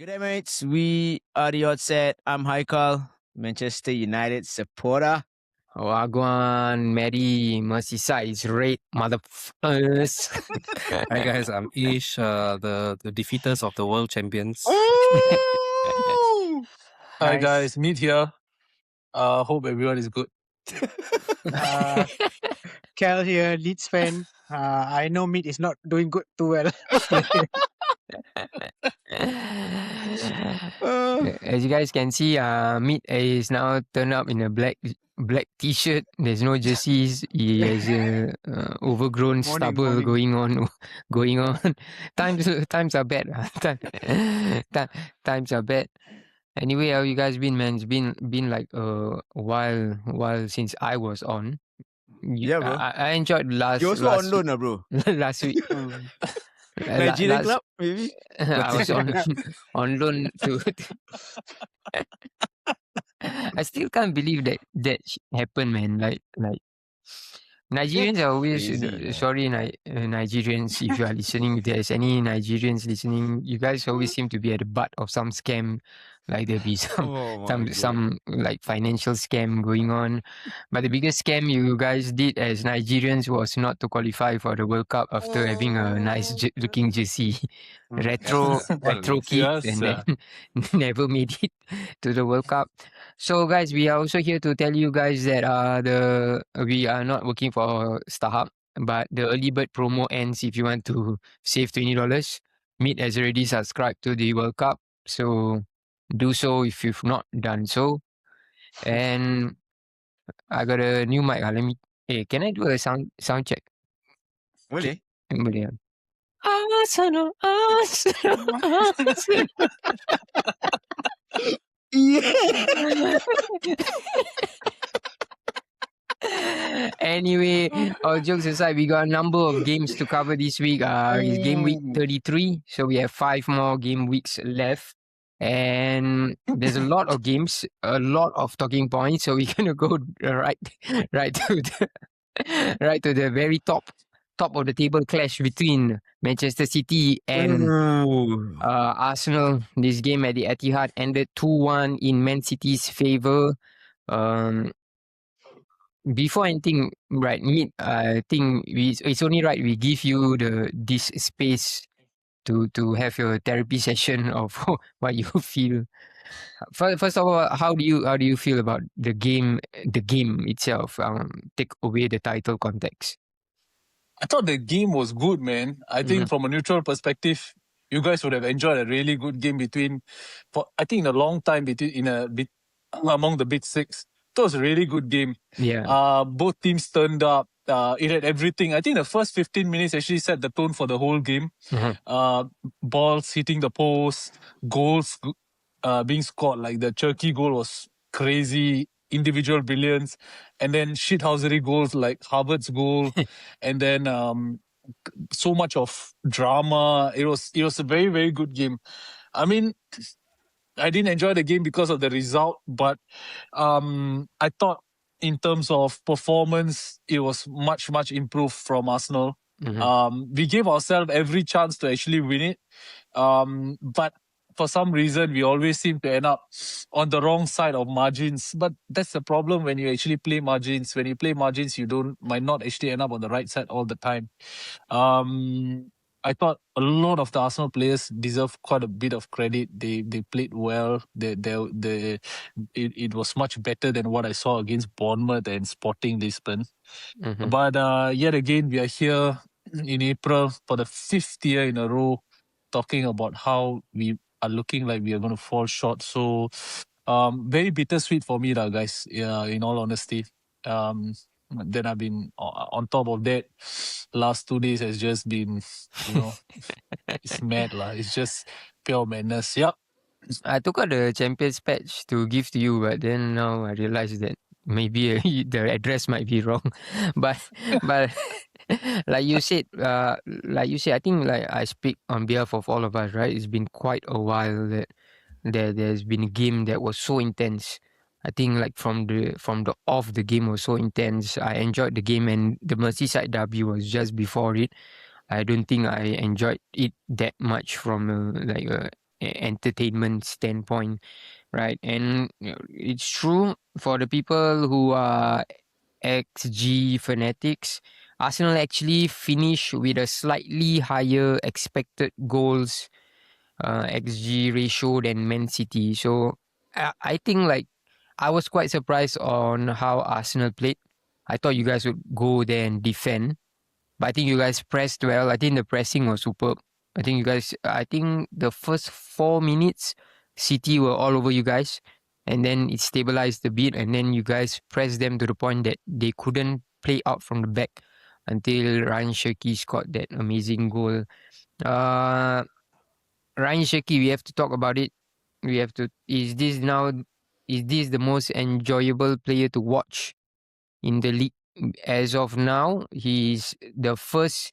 Good day, mates. We are the Oddset. I'm Haikal, Manchester United supporter. Wagwan, Mary, Merseyside, red motherfuckers. Hi guys, I'm Ish, the defeaters of the world champions. Hi guys, Meet here. Hope everyone is good. Cal here, Leeds fan. I know Meat is not doing good too well. As you guys can see, Meat is now turned up in a black t-shirt. There's no jerseys. He has overgrown stubble going on. Times are bad. Times are bad. Anyway, how you guys been, man? It's been like a while since I was on. Yeah, bro. I enjoyed last. You're also on loan, bro. last week. Nigerian club, maybe? I was on loan to. I still can't believe that happened, man. Like Nigerians are always Crazy, sorry, Nigerians. If you are listening, if there's any Nigerians listening, you guys always seem to be at the butt of some scam. Like there'll be some like financial scam going on. But the biggest scam you guys did as Nigerians was not to qualify for the World Cup after having a nice looking jersey, retro kit, Yes, and then never made it to the World Cup. So guys, we are also here to tell you guys that we are not working for StarHub, but the early bird promo ends if you want to save $20. Meet has already subscribed to the World Cup, so do so if you've not done so. And I got a new mic. Let me. Hey, can I do a sound check? Boleh? Boleh. Arsenal. Anyway, all jokes aside, we got a number of games to cover this week. It's Gameweek 33, so we have 5 more game weeks left. And there's a lot of games, a lot of talking points. So we're gonna go right to the very top of the table clash between Manchester City and Arsenal. This game at the Etihad ended 2-1 in Man City's favor. Before anything, right, I think it's only right we give you this space to have your therapy session of what you feel. First of all, how do you feel about the game itself? Take away the title context. I thought the game was good, man. I think from a neutral perspective, you guys would have enjoyed a really good game I think in a long time among the big six. It was a really good game. Yeah. Both teams turned up. It had everything. I think the first 15 minutes actually set the tone for the whole game. Balls hitting the post, goals being scored. Like the Turkey goal was crazy, individual brilliance, and then shithousery goals like Harvard's goal, and then so much of drama. It was a very, very good game. I mean, I didn't enjoy the game because of the result, but I thought in terms of performance, it was much, much improved from Arsenal. We gave ourselves every chance to actually win it. But for some reason, we always seem to end up on the wrong side of margins. But that's the problem when you actually play margins. When you play margins, you might not actually end up on the right side all the time. I thought a lot of the Arsenal players deserve quite a bit of credit. They played well. It was much better than what I saw against Bournemouth and Sporting Lisbon. But yet again, we are here in April for the 5th year in a row talking about how we are looking like we are going to fall short. So very bittersweet for me, guys, in all honesty. Then I've been on top of that. Last 2 days has just been, it's mad lah. It's just pure madness. Yep. I took out the Champions patch to give to you, but then now I realized that maybe the address might be wrong. but like you said, I think like I speak on behalf of all of us, right? It's been quite a while that there's been a game that was so intense. I think like from the off, the game was so intense. I enjoyed the game, and the Merseyside derby was just before it. I don't think I enjoyed it that much from entertainment standpoint, right? And it's true for the people who are XG fanatics. Arsenal actually finished with a slightly higher expected goals XG ratio than Man City. So I think like I was quite surprised on how Arsenal played. I thought you guys would go there and defend, but I think you guys pressed well. I think the pressing was superb. I think the first 4 minutes, City were all over you guys, and then it stabilized a bit, and then you guys pressed them to the point that they couldn't play out from the back until Ryan Cherki scored that amazing goal. Uh, Ryan Cherki, we have to talk about it. We have to. Is this the most enjoyable player to watch in the league? As of now, he's the first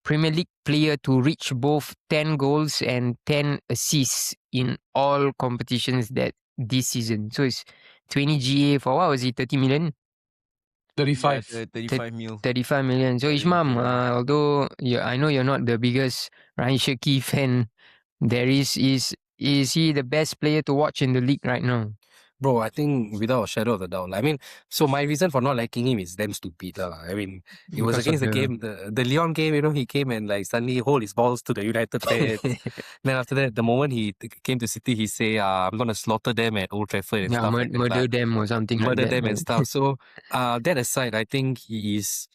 Premier League player to reach both 10 goals and 10 assists in all competitions that this season. So it's 20 GA for what was it, 30 million? 35. 35 mil. 35 million. So Ishmam, although I know you're not the biggest Ryan Cherki fan, is he the best player to watch in the league right now? Bro, I think without a shadow of a doubt. I mean, so my reason for not liking him is damn stupid. I mean, it was Because against of the game, the Lyon game, he came and like suddenly hold his balls to the United fans. Then after that, the moment he came to City, he say, I'm going to slaughter them at Old Trafford and Yeah, stuff like that. murder them or something Murder like that. them and stuff. So that aside, I think he is,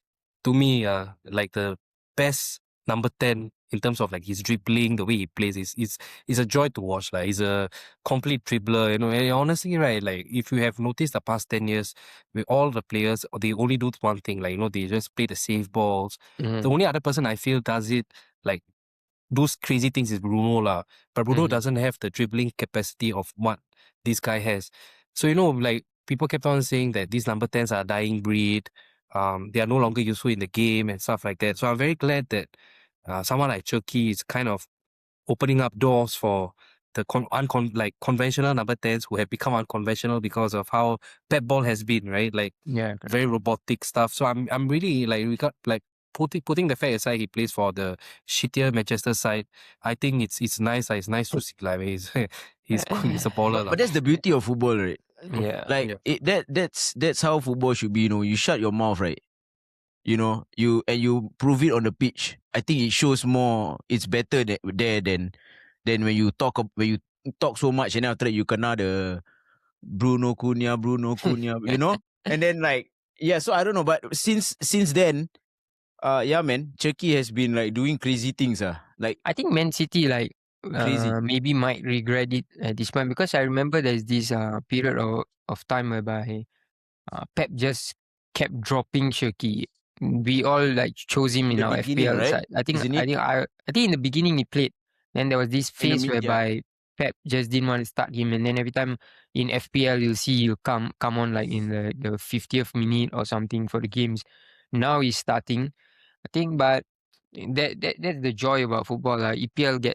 to me, like the best number 10 in terms of like his dribbling, the way he plays. Is a joy to watch. Like he's a complete dribbler, and honestly, right, like if you have noticed the past 10 years with all the players, they only do one thing, like, they just play the safe balls. The only other person I feel does it, like, those crazy things is Bruno lah. But Bruno doesn't have the dribbling capacity of what this guy has. So, like people kept on saying that these number 10s are a dying breed. They are no longer useful in the game and stuff like that. So I'm very glad that someone like Cherki is kind of opening up doors for the conventional number 10s who have become unconventional because of how Pep Ball has been, right? Like very robotic stuff. So I'm really like, we got like putting the fact aside, he plays for the shittier Manchester side. I think it's nice. It's nice to see. Like he's he's a baller. But that's the beauty of football, right? Yeah. Like that's how football should be. You shut your mouth, right? You prove it on the pitch. I think it shows more. It's better there than when you talk so much and then after that you kena the Bruno Cunha, and then like so I don't know, but since then, man, Cherki has been like doing crazy things. Like I think Man City crazy. maybe might regret it at this point, because I remember there's this period of time whereby Pep just kept dropping Cherki. We all like chose him in the our beginning, FPL right? side. I think Isn't it? I think in the beginning he played. Then there was this In the phase mid, whereby Pep just didn't want to start him, and then every time in FPL you'll see he'll come on like in the 50th minute or something for the games. Now he's starting, I think, but that's the joy about football. EPL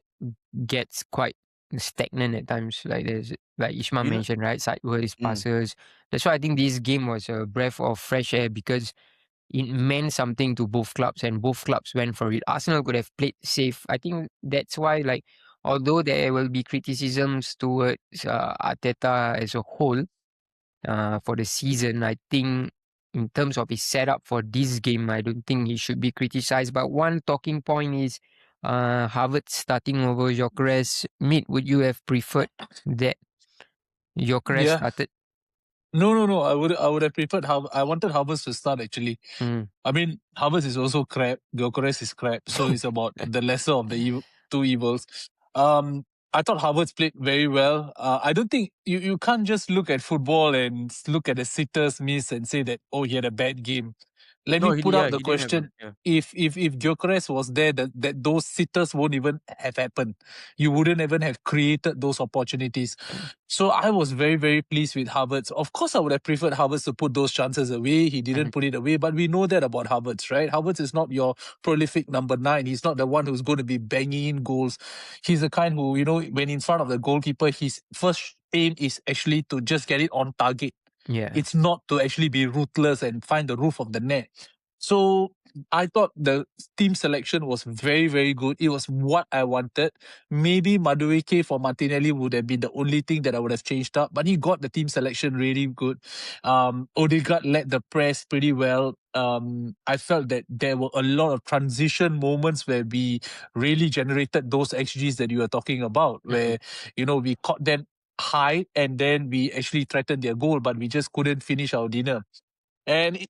gets quite stagnant at times. Like there's like Ishmael You know- mentioned, right? Sideways passes. That's why I think this game was a breath of fresh air, because it meant something to both clubs and both clubs went for it. Arsenal could have played safe. I think that's why, like, although there will be criticisms towards Arteta as a whole for the season, I think in terms of his setup for this game, I don't think he should be criticized. But one talking point is Harvard starting over Gyökeres. Mid, would you have preferred that Gyökeres started? No. I would have preferred I wanted Havertz to start actually. I mean, Havertz is also crap. Gyökeres is crap. So it's about the lesser of the two evils. I thought Havertz played very well. I don't think you can't just look at football and look at the sitters miss and say that, oh, he had a bad game. Let me put out the question. If Gyökeres was there, that those sitters won't even have happened. You wouldn't even have created those opportunities. So I was very, very pleased with Havertz. Of course, I would have preferred Havertz to put those chances away. He didn't put it away, but we know that about Havertz, right? Havertz is not your prolific number 9. He's not the one who's going to be banging in goals. He's the kind who, when in front of the goalkeeper, his first aim is actually to just get it on target. Yeah. It's not to actually be ruthless and find the roof of the net. So I thought the team selection was very, very good. It was what I wanted. Maybe Madueke for Martinelli would have been the only thing that I would have changed up, but he got the team selection really good. Odegaard led the press pretty well. I felt that there were a lot of transition moments where we really generated those XGs that you were talking about, where, we caught them high and then we actually threatened their goal, but we just couldn't finish our dinner. And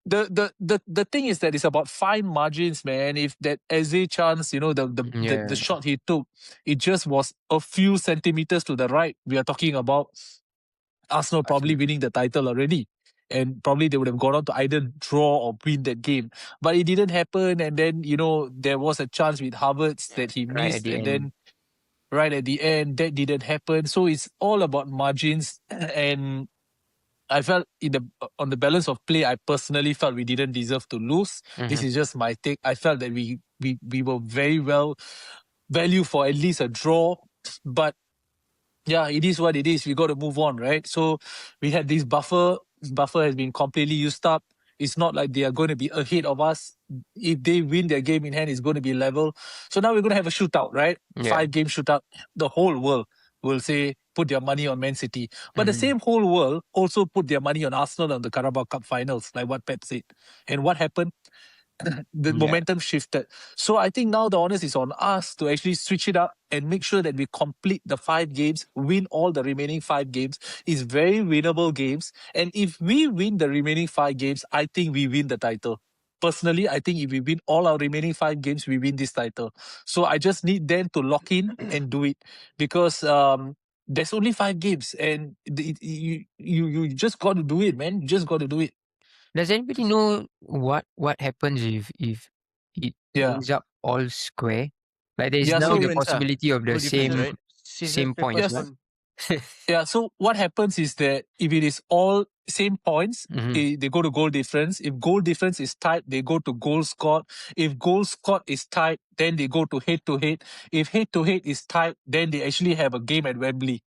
the thing is that it's about fine margins, man. If that Eze chance, the shot he took, it just was a few centimeters to the right. We are talking about Arsenal probably winning the title already. And probably they would have gone on to either draw or win that game. But it didn't happen. And then, there was a chance with Havertz that he missed. And then right at the end, that didn't happen. So it's all about margins. And I felt on the balance of play, I personally felt we didn't deserve to lose. This is just my take. I felt that we were very well valued for at least a draw. But yeah, it is what it is. We got to move on, right? So we had this buffer. This buffer has been completely used up. It's not like they are going to be ahead of us. If they win their game in hand, it's going to be level. So now we're going to have a shootout, right? 5-game shootout. The whole world will say, put their money on Man City. But the same whole world also put their money on Arsenal on the Carabao Cup finals, like what Pep said. And what happened? The momentum shifted. So I think now the onus is on us to actually switch it up and make sure that we complete the 5 games, win all the remaining 5 games. It's very winnable games. And if we win the remaining 5 games, I think we win the title. Personally, I think if we win all our remaining 5 games, we win this title. So I just need them to lock in and do it. Because there's only 5 games and you just got to do it, man. You just got to do it. Does anybody know what happens if it ends up all square? Like there's now the difference, possibility of the goal difference, same right? same points. Yeah, so what happens is that if it is all same points, they go to goal difference. If goal difference is tied, they go to goal scored. If goal scored is tied, then they go to head-to-head. If head-to-head is tied, then they actually have a game at Wembley.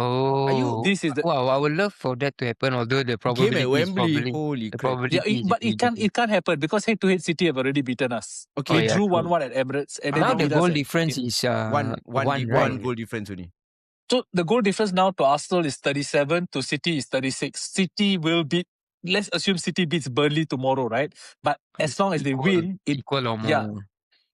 Oh, This is the wow! I would love for that to happen. Although the Game probability at is Wembley, probably holy the crap. probability is but really it can't happen because head-to-head City have already beaten us. Okay. They drew true. 1-1 at Emirates and then Now they the beat goal us at difference is one right? goal difference only. So the goal difference now to Arsenal is 37, to City is 36. City will beat, let's assume City beats Burnley tomorrow, right? But as long as they win, equal or more. yeah,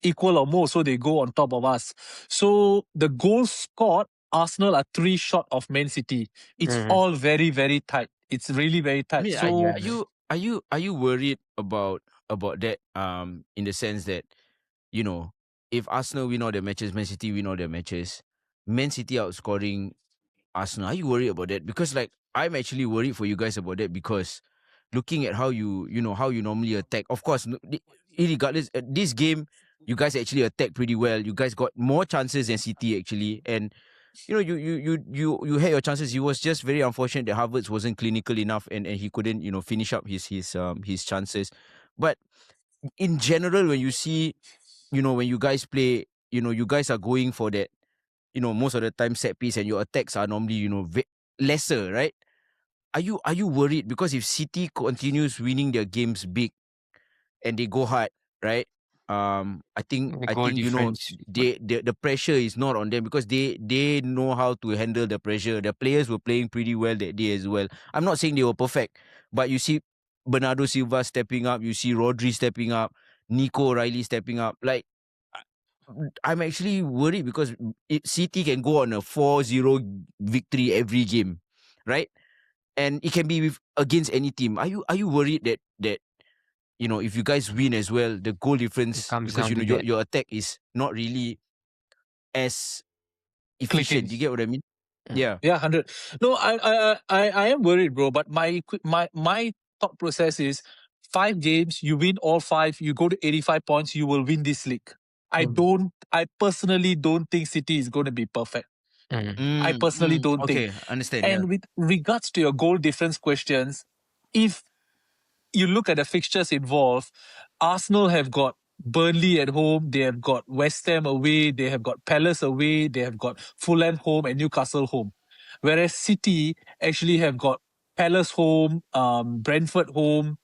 equal or more, so they go on top of us. So the goals scored, Arsenal are 3 short of Man City. It's all very, very tight. It's really very tight. I mean, So are you worried about that? In the sense that, if Arsenal win all their matches, Man City win all their matches, Man City outscoring Arsenal, are you worried about that? Because like I'm actually worried for you guys about that, because looking at how you normally attack, of course, regardless, this game you guys actually attacked pretty well. You guys got more chances than City actually, and you had your chances. It was just very unfortunate that Havertz wasn't clinical enough and he couldn't finish up his chances. But in general, when you see, when you guys play, you guys are going for that, most of the time set piece, and your attacks are normally lesser, right? Are you worried? Because if City continues winning their games big and they go hard, right? I think the pressure is not on them, because they know how to handle the pressure. The players were playing pretty well that day as well. I'm not saying they were perfect, but you see Bernardo Silva stepping up, you see Rodri stepping up, Nico Riley stepping up. Like, I'm actually worried because City can go on a 4-0 victory every game, right? And it can be against any team. Are you worried that if you guys win as well, the goal difference, because your attack is not really as efficient? You get what I mean? Yeah. Yeah, 100. No, I am worried, bro. But my thought process is 5 games, you win all 5, you go to 85 points, you will win this league. I personally don't think City is going to be perfect. I personally don't think. Okay, understand. And with regards to your goal difference questions, if you look at the fixtures involved, Arsenal have got Burnley at home, they have got West Ham away, they have got Palace away, they have got Fulham home and Newcastle home. Whereas City actually have got Palace home, Brentford home,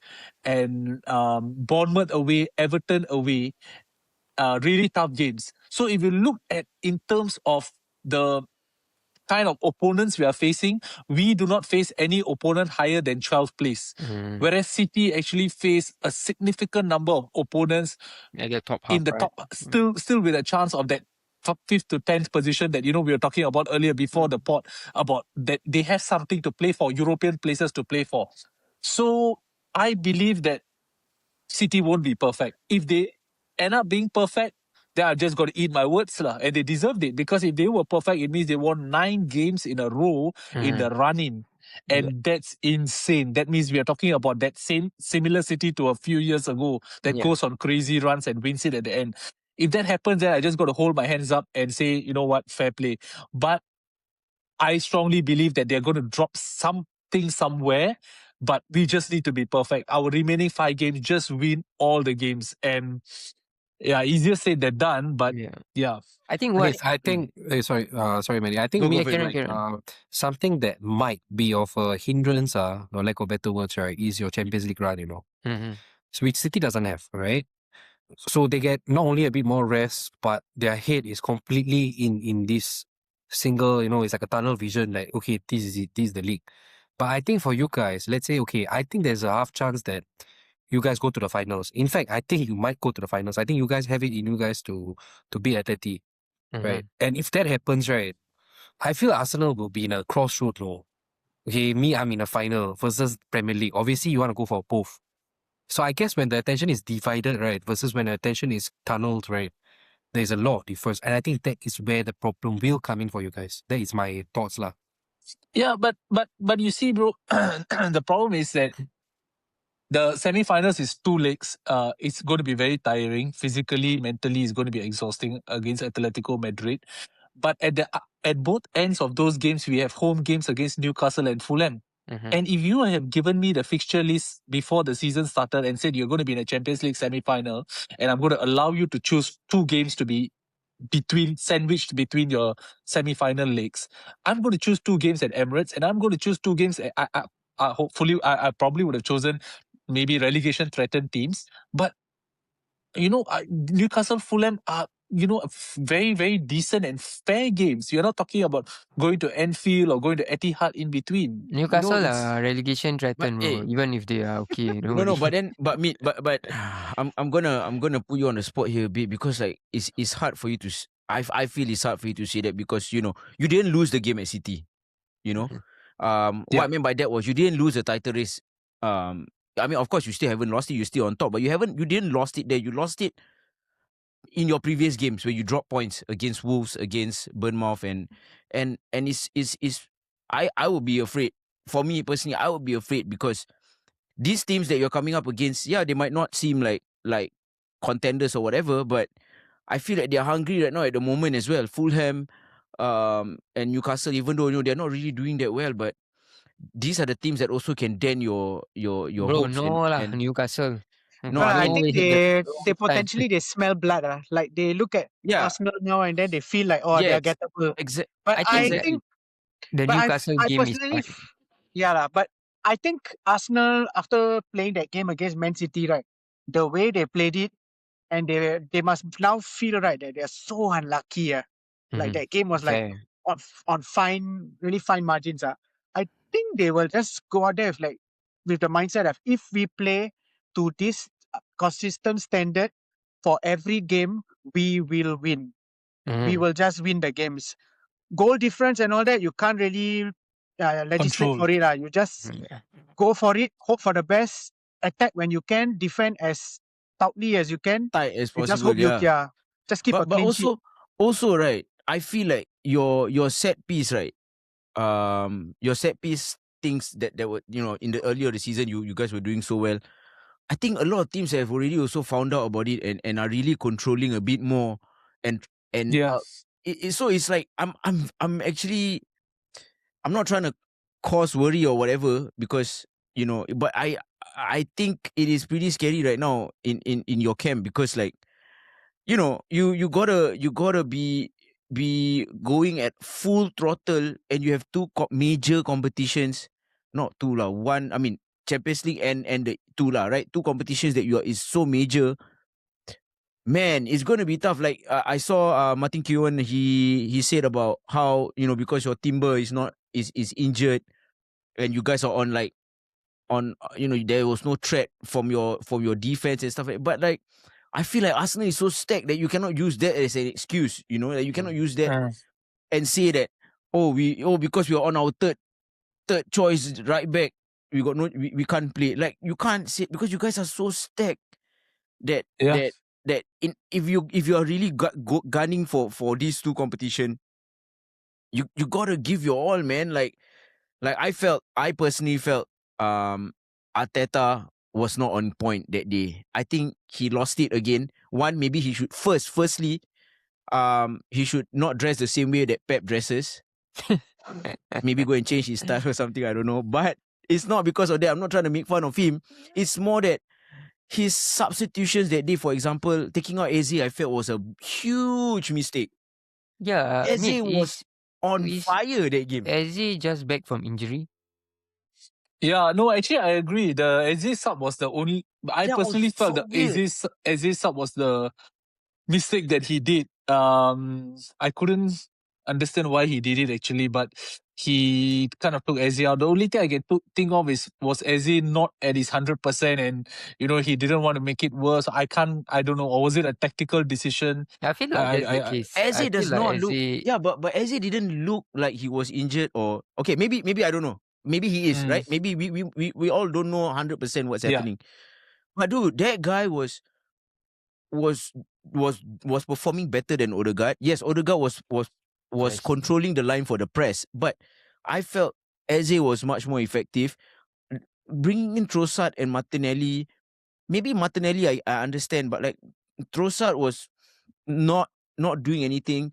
and Bournemouth away, Everton away. Really tough games. So if you look at in terms of the kind of opponents we are facing, we do not face any opponent higher than 12th place. Whereas City actually face a significant number of opponents At the top half, in the right? top, still with a chance of that 5th to 10th position that we were talking about earlier before the pod, about that they have something to play for, European places to play for. So I believe that City won't be perfect. If they end up being perfect, then I just got to eat my words lah. And they deserved it, because if they were perfect, it means they won 9 games in a row in the run-in. And that's insane. That means we are talking about that similar City to a few years ago that goes on crazy runs and wins it at the end. If that happens, then I just got to hold my hands up and say, you know what, fair play. But I strongly believe that they're going to drop something somewhere, but we just need to be perfect. Our remaining 5 games, just win all the games. And yeah, easier said than done, but yeah. I think what... Okay, I think, sorry, Manny. I think Go me, for it, Karen. something that might be of a hindrance, or lack of better words, right, is your Champions League run, So which City doesn't have, right? So they get not only a bit more rest, but their head is completely in this single, it's like a tunnel vision, like, okay, this is it, this is the league. But I think for you guys, let's say, okay, I think there's a half chance that you guys go to the finals. In fact, I think you might go to the finals. I think you guys have it in you guys to beat Etihad, right? And if that happens, right, I feel Arsenal will be in a crossroad, no? Okay, I'm in a final versus Premier League. Obviously, you want to go for both. So I guess when the attention is divided, right, versus when the attention is tunneled, right, there's a lot of difference. And I think that is where the problem will come in for you guys. That is my thoughts, lah. Yeah, but you see, bro, the problem is that the semi-finals is 2 legs. It's going to be very tiring. Physically, mentally, it's going to be exhausting against Atletico Madrid. But at both ends of those games, we have home games against Newcastle and Fulham. And if you have given me the fixture list before the season started and said you're going to be in a Champions League semi-final, and I'm going to allow you to choose 2 games to be sandwiched between your semi-final legs, I'm going to choose 2 games at Emirates, and I'm going to choose 2 games. Hopefully, I probably would have chosen maybe relegation threatened teams, but Newcastle, Fulham are very, very decent and fair games. You're not talking about going to Anfield or going to Etihad in between. Newcastle are relegation threatened, even if they are okay. No, but I'm gonna put you on the spot here a bit, because like it's hard for you to. I feel it's hard for you to say that, because you didn't lose the game at City. What I mean by that was you didn't lose the title race. I mean, of course, you still haven't lost it. You're still on top, but you didn't lost it there. You lost it in your previous games where you dropped points against Wolves, against Bournemouth, and it's I would be afraid. For me personally, I would be afraid, because these teams that you're coming up against, they might not seem like contenders or whatever, but I feel like they're hungry right now at the moment as well. Fulham, and Newcastle, even though they're not really doing that well, but these are the teams that also can dent your Bro, hopes. Newcastle. No, Well, I I mean, think they potentially they smell blood. Like they look at Arsenal now and then they feel like, they're gettable. But I think the Newcastle I game is personally, tough. but I think Arsenal, after playing that game against Man City, right, the way they played it, and they must now feel, right, that they're so unlucky. Like that game was like on really fine margins. I think they will just go out there with the mindset of, if we play to this consistent standard for every game, we will win. We will just win the games. Goal difference and all that, you can't really legislate for it. You just go for it, hope for the best, attack when you can, defend as stoutly as you can. Tight as possible, just hope just keep a clean sheet. Also, right, I feel like your set piece, right, your set piece things that were, in the earlier the season, you guys were doing so well. I think a lot of teams have already also found out about it and are really controlling a bit more, and so it's like I'm actually, I'm not trying to cause worry or whatever, because but I think it is pretty scary right now in your camp, because like you gotta be going at full throttle, and you have 2 major competitions not two lah. One, I mean Champions League and the two lah, right? Two competitions that is so major. Man, it's going to be tough. Like I saw Martin Keown, he said about how, because your Timber is injured and you guys are on there was no threat from your defense and stuff like. But like, I feel like Arsenal is so stacked that you cannot use that as an excuse. That you cannot use that and say that because we are on our third choice right back, we can't play. Like, you can't say, because you guys are so stacked that if you are really gunning for these two competition, you gotta give your all, man. Like I personally felt Arteta was not on point that day. I think he lost it again. One, maybe he should firstly he should not dress the same way that Pep dresses. Maybe go and change his style or something, I don't know. But it's not because of that. I'm not trying to make fun of him. It's more that his substitutions that day, for example, taking out Eze, I felt was a huge mistake. Yeah, Eze was on fire that game. Eze just back from injury. Yeah, no, actually I agree. The Eze sub was the only. I personally felt the Eze sub was the mistake that he did. I couldn't understand why he did it actually, but he kind of took Eze out. The only thing I can think of was Eze not at his 100%, and he didn't want to make it worse. I don't know, or was it a tactical decision? I feel like that's the case. Eze does not look. Yeah, but Eze didn't look like he was injured, or okay, maybe I don't know. Maybe he is, right? Maybe we all don't know 100% what's happening. But dude, that guy was performing better than Odegaard. Yes, Odegaard was controlling the line for the press, but I felt Eze was much more effective. Bringing in Trossard and Martinelli, maybe Martinelli I understand, but like Trossard was not doing anything.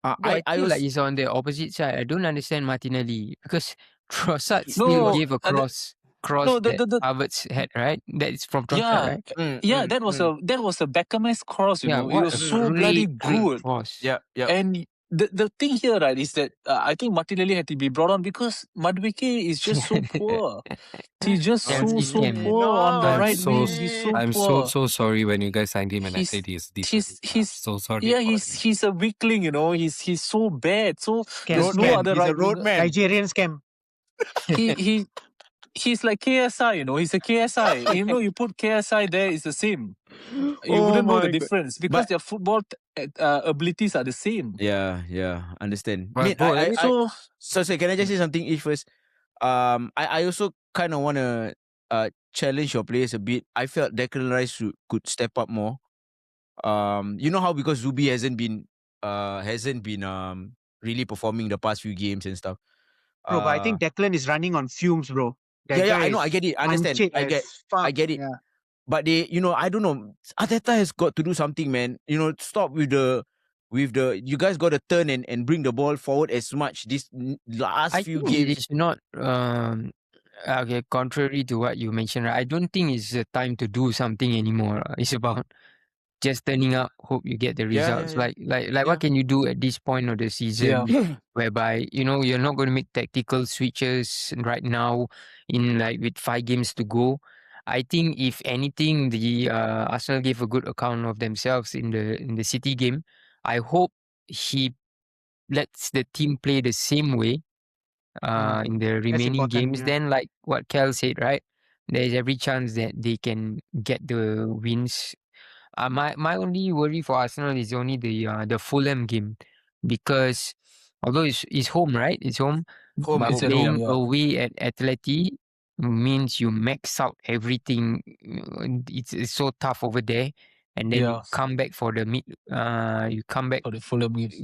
I feel like he's on the opposite side. I don't understand Martinelli, because Trossard still gave a cross that Havertz had, right? That is from Trossard, right? That was a Beckham-esque cross, It was so bloody good. Yeah. And the thing here, right, is that I think Martinelli had to be brought on because Madueke is just so poor. He's just so poor on the right wing. He's so I'm poor. so sorry when you guys signed him and I said he's so sorry. Yeah, he's a weakling, He's so bad. So there's no other right winger. Nigerian scam. He's like KSI, He's a KSI. Even though you put KSI there, it's the same. You wouldn't know the difference because their football abilities are the same. Yeah, understand. But So can I just say something each first? I also kind of want to challenge your players a bit. I felt Declan Rice could step up more. You know how, because Zubi hasn't been really performing the past few games and stuff. Bro, but I think Declan is running on fumes, bro. I know, I get it. I understand. I get it. Yeah. But they, I don't know. Arteta has got to do something, man. Stop with the. You guys got to turn and bring the ball forward as much this last few games. It's not okay. Contrary to what you mentioned, right? I don't think it's the time to do something anymore. It's about just turning up, hope you get the results. Like what can you do at this point of the season whereby, you're not going to make tactical switches right now with 5 games to go. I think if anything, the Arsenal gave a good account of themselves in the City game. I hope he lets the team play the same way in the remaining games. Yeah. Then, like what Kel said, right? There's every chance that they can get the wins. My only worry for Arsenal is only the Fulham game, because although it's home, right? It's home. But playing away at Atleti means you max out everything. It's so tough over there, and then you come back for the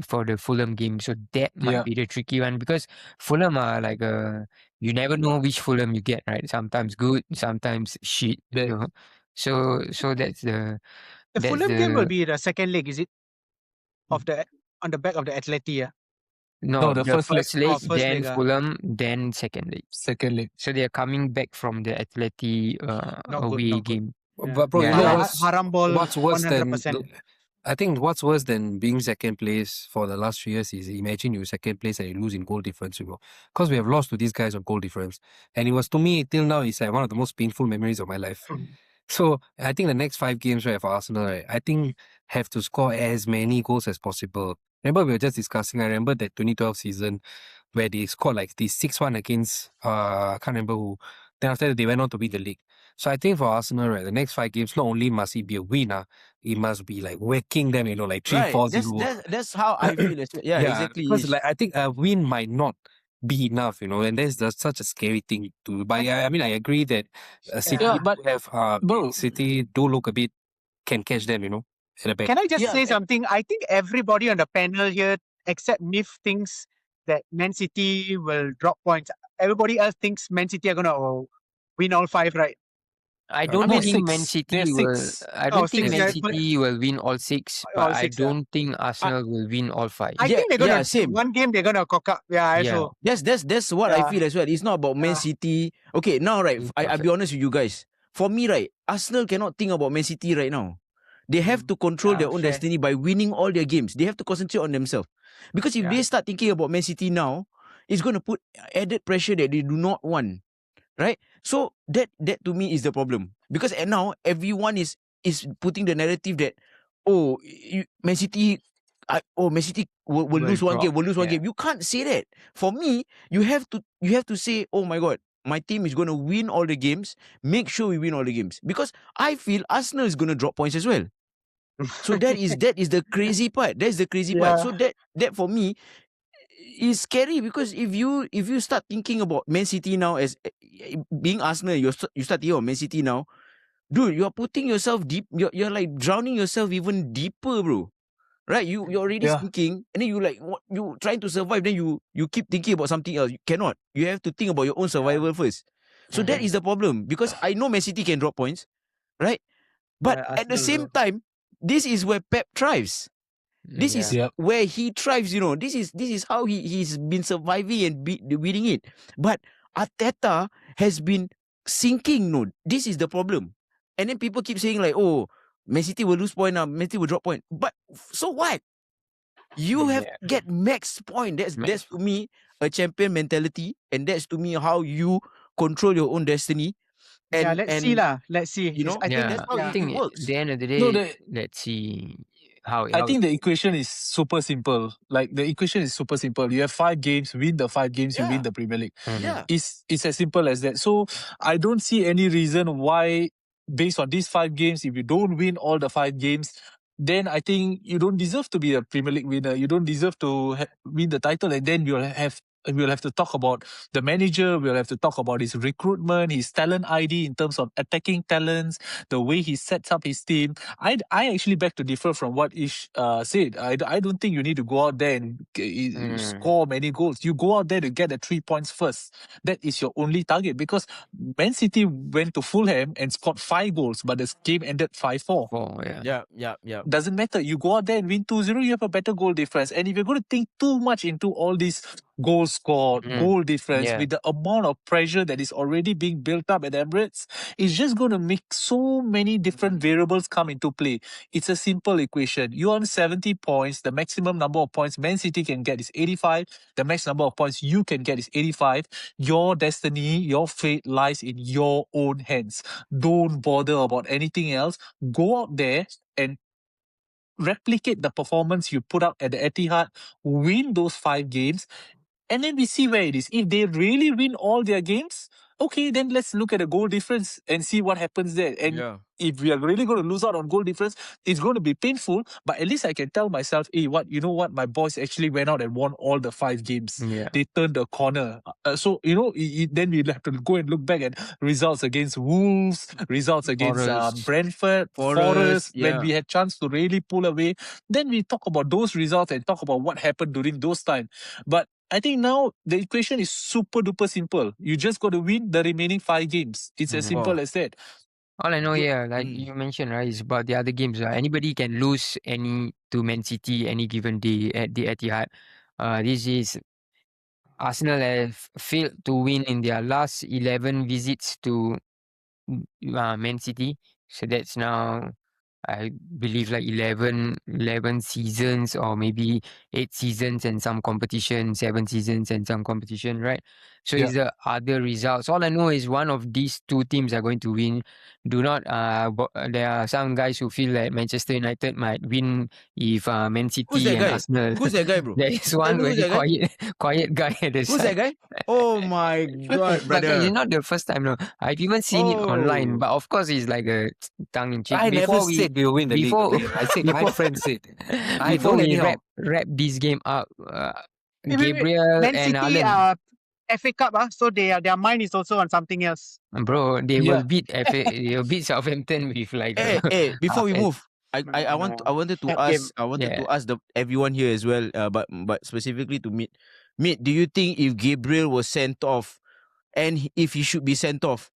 for the Fulham game. So that might be the tricky one, because Fulham are like you never know which Fulham you get, right? Sometimes good, sometimes shit. So that's the. The Fulham game will be the second leg, is it? On the back of the Atleti, yeah? No, the first leg, then Fulham, leg. Then second leg. Second leg. So they are coming back from the Atleti away game. But bro, Haram ball, what's worse 100%. I think what's worse than being second place for the last 3 years is imagine you're second place and you lose in goal difference, Because we have lost to these guys on goal difference. And it was, to me, till now, it's like one of the most painful memories of my life. So I think the next 5 games, right, for Arsenal, right, I think have to score as many goals as possible. Remember, we were just discussing, I remember that 2012 season where they scored like the 6-1 against, I can't remember who. Then after that, they went on to win the league. So I think for Arsenal, right, the next 5 games, not only must it be a winner, it must be like whacking them, like 3-4-0. That's how I feel. Yeah, exactly. Because like I think a win might not be enough, and that's such a scary thing to. But I mean, I agree that City but bro, City do look a bit can catch them, at the back. Can I just say something? I think everybody on the panel here, except Nif, thinks that Man City will drop points. Everybody else thinks Man City are gonna win all 5, right? I don't they're think 6. Man City They're will. 6. I don't think 6, Man yeah, City will win all 6, but all I 6, yeah. don't think Arsenal will win all 5. I think they're gonna same. one game they're gonna cock up. Yeah, also. That's what I feel as well. It's not about Man Yeah. City. Okay, now right, I'll be honest with you guys. For me, right, Arsenal cannot think about Man City right now. They have to control their own destiny by winning all their games. They have to concentrate on themselves. Because if they start thinking about Man City now, it's going to put added pressure that they do not want. Right? So that to me is the problem. Because now everyone is putting the narrative that, Man City will lose one game, will lose one game. You can't say that. For me, you have to say, oh my God, my team is going to win all the games. Make sure we win all the games. Because I feel Arsenal is going to drop points as well. So that is the crazy part. That's the crazy part. So that for me is scary, because if you start thinking about Man City now as being Arsenal, you start thinking about Man City now, dude, you're putting yourself deep. You're like drowning yourself even deeper, bro. Right? You're already thinking, and then you like what you trying to survive. Then you keep thinking about something else. You cannot. You have to think about your own survival first. So that is the problem, because I know Man City can drop points, right? But at the same time, this is where Pep thrives. This is where he thrives. This is how he's been surviving and winning it. But Arteta has been sinking. No, this is the problem. And then people keep saying like, oh, Man City will lose point now, Man City will drop point. But so what? You have get max point. That's to me a champion mentality, and that's to me how you control your own destiny. And let's see lah. Let's see. I think that's how it works. At the end of the day, let's see how. I think the equation is super simple. Like the equation is super simple. You have 5 games, win the 5 games, you win the Premier League. It's as simple as that. So I don't see any reason why, based on these 5 games, if you don't win all the 5 games, then I think you don't deserve to be a Premier League winner. You don't deserve to win the title, and then we'll have to talk about the manager. We'll have to talk about his recruitment, his talent ID in terms of attacking talents, the way he sets up his team. I actually beg to differ from what Ish said. I don't think you need to go out there and score many goals. You go out there to get the 3 points first. That is your only target, because Man City went to Fulham and scored 5 goals, but the game ended 5-4. Yeah. Doesn't matter. You go out there and win 2-0, you have a better goal difference. And if you're going to think too much into all these goals scored, goal difference, with the amount of pressure that is already being built up at Emirates, it's just going to make so many different variables come into play. It's a simple equation. You're on 70 points. The maximum number of points Man City can get is 85. The max number of points you can get is 85. Your destiny, your fate lies in your own hands. Don't bother about anything else. Go out there and replicate the performance you put up at the Etihad, win those 5 games, and then we see where it is. If they really win all their games, okay, then let's look at the goal difference and see what happens there. And if we are really going to lose out on goal difference, it's going to be painful. But at least I can tell myself, hey, you know what? My boys actually went out and won all the 5 games. They turned the corner. So, then we'll have to go and look back at results against Wolves, results against Brentford, Forest, when we had chance to really pull away. Then we talk about those results and talk about what happened during those times. But I think now the equation is super duper simple. You just got to win the remaining 5 games. It's as simple as that. All I know here, like you mentioned, right, is about the other games. Anybody can lose to Man City any given day at the Etihad. This is Arsenal have failed to win in their last 11 visits to Man City. So that's now I believe like 11 seasons or maybe 8 seasons and some competition, 7 seasons and some competition, right? So Yeah. it's the other results. All I know is one of these two teams are going to win. Do not, there are some guys who feel that Manchester United might win if Man Who's City that and guy? Arsenal. Who's that guy, bro? There is Tell one me who's very that guy? quiet guy at the Who's side. that guy? Oh my god, But it's brother. not the first time. No, I've even seen it online. Oh. But of course, it's like a tongue in cheek. I never said we'll win the league. Okay? I said my friend said. I Before don't we anyhow. wrap this game up, Wait. Gabriel Man and City Alan, FA Cup, so their mind is also on something else. bro, they Yeah. will beat they will beat Southampton with like Hey, before we half move, I wanted to That ask Yeah. everyone here as well, but specifically to Meet. Meet, do you think if Gabriel was sent off and if he should be sent off,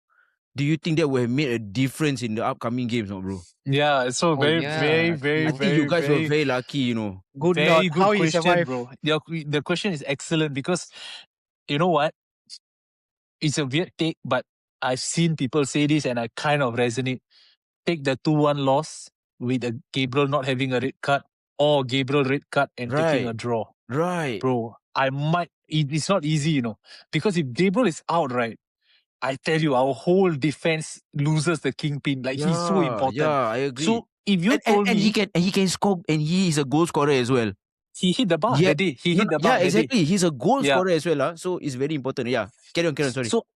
do you think that would have made a difference in the upcoming games, no, bro? Yeah. So very, yeah, very, true. very, I think very, you guys were very, very lucky, you know. Good very Lord, good how he question, survived. bro. The question is excellent because you know what? It's a weird take, but I've seen people say this and I kind of resonate. Take the 2-1 loss with a Gabriel not having a red card or Gabriel red card and taking a Right. draw. Right. Bro, it's not easy, you know. Because if Gabriel is out, right, I tell you, our whole defense loses the kingpin. Like, he's so important. Yeah, I agree. So, if you and, told and me he can score, and he is a goal scorer as well. he hit the bar Yeah. that day, he hit the bar Yeah, that day. exactly. He's a goal Yeah. scorer as well. So it's very important. Yeah. Carry on, sorry. So,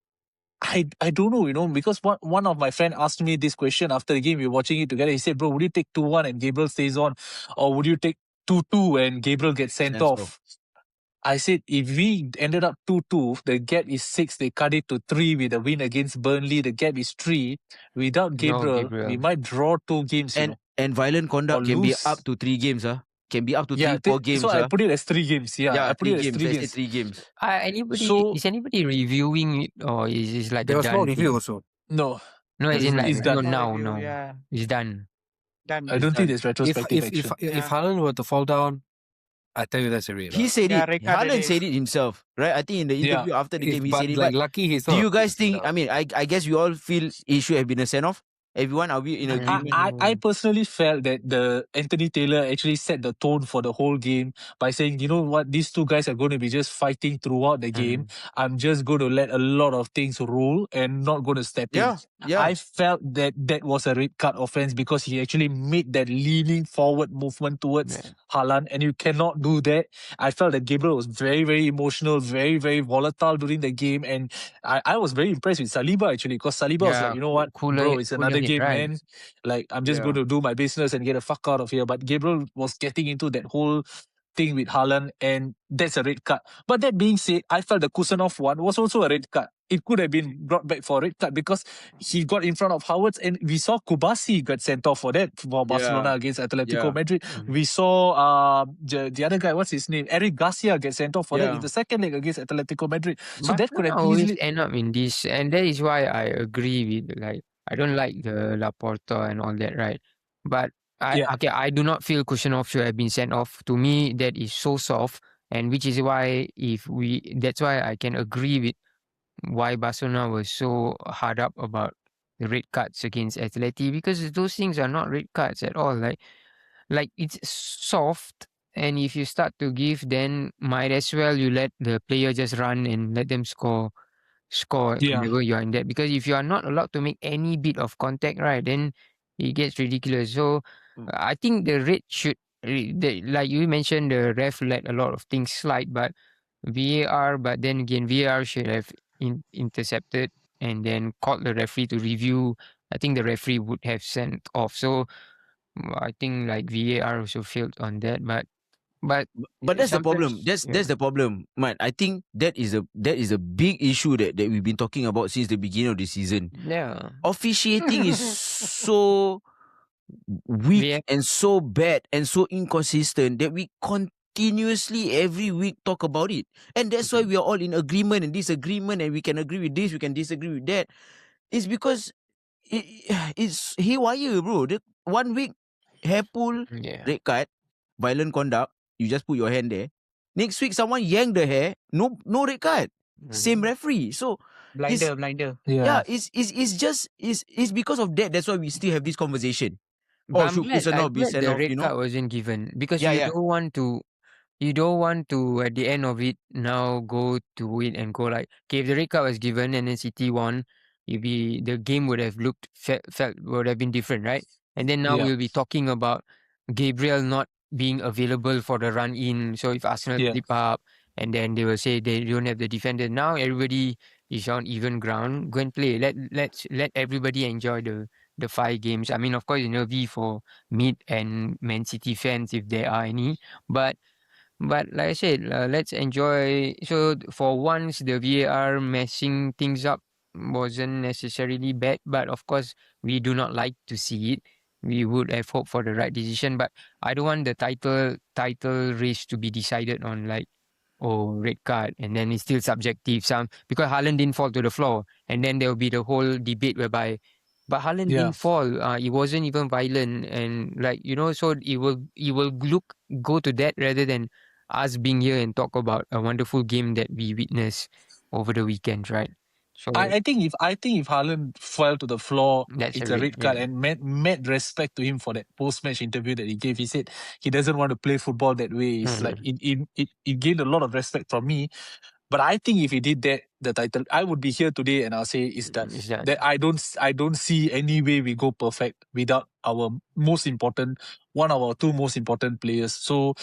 I don't know, you know, because one of my friend asked me this question after the game. We were watching it together. He said, bro, would you take 2-1 and Gabriel stays on? Or would you take 2-2 and Gabriel gets sent Sends off? off. I said, if we ended up 2-2, the gap is 6. They cut it to 3 with a win against Burnley. The gap is 3. Without Gabriel, we might draw 2 games, you know. And violent conduct Or can be lose. up to 3 games. Can be up to Yeah, 4 games. so I put it as 3 games. Yeah, I put it as 3 Let's say games. 3 games. Is anybody reviewing it or is it like There a was done no review thing? also. No, No, as in like it's done. no, Review, no. yeah. It's done. Done. I don't think there's retrospective If action. if Haaland were to fall down, I tell you that's a red. He said Yeah, it. red card Haaland already. said it himself, right? I think in the interview after the game, he But said it. like But lucky he's do not. you guys think? I mean, I guess you all feel it should have been a send off. Everyone, are we in agreement? I personally felt that the Anthony Taylor actually set the tone for the whole game by saying, you know what, these two guys are going to be just fighting throughout the game. I'm just going to let a lot of things roll and not going to step in. Yeah. I felt that was a red card offense because he actually made that leaning forward movement towards Haaland, and you cannot do that. I felt that Gabriel was very, very emotional, very, very volatile during the game, and I was very impressed with Saliba actually, because Saliba was like, you know what, bro, it's another game, man. Like, I'm just going to do my business and get the fuck out of here. But Gabriel was getting into that whole thing with Haaland, and that's a red card. But that being said, I felt the Kusanov one was also a red card. It could have been brought back for a red card because he got in front of Havertz, and we saw Kubasi got sent off for that for Barcelona against Atletico Madrid. We saw the other guy, what's his name? Eric Garcia get sent off for that in the second leg against Atletico Madrid. So that could have easily end up in this, and that is why I agree with, like, I don't like the Laporta and all that, right? But I do not feel Kusanov should have been sent off. To me, that is so soft, and which is why that's why I can agree with why Barcelona was so hard up about the red cards against Atleti, because those things are not red cards at all. Like it's soft, and if you start to give, then might as well you let the player just run and let them score whenever you are in that. Because if you are not allowed to make any bit of contact, right, then it gets ridiculous. So I think the red should, like you mentioned, the ref let a lot of things slide, but but then again, VAR should have intercepted and then called the referee to review. I think the referee would have sent off. So I think like VAR also failed on that, but that's the problem. That's the problem, man. I think that is a big issue that we've been talking about since the beginning of the season. Yeah, officiating is so weak and so bad and so inconsistent that we continuously every week talk about it, and that's why we are all in agreement and disagreement, and we can agree with this, we can disagree with that. It's because it's haywire, bro. The 1 week hair pull, red card, violent conduct, you just put your hand there. Next week someone yank the hair, no red card, same referee. So blinder. yeah, it's because of that. That's why we still have this conversation. But I'm should be sent off, the red you know? card wasn't given because Yeah, you yeah. don't want to. You don't want to at the end of it now go to it and go like, okay, if the red card was given and then City won, the game would have felt would have been different, right? And then now Yeah. we'll be talking about Gabriel not being available for the run in. So if Arsenal Yeah. slip up, and then they will say they don't have the defender. Now everybody is on even ground. Go and play. Let everybody enjoy the 5 games. I mean, of course, V for Mid and Man City fans if there are any, but like I said, let's enjoy. So for once, the VAR messing things up wasn't necessarily bad, but of course, we do not like to see it. We would have hoped for the right decision, but I don't want the title race to be decided on like, oh, red card, and then it's still subjective. Because Haaland didn't fall to the floor, and then there will be the whole debate whereby, but Haaland Yeah. didn't fall. He wasn't even violent, and so it will go to that rather than us being here and talk about a wonderful game that we witnessed over the weekend, right? So I think if Haaland fell to the floor, that's it's a a red, red card, yeah. and mad respect to him for that post-match interview that he gave. He said he doesn't want to play football that way. It's like it gained a lot of respect from me. But I think if he did that, the title, I would be here today and I'll say it's done. It's done. That I don't see any way we go perfect without our one of our two most important players. So,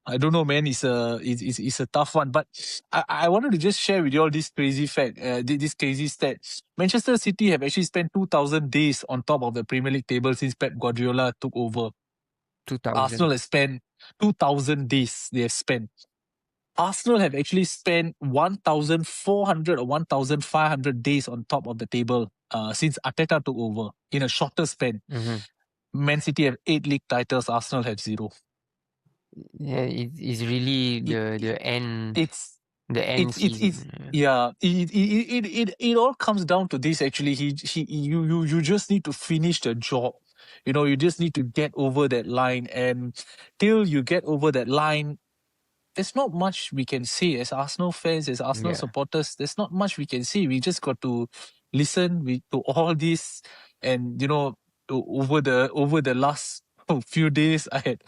I don't know, man. It's a tough one. But I wanted to just share with you all this crazy fact, this crazy stat. Manchester City have actually spent 2,000 days on top of the Premier League table since Pep Guardiola took over. 2000. Arsenal has spent 2,000 days. They have spent. Arsenal have actually spent 1,400 or 1,500 days on top of the table since Arteta took over in a shorter span. Man City have 8 league titles. Arsenal have 0. Yeah, it's really the end. It's The end season. yeah. It all comes down to this. Actually, you just need to finish the job. You just need to get over that line, and till you get over that line, there's not much we can say as Arsenal fans, as Arsenal supporters. There's not much we can say. We just got to listen to all this, and over the last few days, I had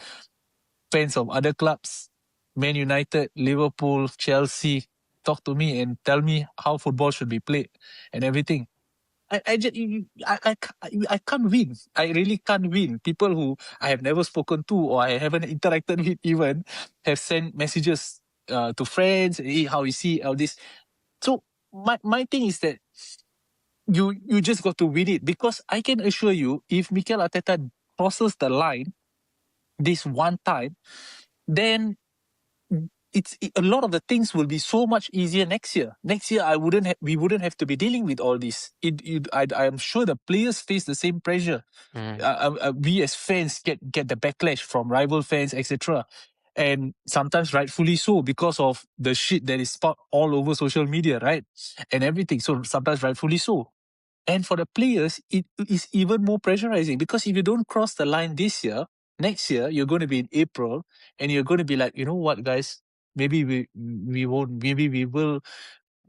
fans of other clubs, Man United, Liverpool, Chelsea, talk to me and tell me how football should be played and everything. I can't win. I really can't win. People who I have never spoken to or I haven't interacted with even have sent messages to friends, hey, how you see all this. So my thing is that you just got to win it, because I can assure you, if Mikel Arteta crosses the line this one time, then a lot of the things will be so much easier next year. Next year, we wouldn't have to be dealing with all this. I am sure the players face the same pressure. We as fans get the backlash from rival fans, etc. And sometimes rightfully so, because of the shit that is sparked all over social media, right? And everything. So sometimes rightfully so. And for the players, it is even more pressurizing, because if you don't cross the line this year, next year you're going to be in April, and you're going to be like, you know what, guys, maybe we won't, maybe we will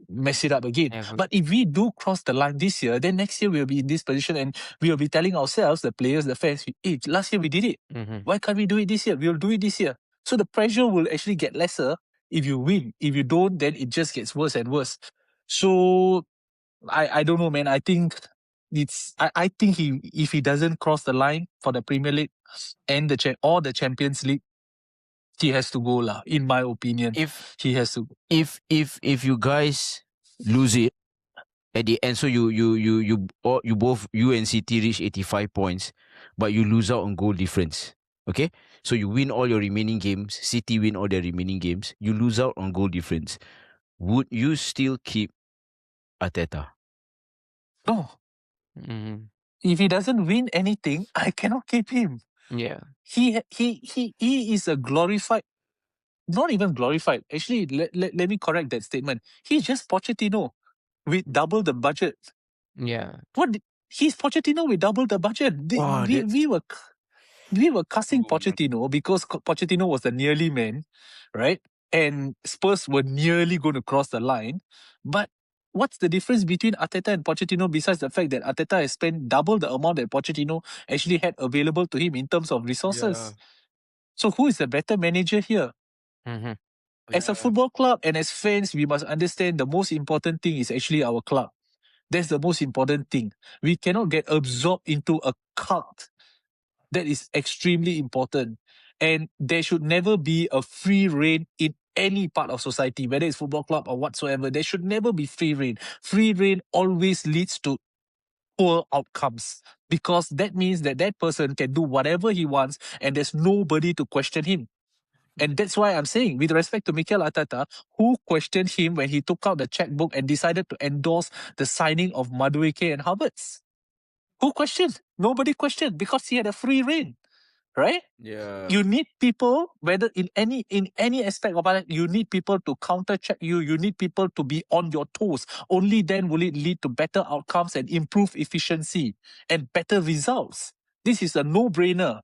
mess it up again. But if we do cross the line this year, then next year we'll be in this position, and we'll be telling ourselves, the players, the fans, hey, last year we did it. Why can't we do it this year? We'll do it this year. So the pressure will actually get lesser if you win. If you don't, then it just gets worse and worse. So I don't know, man. I think I think if he doesn't cross the line for the Premier League and the Champions League, he has to go lah. In my opinion, he has to. If you guys lose it at the end, so you both, you and City reach 85 points, but you lose out on goal difference. Okay, so you win all your remaining games. City win all their remaining games. You lose out on goal difference. Would you still keep Arteta? No. If he doesn't win anything, I cannot keep him. Yeah. He is a glorified, not even glorified. Actually, let me correct that statement. He's just Pochettino with double the budget. Yeah. He's Pochettino with double the budget. We were cussing Pochettino because Pochettino was the nearly man, right? And Spurs were nearly going to cross the line. But what's the difference between Arteta and Pochettino besides the fact that Arteta has spent double the amount that Pochettino actually had available to him in terms of resources? So who is the better manager here? As a football club and as fans, we must understand the most important thing is actually our club. That's the most important thing. We cannot get absorbed into a cult. That is extremely important. And there should never be a free reign in any part of society, whether it's football club or whatsoever. There should never be free reign. Free reign always leads to poor outcomes, because that means that that person can do whatever he wants and there's nobody to question him. And that's why I'm saying, with respect to Mikel Arteta, who questioned him when he took out the checkbook and decided to endorse the signing of Madueke and Havertz? Who questioned? Nobody questioned, because he had a free reign, right? Yeah. You need people, whether in any aspect of it, you need people to counter check you. You need people to be on your toes. Only then will it lead to better outcomes and improve efficiency and better results. This is a no-brainer.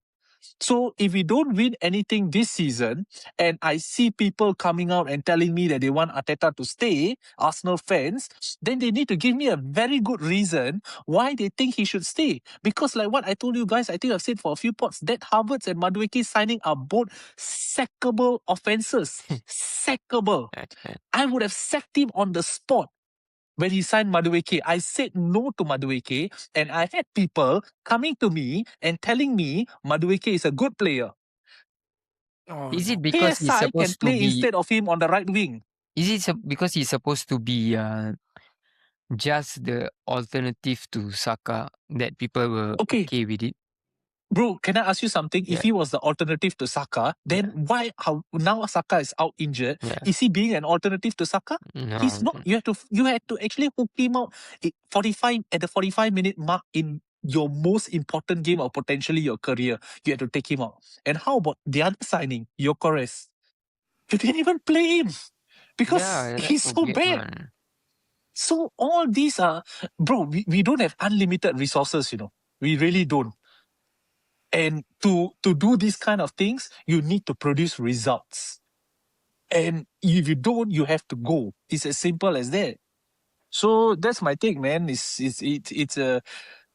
So if we don't win anything this season, and I see people coming out and telling me that they want Arteta to stay, Arsenal fans, then they need to give me a very good reason why they think he should stay. Because like what I told you guys, I think I've said for a few pods, that Havertz and Madueke signing are both sackable offences. Sackable. I would have sacked him on the spot. When he signed Madueke, I said no to Madueke, and I had people coming to me and telling me Madueke is a good player. Is it because he's KSI can supposed to play be? instead of him on the right wing. Is it because he's supposed to be just the alternative to Saka that people were Okay, okay with it? bro, can I ask you something? Yeah. If he was the alternative to Saka, then how now Saka is out injured? Yeah. Is he being an alternative to Saka? No. He's not. You had to actually hook him out at the 45-minute mark in your most important game or potentially your career. You had to take him out. And how about the other signing, Gyökeres? You didn't even play him because Yeah, he's so bad. man. So all these are, bro, we don't have unlimited resources, We really don't. And to do these kind of things, you need to produce results. And if you don't, you have to go. It's as simple as that. So that's my take, man. It's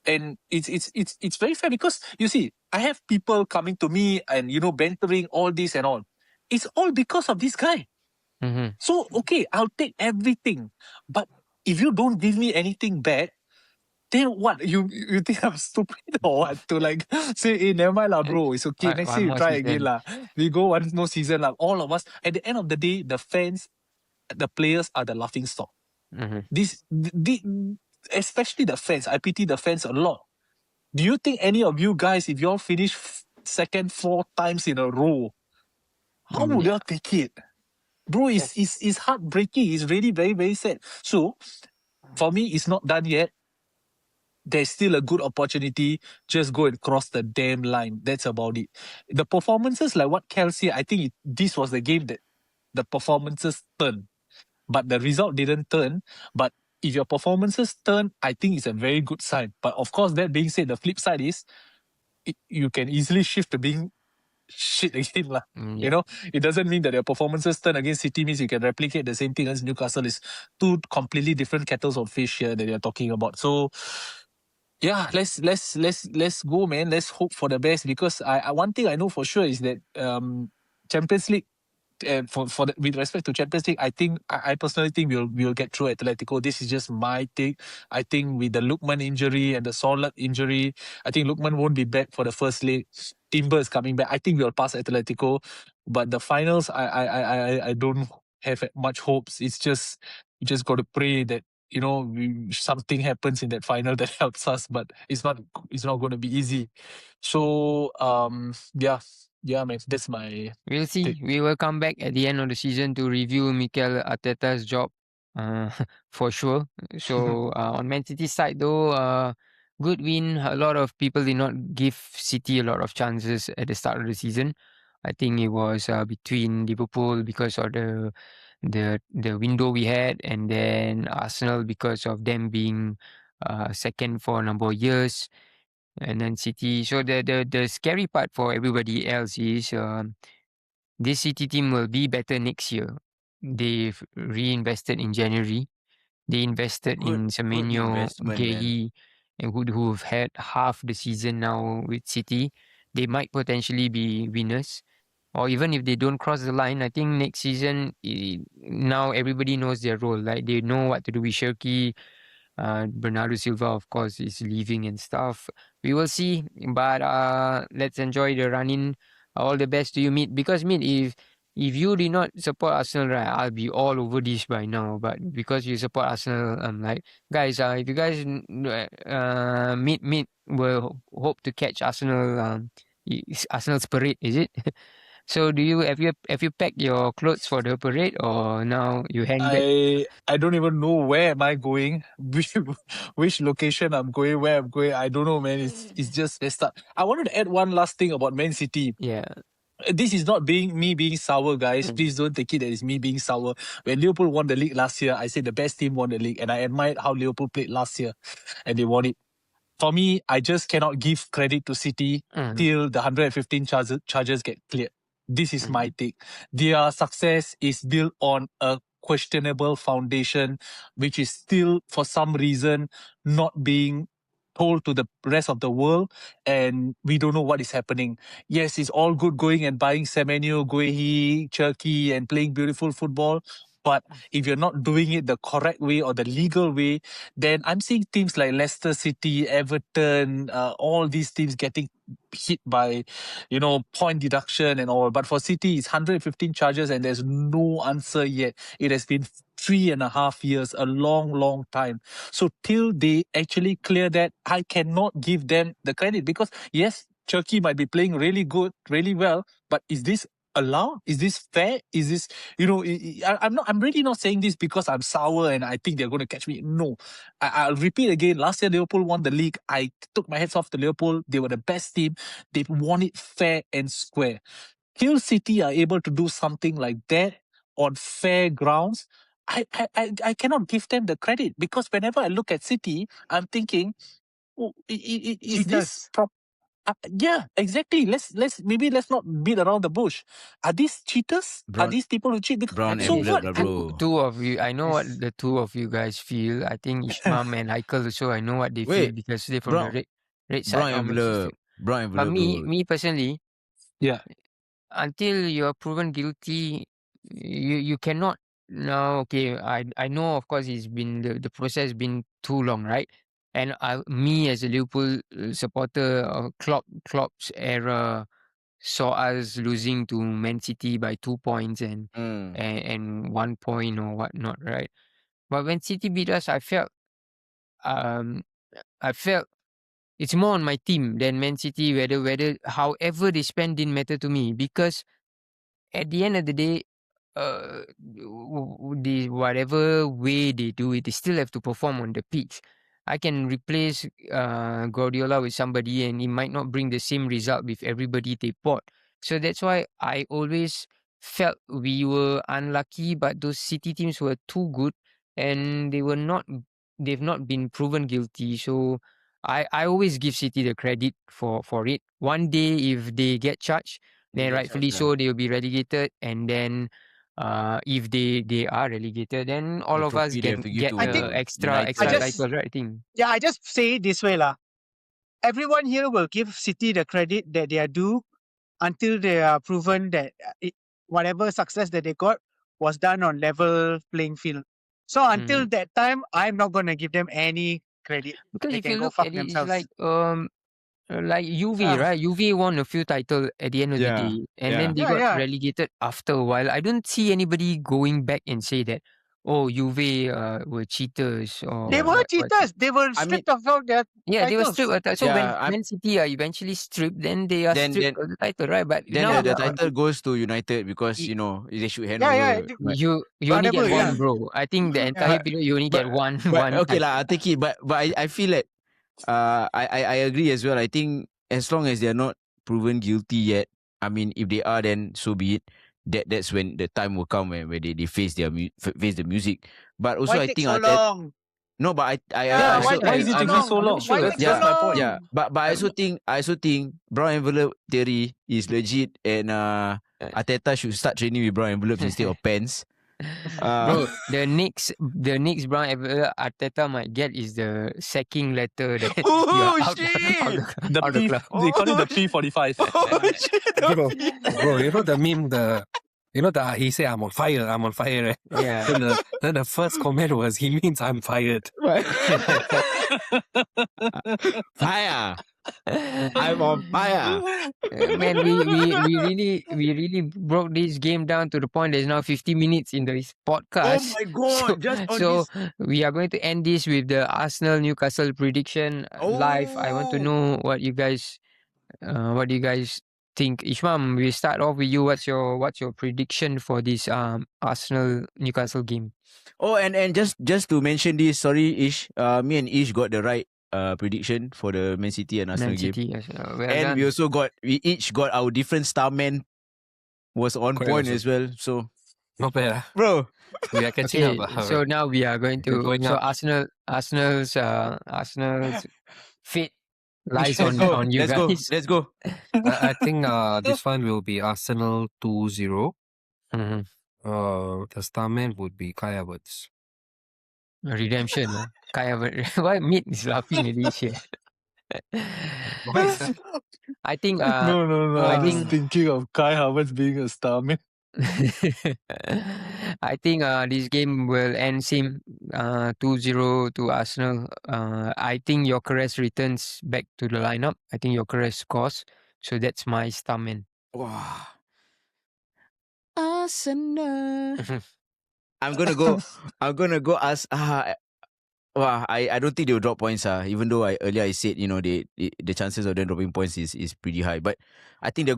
very fair, because you see, I have people coming to me and bantering all this and all. It's all because of this guy. So okay, I'll take everything, but if you don't give me anything back, then what? You think I'm stupid or what? To like say, hey, never mind lah, bro. It's okay. Next One year you more try season. again lah. We go one more season lah. All of us. At the end of the day, the fans, the players are the laughing stock. Especially the fans. I pity the fans a lot. Do you think any of you guys, if you all finish second 4 times in a row, how would you take it? Bro, it's heartbreaking. It's really very, very sad. So, for me, it's not done yet. There's still a good opportunity. Just go and cross the damn line. That's about it. The performances, like what Kel said, I think this was the game that the performances turned. But the result didn't turn. But if your performances turn, I think it's a very good sign. But of course, that being said, the flip side is you can easily shift to being shit again lah. It doesn't mean that your performances turn against City means you can replicate the same thing as Newcastle. Is two completely different kettles of fish here that you're talking about. So yeah, let's go, man. Let's hope for the best, because I one thing I know for sure is that Champions League, with respect to Champions League, I personally think we'll get through Atletico. This is just my take. I think with the Lookman injury and the Solat injury, I think Lookman won't be back for the first leg. Timber is coming back. I think we'll pass Atletico, but the finals, I don't have much hopes. It's just we just got to pray that something happens in that final that helps us, but it's not going to be easy. So yeah, man, that's my. We'll see. We will come back at the end of the season to review Mikel Arteta's job, for sure. So on Man City's side, though, good win. A lot of people did not give City a lot of chances at the start of the season. I think it was between Liverpool because of the window we had, and then Arsenal because of them being second for a number of years. And then City. So the scary part for everybody else is this City team will be better next year. They've reinvested in January. They invested in Good Semenyo, investment, man. Gehi, and who've had half the season now with City. They might potentially be winners. Or even if they don't cross the line, I think next season, now everybody knows their role. Like they know what to do with Shirky. Bernardo Silva, of course, is leaving and stuff. We will see, but let's enjoy the running. All the best to you, Meet. Because Meet, if you did not support Arsenal, right, I'll be all over this by now. But because you support Arsenal, I'm like, guys, if you guys Meet will hope to catch Arsenal. Arsenal's parade, is it? So have you packed your clothes for the parade or now you hang back? I don't even know where am I going, which location I'm going, where I'm going. I don't know, man. It's just messed up. I wanted to add one last thing about Man City. Yeah. This is not me being sour, guys. Please don't take it that it's me being sour. When Liverpool won the league last year, I said the best team won the league, and I admired how Liverpool played last year, and they won it. For me, I just cannot give credit to City till the 115 charges get cleared. This is my take. Their success is built on a questionable foundation, which is still, for some reason, not being told to the rest of the world, and we don't know what is happening. Yes, it's all good going and buying Semenyo, Guehi, Turkey, and playing beautiful football. But if you're not doing it the correct way or the legal way, then I'm seeing teams like Leicester City, Everton, all these teams getting hit by, point deduction and all. But for City, it's 115 charges and there's no answer yet. It has been 3.5 years, a long, long time. So till they actually clear that, I cannot give them the credit because yes, Turkey might be playing really good, really well, but is this allowed? Is this fair? Is this, I'm really not saying this because I'm sour and I think they're going to catch me. No, I'll repeat again. Last year, Liverpool won the league. I took my hats off to Liverpool. They were the best team. They won it fair and square. Till City are able to do something like that on fair grounds, I cannot give them the credit because whenever I look at City, I'm thinking, is this proper? Yeah, exactly. Let's not beat around the bush. Are these cheaters? Are these people who cheat? Brown So envelope, what? bro. Two of you, I know what the two of you guys feel. I think Ishmam and Haikal also, I know what they feel because they're from the red side brown of envelope. Brown envelope. But me personally, Yeah. until you're proven guilty, you cannot now. Okay, I know of course it's been the process been too long, right? And me as a Liverpool supporter of Klopp's era saw us losing to Man City by 2 points and 1 point or whatnot, right? But when City beat us, um I felt it's more on my team than Man City. Whether however they spend didn't matter to me because at the end of the day, whatever way they do it, they still have to perform on the pitch. I can replace Guardiola with somebody, and it might not bring the same result with everybody they bought. So that's why I always felt we were unlucky, but those City teams were too good, and they were not. They've not been proven guilty. So I always give City the credit for it. One day, if they get charged, then rightfully so, they will be relegated. And then if they are relegated, then all of us get extra titles, right? I think. Yeah, I just say it this way, lah. Everyone here will give City the credit that they are due until they are proven that whatever success that they got was done on level playing field. So until that time, I'm not going to give them any credit. Because they if can you go look fuck at it, it's themselves. like UV, right? UV won a few titles at the end of the day, and then they got relegated after a while. I don't see anybody going back and say that, oh, UV were cheaters or they were cheaters. They were stripped of all their titles. They were stripped. So when Man City are eventually stripped, then they are stripped of the title, right? But then now the title goes to United because they should hand over. You only get one, bro. I think the entire period you only get one. Okay lah, I'll take it. But I feel like I agree as well. I think as long as they are not proven guilty yet, I mean, if they are, then so be it. That's when the time will come where they face face the music. But also, why I think so long? No, but why is it taking so long? Why take so long? Yeah, but I also think brown envelope theory is legit, and Arteta should start training with brown envelopes instead of pens. Bro, the next brown Arteta might get is the sacking letter that you are Oh out, shit! The out the P, club. they call it the Oh, P45. Oh shit! Bro, you know the meme, he say I'm on fire, right? Yeah. Then the first comment was he means I'm fired. Fire! I'm on fire. Man, we really broke this game down to the point there's now 50 minutes in this Oh podcast. my god! Just on So this. we are going to end this with the Arsenal Newcastle prediction live. I want to Oh. know what you guys think. Ishmam, we start off with you. What's your prediction for this Arsenal Newcastle game? Oh, and just to mention this, sorry, Ish. Me and Ish got the right prediction for the Man City and Arsenal Man game. City, yes. Well And done. we each got our different star man was on Correct point also. as well. So, Not bad. bro, We are catching Okay, up. so now we are going We're to going so up. Arsenal's fate lies let's go. on you Let's go. guys. Let's go. I think this one will be Arsenal 2-0. Mhm. The star man would be Kai Havertz. Redemption. Kai Havertz. Why Meat is laughing at this here? I think No. I I'm just think- thinking of Kai Havertz being a star, man. I think this game will end same 2-0 to Arsenal. I think Gyökeres returns back to the lineup. I think Gyökeres scores. So that's my star man. Wow. Arsenal. I'm gonna go ask. I don't think they'll drop points. Even though earlier I said the chances of them dropping points is pretty high. But I think they're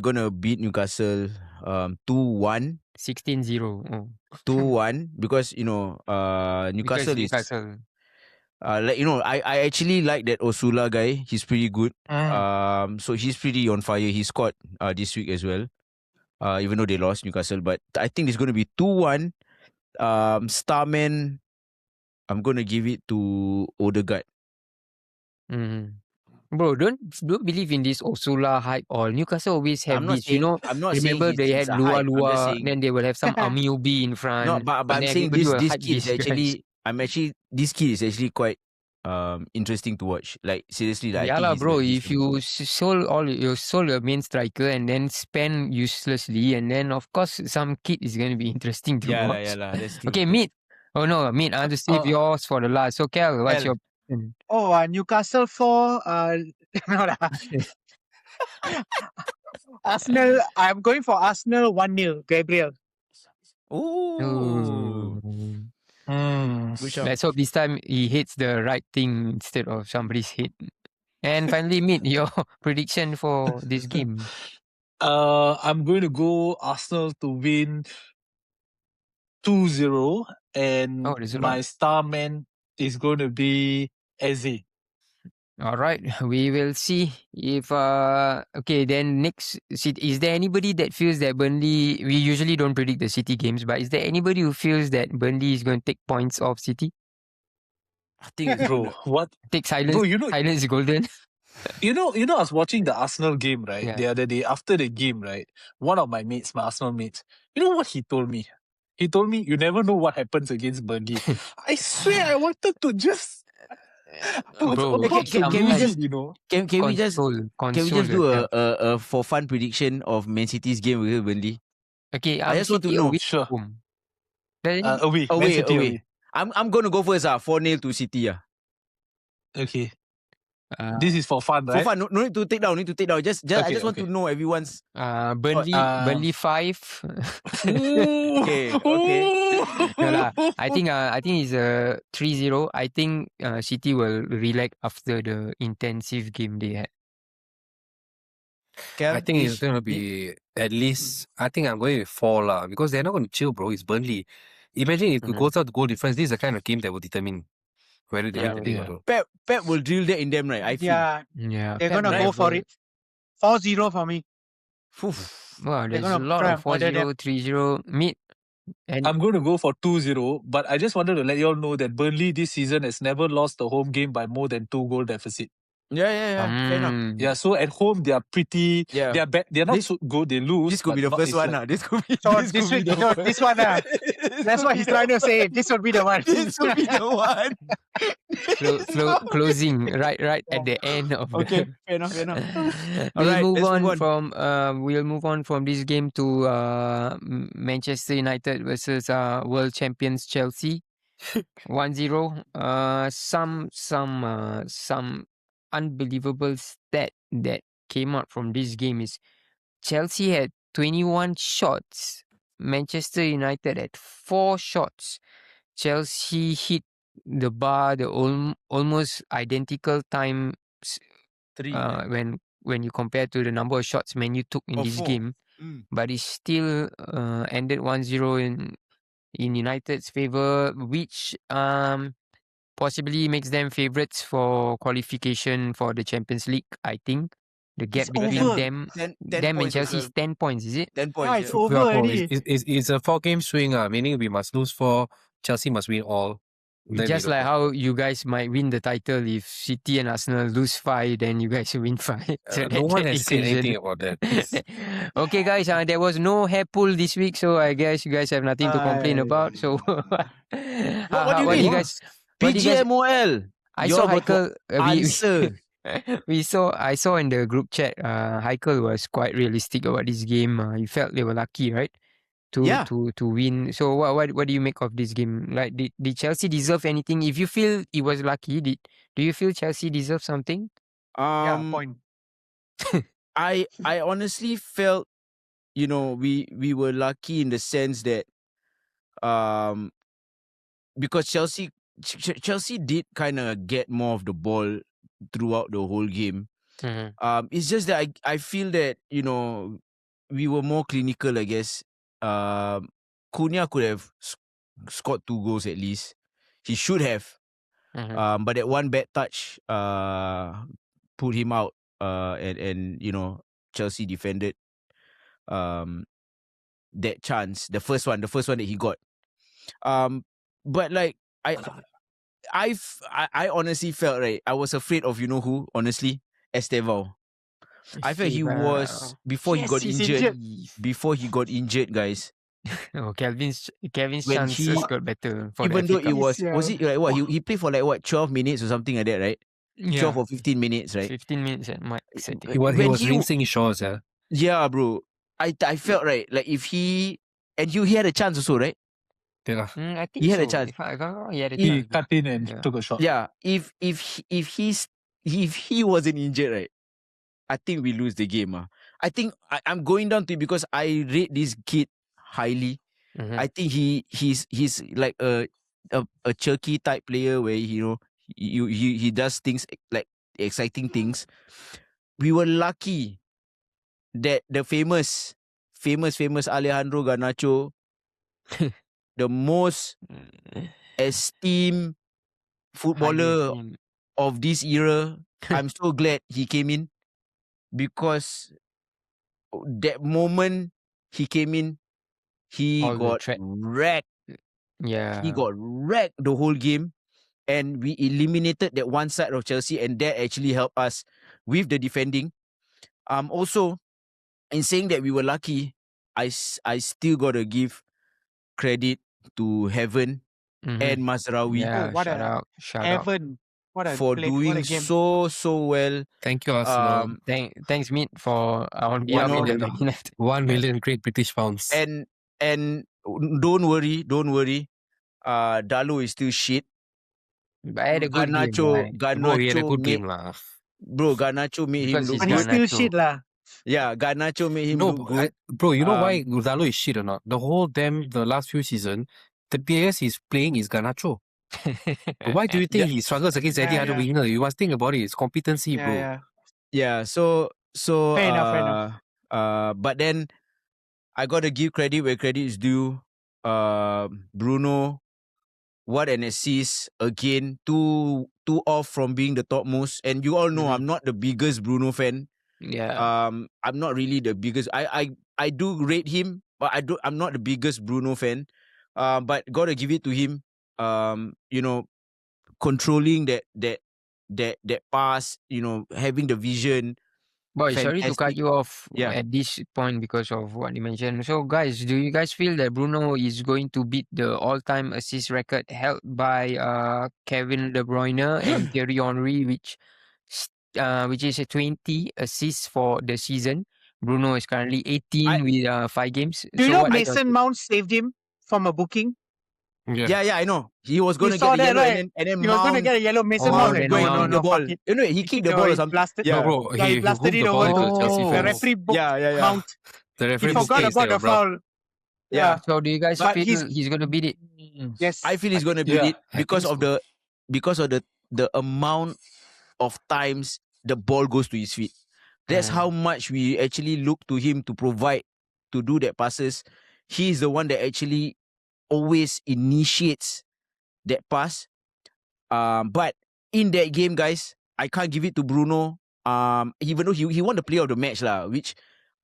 gonna beat Newcastle 2-1. 16-0. Oh. 2-1 because Because Newcastle is Newcastle. I actually like that Osula guy. He's pretty good. Mm. So he's pretty on fire. He scored this week as well. Even though they lost Newcastle, but I think it's going to be 2-1. Starman, I'm going to give it to Odegaard. Mm. Bro, don't believe in this Osula hype or Newcastle always have I'm not this, saying, I'm not remember saying they he's had a hype. I'm just Lua, saying, then they will have some Amiobi in front. no, but and I'm then saying everybody will this hype kid is these guys. this kid is actually quite interesting to watch. Like seriously, like, I Yeah think lah, he's bro. like, he's If gonna you sold your main striker and then spend uselessly, and then of course some kid is going to be interesting to yeah watch. lah. That's true. Okay, Meat. Oh no, Meat. I want to save yours for the last. So Cal, what's Cal. your Newcastle 4. No lah. Arsenal. I'm going for Arsenal 1-0. Gabriel. Oh, good shout. Let's hope this time he hits the right thing instead of somebody's head. And finally, Meet your prediction for this game. I'm going to go Arsenal to win 2-0, and there's a my lot. star man is going to be Eze. All right, we will see if okay. Then next, is there anybody that feels that Burnley? We usually don't predict the City games, but is there anybody who feels that Burnley is going to take points off City? I think it's Bro, what? Take silence. Bro, you know, Silence is golden. I was watching the Arsenal game, right? Yeah. The other day after the game, right? One of my mates, my Arsenal mates, you know what he told me? He told me, you never know what happens against Burnley. I swear I wanted to just... Bro, can we just- you know? Can we just do a for fun prediction of Man City's game with Burnley? Okay, I just want to City know. away Sure. home. Then, Away. Man Away, City away. I'm gonna go first. 4-0 to City. Okay. This is for fun, For right? fun. No need to take down. I just want to know everyone's. Burnley 5. Okay. No lah. I think it's a 3-0. I think City will relax after the intensive game they had. I think it's going to be at least, I think I'm going with 4 lah, because they're not going to chill, bro. It's Burnley. Imagine if it goes out to goal difference, this is the kind of game that will determine whether they win the league or not. Pep will drill that in them, right? I feel. Yeah, They're Pep gonna will go for have it. 4-0 for me. Wow, there's a gonna lot try of and order 4-0, 3-0. Mid. And I'm going to go for 2-0, but I just wanted to let you all know that Burnley this season has never lost a home game by more than 2 goal deficit. Fair enough. Yeah, so at home they are pretty. Yeah. They are bad. They are not This- so good. They lose. This could be but the not- first it's one. like- This could be. So this this could be week, the no, first. this one, that's what he's trying to say. This would be the one. This would be the one. Closing right at the end of Okay, the. fair enough. we'll Alright, move let's on move on. from we'll move on from this game to Manchester United versus world champions Chelsea. 1-0. Some unbelievable stat that came out from this game is Chelsea had 21 shots. Manchester United had 4 shots. Chelsea hit the bar the almost identical time 3. when you compare to the number of shots Man U took in Oh, this 4. game, but it still ended 1-0 in United's favour, which possibly makes them favourites for qualification for the Champions League. I think the gap It's between over. them 10 and points Chelsea as is 10 points, is it? 10 points. Yeah, it's Yeah. over Yeah, already. it's a 4-game swing, meaning we must lose 4. Chelsea must win all. Then Just we like go. how you guys might win the title if City and Arsenal lose 5, then you guys win 5. So No one that has said equation. anything about that. Please. Okay, guys, there was no hair pull this week, so I guess you guys have nothing to complain about. So, What do you what do you mean? guys? What do you guys? PGMOL. I you saw all got to Heikel. answer. I saw in the group chat. Heikel was quite realistic about this game. He felt they were lucky, right? Yeah. To win. So what do you make of this game? Like did Chelsea deserve anything? If you feel it was lucky, do you feel Chelsea deserve something? Yeah, point. I honestly felt, we were lucky in the sense that because Chelsea did kind of get more of the ball throughout the whole game. It's just that I feel that, we were more clinical, I guess. Cunha could have scored 2 goals at least. He should have. But that one bad touch put him out. And Chelsea defended that chance. The first one that he got. But like I honestly felt, right, I was afraid of, who, honestly, Estevao. I felt he was before he Yes, got he's injured. Before he got injured, guys. Oh, Kevin's When chances he- got better for Even the though FA it Cup. was it like what he played for like what 12 minutes or something like that, right? 12 or 15 minutes, right? 15 minutes at max, I think. He was When rinsing shots, yeah. Yeah, bro. I felt right. Like if he had a chance also, right? Yeah. I think He had a so. chance. If I got wrong, he had a He chance. cut in and Yeah. took a shot. Yeah. If he wasn't injured, right? I think we lose the game. I think I'm going down to it because I rate this kid highly. I think he's like a Turkey type player where he does things like exciting things. We were lucky that the famous Alejandro Garnacho, the most esteemed footballer of this era, I'm so glad he came in because that moment he came in, he All the got threat. wrecked. Yeah. He got wrecked the whole game, and we eliminated that one side of Chelsea, and that actually helped us with the defending. Also, in saying that we were lucky, I still gotta give credit to Heaven and Mazraoui Yeah, what shout a out. Shout out. Evan, what a for play, what doing a game. so well. Thank you, Arsenal. Thanks, Meet, for on behalf of the Man United. 1 million Great British pounds. And don't worry. Dalo is still shit. But I had a good game. Bro, he had a good made, game lah. Bro, Garnacho made him Because look But he's he's good. still Garnacho. shit lah. Yeah, Garnacho made him No, look good. bro, you know why Dalo is shit or not? The last few seasons, the players he's playing is Garnacho. Why do you think he struggles against any Yeah, other yeah. winger? You must think about it. It's competency, bro. Yeah. Yeah, so Fair enough. but then I gotta give credit where credit is due. Bruno, what an assist again. Two off from being the topmost. And you all know I'm not the biggest Bruno fan. Yeah. I'm not really the biggest. I do rate him, but I'm not the biggest Bruno fan. But gotta give it to him. Controlling that that pass, having the vision. Boy, sorry to cut Fantastic. you off Yeah. at this point because of what you mentioned. So, guys, do you guys feel that Bruno is going to beat the all-time assist record held by Kevin De Bruyne and Thierry Henry, which is a 20 assists for the season? Bruno is currently 18 with 5 games. Do you So know what Mason Mount saved him from a booking? Yeah, I know. He was going You to get saw the that, yellow right? and then He was going to Mount get a yellow. Mason Oh, Mount then said, no, Mount no, kicked the no, ball. fuck it. He kicked the ball or he something. blasted. Yeah. No, bro. Yeah, he He blasted hooked it the ball over into to the Chelsea Oh. the fans. referee booked Yeah. Mount. The He referee forgot booked about the bro. foul. Yeah. So do you guys But feel he's- he's going to beat it? Yes. I feel he's going to beat it I because think of so. the amount of times the ball goes to his feet. That's how much we actually look to him to provide, to do that passes. He's the one that actually always initiates that pass. But in that game, guys, I can't give it to Bruno. Even though he won the player of the match, which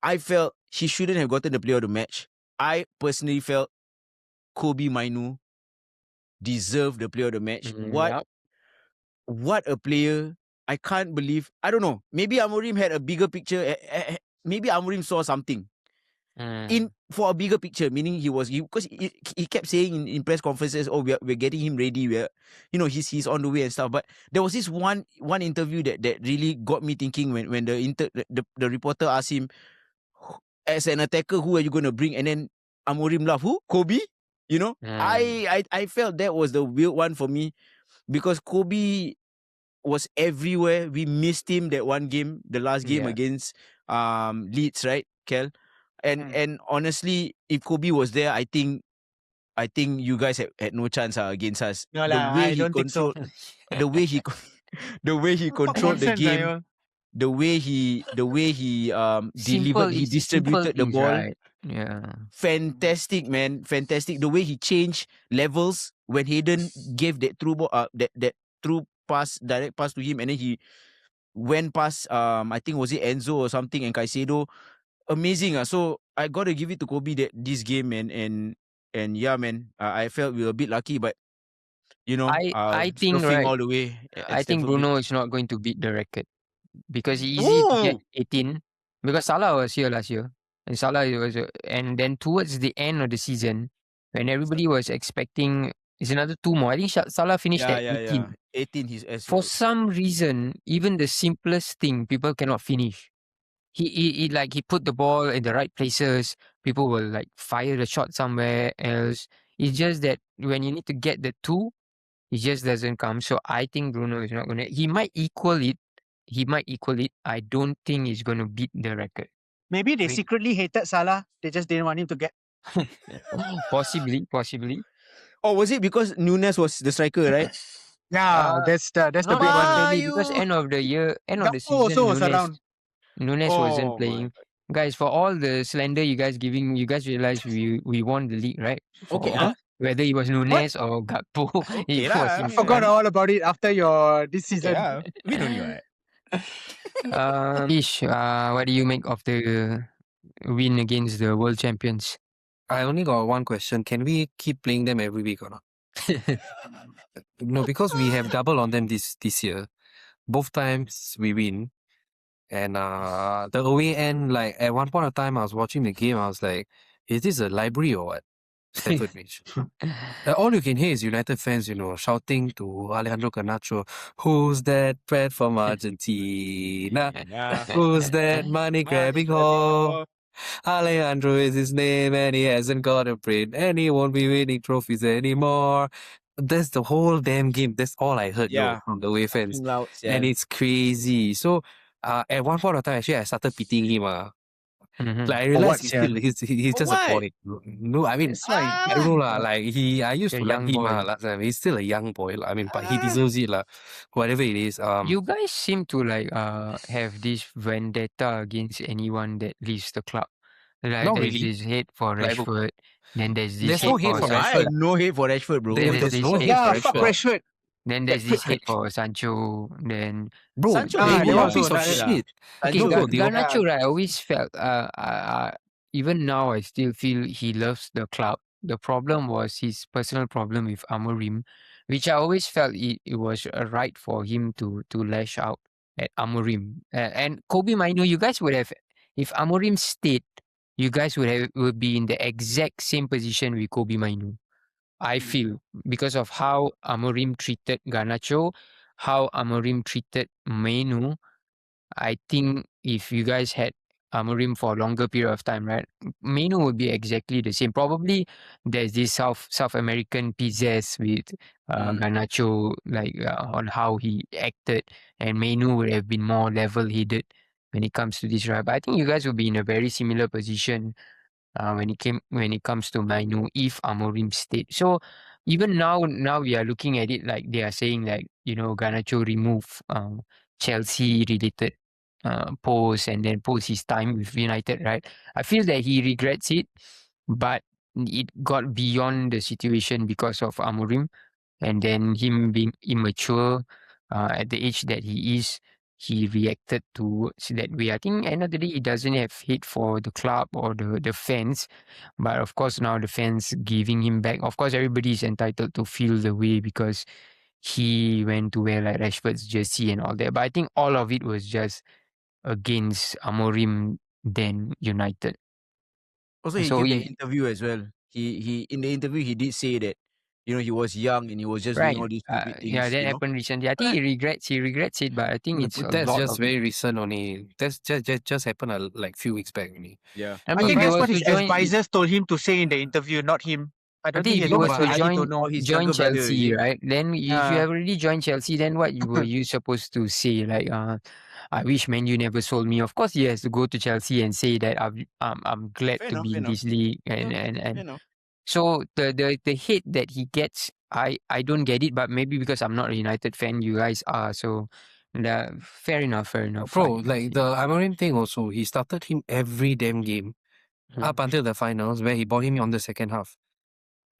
I felt he shouldn't have gotten the player of the match. I personally felt Kobe Mainu deserved the player of the match. What a player. I can't believe. I don't know. Maybe Amorim had a bigger picture. Maybe Amorim saw something for a bigger picture, meaning because he kept saying in press conferences, oh, we're getting him ready. He's on the way and stuff. But there was this one interview that really got me thinking when the reporter asked him, as an attacker, who are you going to bring? And then Amorim laughed, who? Kobe? I felt that was the weird one for me because Kobe was everywhere. We missed him that one game, the last game against Leeds, right, Kel? And honestly, if Kobe was there, I think you guys had no chance against us. No, I don't think so. The way he controlled the game, the way he delivered, he distributed the ball. Right. Yeah. Fantastic, man. Fantastic. The way he changed levels when Hayden gave that through ball, that through pass, direct pass to him, and then he went past I think was it Enzo or something, and Caicedo. Amazing. So I gotta give it to Kobe this game, and yeah, man. I felt we were a bit lucky, but I think surfing right. all the way. I think Bruno is not going to beat the record because it's easy to get 18 because Salah was here last year and Salah was and then towards the end of the season when everybody was expecting it's another 2 more. I think Salah finished at 18. Yeah. 18 he's For some reason, even the simplest thing people cannot finish. He put the ball in the right places. People will like fire the shot somewhere else. It's just that when you need to get the 2, it just doesn't come. So I think Bruno is not gonna. He might equal it. I don't think he's gonna beat the record. Maybe they secretly hated Salah. They just didn't want him to get. Possibly. Or was it because Nunes was the striker, right? Yeah, that's the big Not one. really because end of the Gakpo season, also was around. Nunes Oh wasn't my playing. Guys, for all the slander you guys giving, you guys realize we won the league, right? Okay, Whether it was Nunes or Gakpo, it was I forgot all about it after this season. Yeah, we don't know, right? Ish, what do you make of the win against the world champions? I only got one question. Can we keep playing them every week or not? No, because we have double on them this year. Both times we win. And the away end, like at one point of time I was watching the game, I was like, is this a library or what? Stamford Bridge. All you can hear is United fans, shouting to Alejandro Garnacho, who's that Fred from Argentina? Who's that money grabbing whore? Alejandro is his name and he hasn't got a brain and he won't be winning trophies anymore. That's the whole damn game. That's all I heard from the away fans. And it's crazy. So at one point of time, actually, I started pitying him. Like I realized he's just a boy. No, I mean, I don't know lah. Like I used to like him last time. He's still a young boy. I mean, but he deserves it lah. Whatever it is. You guys seem to like have this vendetta against anyone that leaves the club. Like Not there's really. this hate for Rashford. Then there's this There's hate no hate for I Rashford. have no hate for Rashford, bro. There's no hate Yeah, for fuck Rashford. Rashford. Then there's this hate for Sancho. Then Bro, Sancho, they they were a also piece of like- shit. okay, No, bro, they were- Garnacho, right? I always felt even now I still feel he loves the club. The problem was his personal problem with Amorim, which I always felt it was right for him to lash out at Amorim. And Kobe Mainu, you guys would have, if Amorim stayed, you guys would be in the exact same position with Kobe Mainu. I feel because of how Amorim treated Garnacho, how Amorim treated Mainu. I think if you guys had Amorim for a longer period of time, right, Mainu would be exactly the same. Probably there's this South American pizzazz with Garnacho, like on how he acted, and Mainu would have been more level-headed when it comes to this, right? But I think you guys will be in a very similar position when it comes to Mainu if Amorim stayed. So even now we are looking at it like they are saying like Garnacho remove Chelsea related posts and then post his time with United, right? I feel that he regrets it, but it got beyond the situation because of Amorim, and then him being immature at the age that he is. He reacted to that way. I think end of the day, he doesn't have hate for the club or the fans. But of course, now the fans giving him back. Of course, everybody is entitled to feel the way because he went to wear like Rashford's jersey and all that. But I think all of it was just against Amorim than United. Also, he So gave an interview as well. He in the interview he did say that he was young and he was just doing all these stupid things. Yeah, that happened recently. I think he regrets it, but I think it's a That's lot just of very recent only. That's just happened like few weeks back only. Yeah. I I mean, think if he that's was what to his join, advisors told him to say in the interview, not him. I I don't think think if he he has was the to personality to join know. his join younger brother, is Chelsea, it? right? Then if you have already joined Chelsea, then what were you supposed to say? Like, I wish Man U never sold me. Of course, he has to go to Chelsea and say that I'm glad Fair to enough, be fair in enough. this league and Fair enough. so the hate that he gets, I don't get it, but maybe because I'm not a United fan, you guys are. So, fair enough. Bro, like the Amorim thing also, he started him every damn game up until the finals where he bought him on the second half.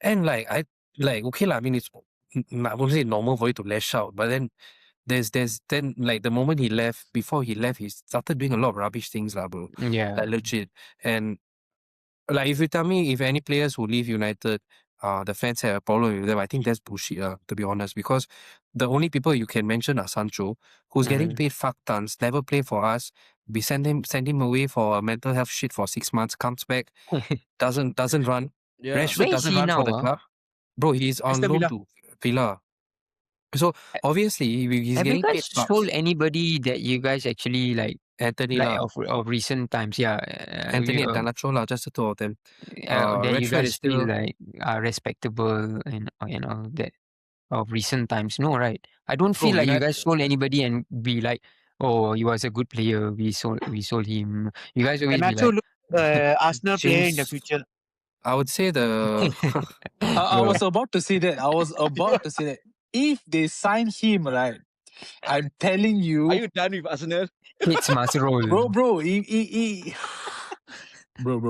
And okay lah, I mean it's I won't say normal for you to lash out, but then there's then like the moment before he left, he started doing a lot of rubbish things lah, bro. Yeah. Like legit. And like if you tell me if any players who leave United, the fans have a problem with them, I think that's bullshit, to be honest. Because the only people you can mention are Sancho, who's getting paid fuck tons, never play for us. We send him away for mental health shit for 6 months, comes back, doesn't run. Yeah. Rashford Where is doesn't he run for the now, club. Bro, he's on Aston loan Villa. to Villa. So obviously he's Have you getting paid guys bucks. sold anybody that you guys actually like Anthony like lah. of recent times? Yeah, Anthony and Garnacho lah, just the two of them. that you Rashford guys is still feel like are respectable and that of recent times. No, right? I don't feel like you guys sold anybody and be like, oh, he was a good player. We sold him. You guys always be Garnacho like, look Arsenal player in the since future. I would say the I was about to say that. If they sign him, right, I'm telling you, Are you done with Arsenal? hits must roll. bro, he bro.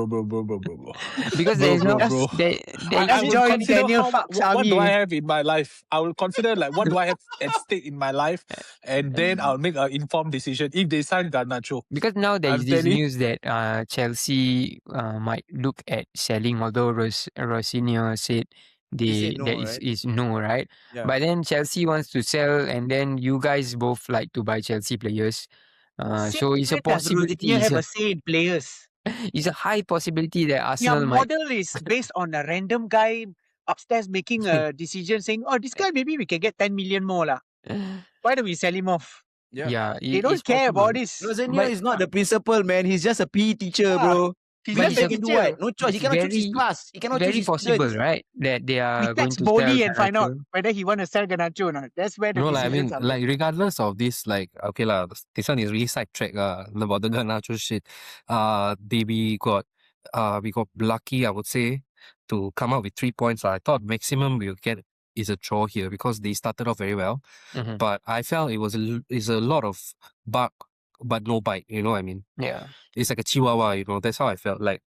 Because Bro, there's no bro. there Let's I will join consider Daniel what Fark's do I army. have in my life. I will consider like what do I have at stake in my life, and then I'll make an informed decision if they sign Garnacho. because now there I'm is this telling- news that Chelsea might look at selling, although Rosinha said He said no, that right? is no, right? Yeah. But then Chelsea wants to sell, and then you guys both like to buy Chelsea players. So it's a When does possibility. Rosigne have a say in players? It's a high possibility that Your Arsenal might. model is based on a random guy upstairs making a decision saying, oh, this guy maybe we can get 10 million more lah. Why don't we sell him off? Yeah, They don't it's care possible. about this. Rosinha is not the principal, man. He's just a PE teacher, Yeah. bro. He's But just he's a a He can do teacher. what? No choice. He It's cannot choose his very- class. He cannot choose Very his possible, students. right? That they are We going text to Boli sell and find out Garnacho. whether he want to sell Garnacho or not. That's where the no, like, I decisions mean, are made. like regardless of this, like okay lah, this one is really sidetrack about the Garnacho shit. We got lucky, I would say, to come up with 3 points. I thought maximum we'll get is a draw here because they started off very well, Mhm. but I felt it's a lot of bark but no bite. You know what I mean? Yeah. It's like a chihuahua. That's how I felt. Like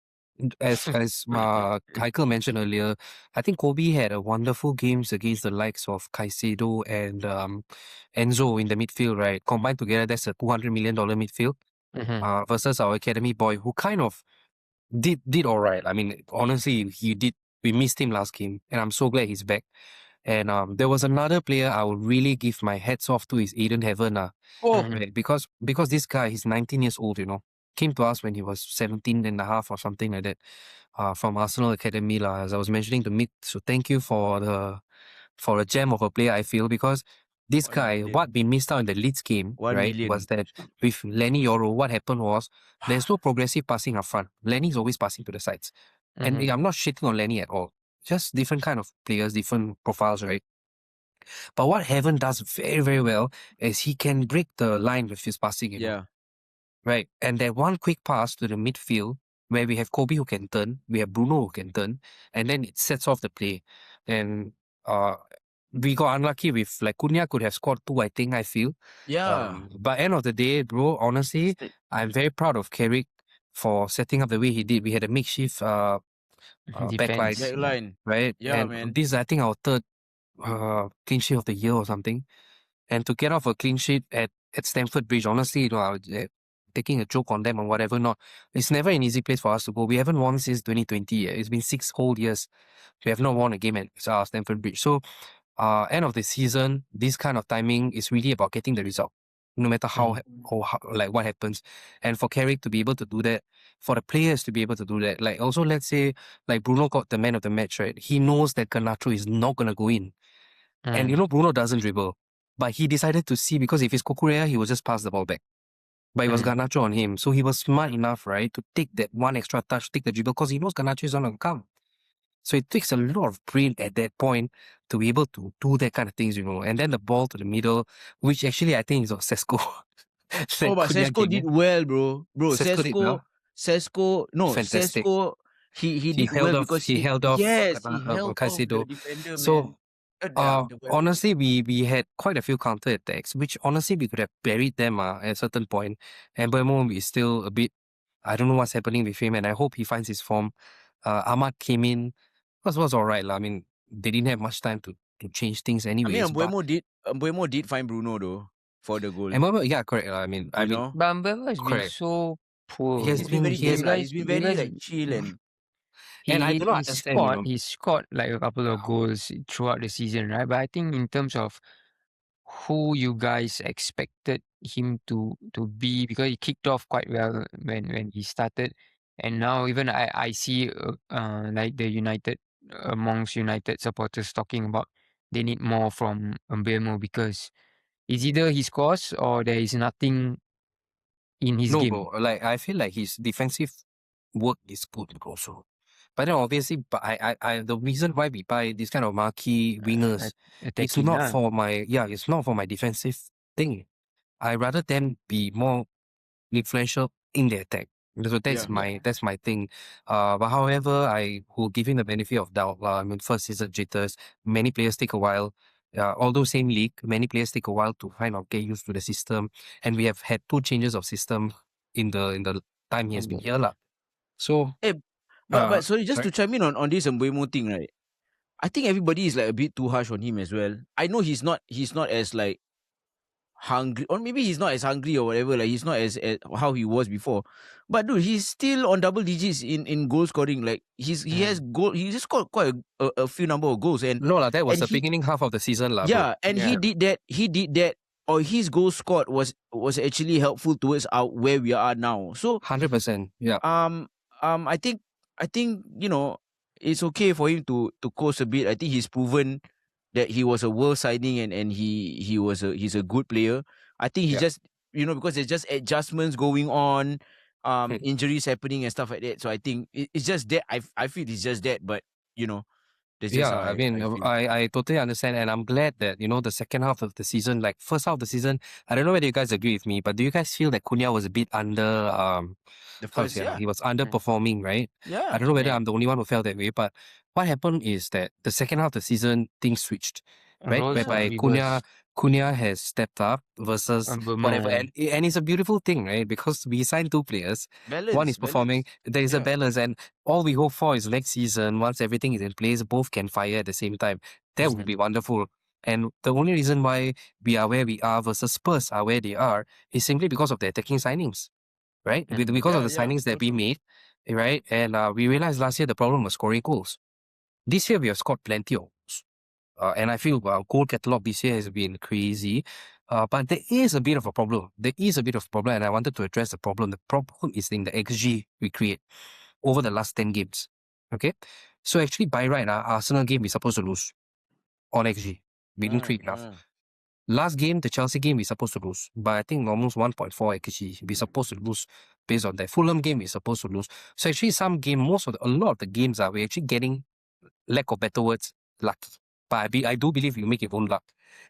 as Heikel mentioned earlier, I think Kobe had a wonderful games against the likes of Caicedo and Enzo in the midfield, right? Combined together, that's a $200 million midfield versus our academy boy who kind of did all right. I mean, honestly, he did we missed him last game, and I'm so glad he's back. And there was another player I would really give my hats off to is Aiden Heaven. Right? Because this guy, he's 19 years old, came to us when he was 17 and a half or something like that, from Arsenal Academy, as I was mentioning to Mick. So thank you for a gem of a player, I feel, because this guy, what we missed out in the Leeds game, 1 right, million. was that with Lenny Yoro, what happened was there's no progressive passing up front. Lenny's always passing to the sides. And I'm not shitting on Lenny at all. Just different kind of players, different profiles, right? But what Heaven does very, very well is he can break the line with his passing, Yeah. right? And that one quick pass to the midfield where we have Kobe who can turn, we have Bruno who can turn, and then it sets off the play. And we got unlucky with, like, Cunha could have scored 2, I feel. Yeah. But end of the day, bro, honestly, I'm very proud of Carrick for setting up the way he did. We had a makeshift backline, Backline. right? Yeah, and man. this is, I think, our third clean sheet of the year or something. And to get off a clean sheet at Stamford Bridge, honestly, I was taking a joke on them or whatever, not. It's never an easy place for us to go. We haven't won since 2020. It's been 6 whole years. We have not won a game at Stamford Bridge. So, end of the season, this kind of timing is really about getting the result, no matter how like what happens. And for Carrick to be able to do that, for the players to be able to do that, like also let's say like Bruno got the man of the match, right? He knows that Garnacho is not gonna go in, and Bruno doesn't dribble, but he decided to see, because if it's Kukurea, he will just pass the ball back. But it was Garnacho on him, so he was smart enough, right, to take that one extra touch, take the dribble, because he knows Garnacho is gonna come. So it takes a lot of brain at that point to be able to do that kind of things, and then the ball to the middle, which actually I think is Sesko. But Sesko did well, bro. Sesko did well. Fantastic. Sesko, he did held well off, because he held off. Yes, he held off Caicedo. the defender, So, man. honestly, we had quite a few counter attacks, which honestly we could have buried them at a certain point. And Mbeumo is still a bit, I don't know what's happening with him, and I hope he finds his form. Ahmad came in, was all right. I mean, they didn't have much time to change things anyways. Mbeumo did find Bruno though for the goal. Mbeumo, yeah, correct. I mean, but Mbeumo has been so poor. He's been very like chill and I do not understand. He scored like a couple of goals throughout the season, right? But I think in terms of who you guys expected him to be, because he kicked off quite well when he started, and now even I see like the amongst United supporters talking about they need more from Mbeumo, because it's either he scores or there is nothing in his game. Bro, like I feel like his defensive work is good also. But then obviously, but I the reason why we buy this kind of marquee wingers, it's not for my defensive thing. I rather them be more influential in the attack. So that's my thing. But however, I will give him the benefit of doubt. I mean, first season jitters. Many players take a while. Although same league, many players take a while to kind of get used to the system. And we have had 2 changes of system in the time he has been here, lah. So, but sorry, just to chime in on this Mbeumo thing, right? I think everybody is like a bit too harsh on him as well. I know he's not as like hungry, or maybe he's not as hungry or whatever. Like he's not as how he was before. But dude, he's still on double digits in goal scoring. Like he has goal. He just scored quite a few number of goals. And no, that was the beginning half of the season, lah. Yeah, and he did that. Or his goal scored was actually helpful towards where we are now. So 100%. Yeah. I think it's okay for him to coast a bit. I think he's proven that he was a world signing and he's a good player. I think he just because there's just adjustments going on, injuries happening and stuff like that. So I think it's just that I feel it's just that, but that's just how I totally understand, and I'm glad that the second half of the season, like first half of the season, I don't know whether you guys agree with me, but do you guys feel that Cunha was a bit under he was underperforming, right? Yeah. I don't know whether I'm the only one who felt that way, but what happened is that the second half of the season things switched, right? Whereby Cunha has stepped up versus whatever, and it's a beautiful thing, right? Because we signed 2 players, one is performing, there is a balance, and all we hope for is next season, once everything is in place, both can fire at the same time. That would be wonderful. And the only reason why we are where we are versus Spurs are where they are is simply because of the attacking signings, right? Because of the signings that we made, right? And we realized last year the problem was scoring goals. This year we have scored plenty of goals. And I feel our goal catalogue this year has been crazy. But there is a bit of a problem. And I wanted to address the problem. The problem is in the XG we create over the last 10 games. Okay? So actually, by right, our Arsenal game we're supposed to lose on XG. We didn't create enough. Last game, the Chelsea game, we're supposed to lose. But I think almost 1.4 XG. We're supposed to lose based on that. Fulham game, we're supposed to lose. So actually, a lot of the games are we're actually getting, lack of better words, lucky. But I do believe you make your own luck.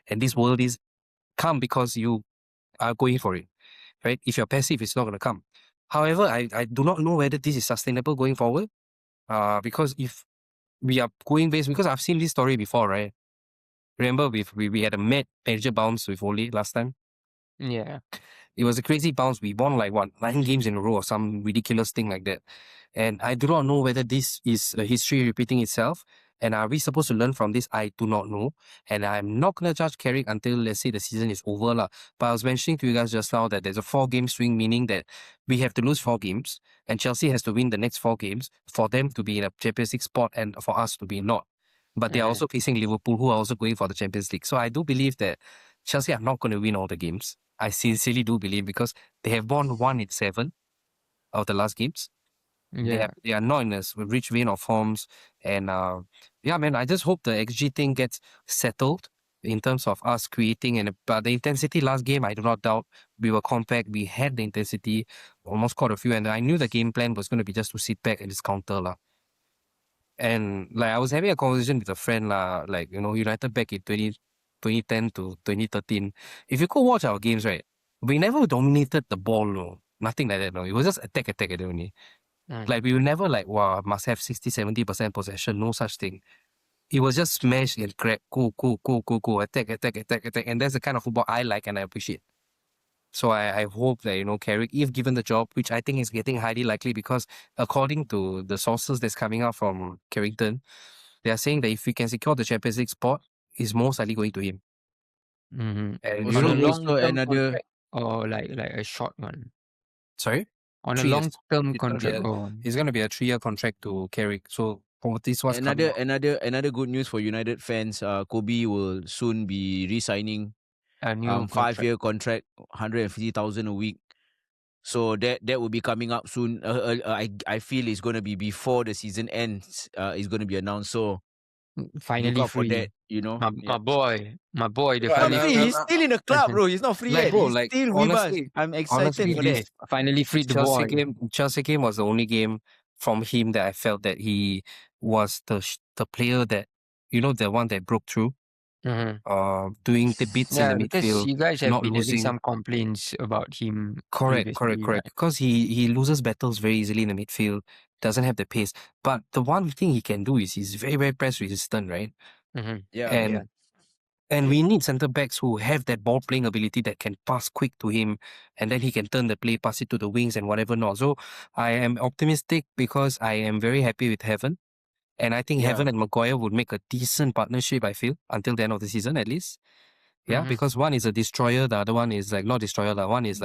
And this world is come because you are going for it. Right? If you're passive, it's not going to come. However, I do not know whether this is sustainable going forward. Because if we are going based, because I've seen this story before, right? Remember, we had a major bounce with Ole last time. Yeah. It was a crazy bounce. We won 9 games in a row or some ridiculous thing like that. And I do not know whether this is a history repeating itself. And are we supposed to learn from this? I do not know. And I'm not going to judge Carrick until, let's say, the season is over. But I was mentioning to you guys just now that there's a 4-game swing, meaning that we have to lose 4 games and Chelsea has to win the next 4 games for them to be in a Champions League spot and for us to be not. But they are also facing Liverpool, who are also going for the Champions League. So I do believe that Chelsea are not going to win all the games. I sincerely do believe, because they have won 1 in 7 of the last games. Yeah. They are not in a rich vein of forms. And I just hope the XG thing gets settled in terms of us creating. But the intensity last game, I do not doubt. We were compact. We had the intensity, almost caught a few. And I knew the game plan was going to be just to sit back and just counter. And I was having a conversation with a friend, United back in 2010 to 2013. If you go watch our games, right, we never dominated the ball, no. Nothing like that, no. It was just attack only. We were never must have 60-70% possession, no such thing. It was just smash and crack, go, attack. And that's the kind of football I like and I appreciate. So I hope that, Carrick, if given the job, which I think is getting highly likely, because according to the sources that's coming out from Carrington, they are saying that if we can secure the Champions League spot, it's most likely going to him. Mm-hmm. And On a also long-term another- contract or like a short one? Sorry? On a 3 years. long-term It's gonna be contract. It's going to be a 3-year contract to Carrick. So this was another good news for United fans. Kobe will soon be re-signing A new 5-year contract, 150,000 a week. So that will be coming up soon. I feel it's going to be before the season ends. It's going to be announced. So finally look out for free. that. My boy, the He's finally he's still in the club, bro. He's not free yet. bro, He's still with us. honestly, I'm excited for that. finally freed the boy. Chelsea game was the only game from him that I felt that he was the player that, the one that broke through. Doing the bits in the because midfield, you guys have not been having losing. some complaints about him. Correct. Right? Because he loses battles very easily in the midfield, doesn't have the pace. But the one thing he can do is he's very, very press resistant, right? Yeah. And we need centre backs who have that ball playing ability that can pass quick to him, and then he can turn the play, pass it to the wings and whatever not. So I am optimistic because I am very happy with Heaven. And I think Heaven and Maguire would make a decent partnership, I feel, until the end of the season at least. Yeah, because one is a destroyer, the other one is not destroyer, one is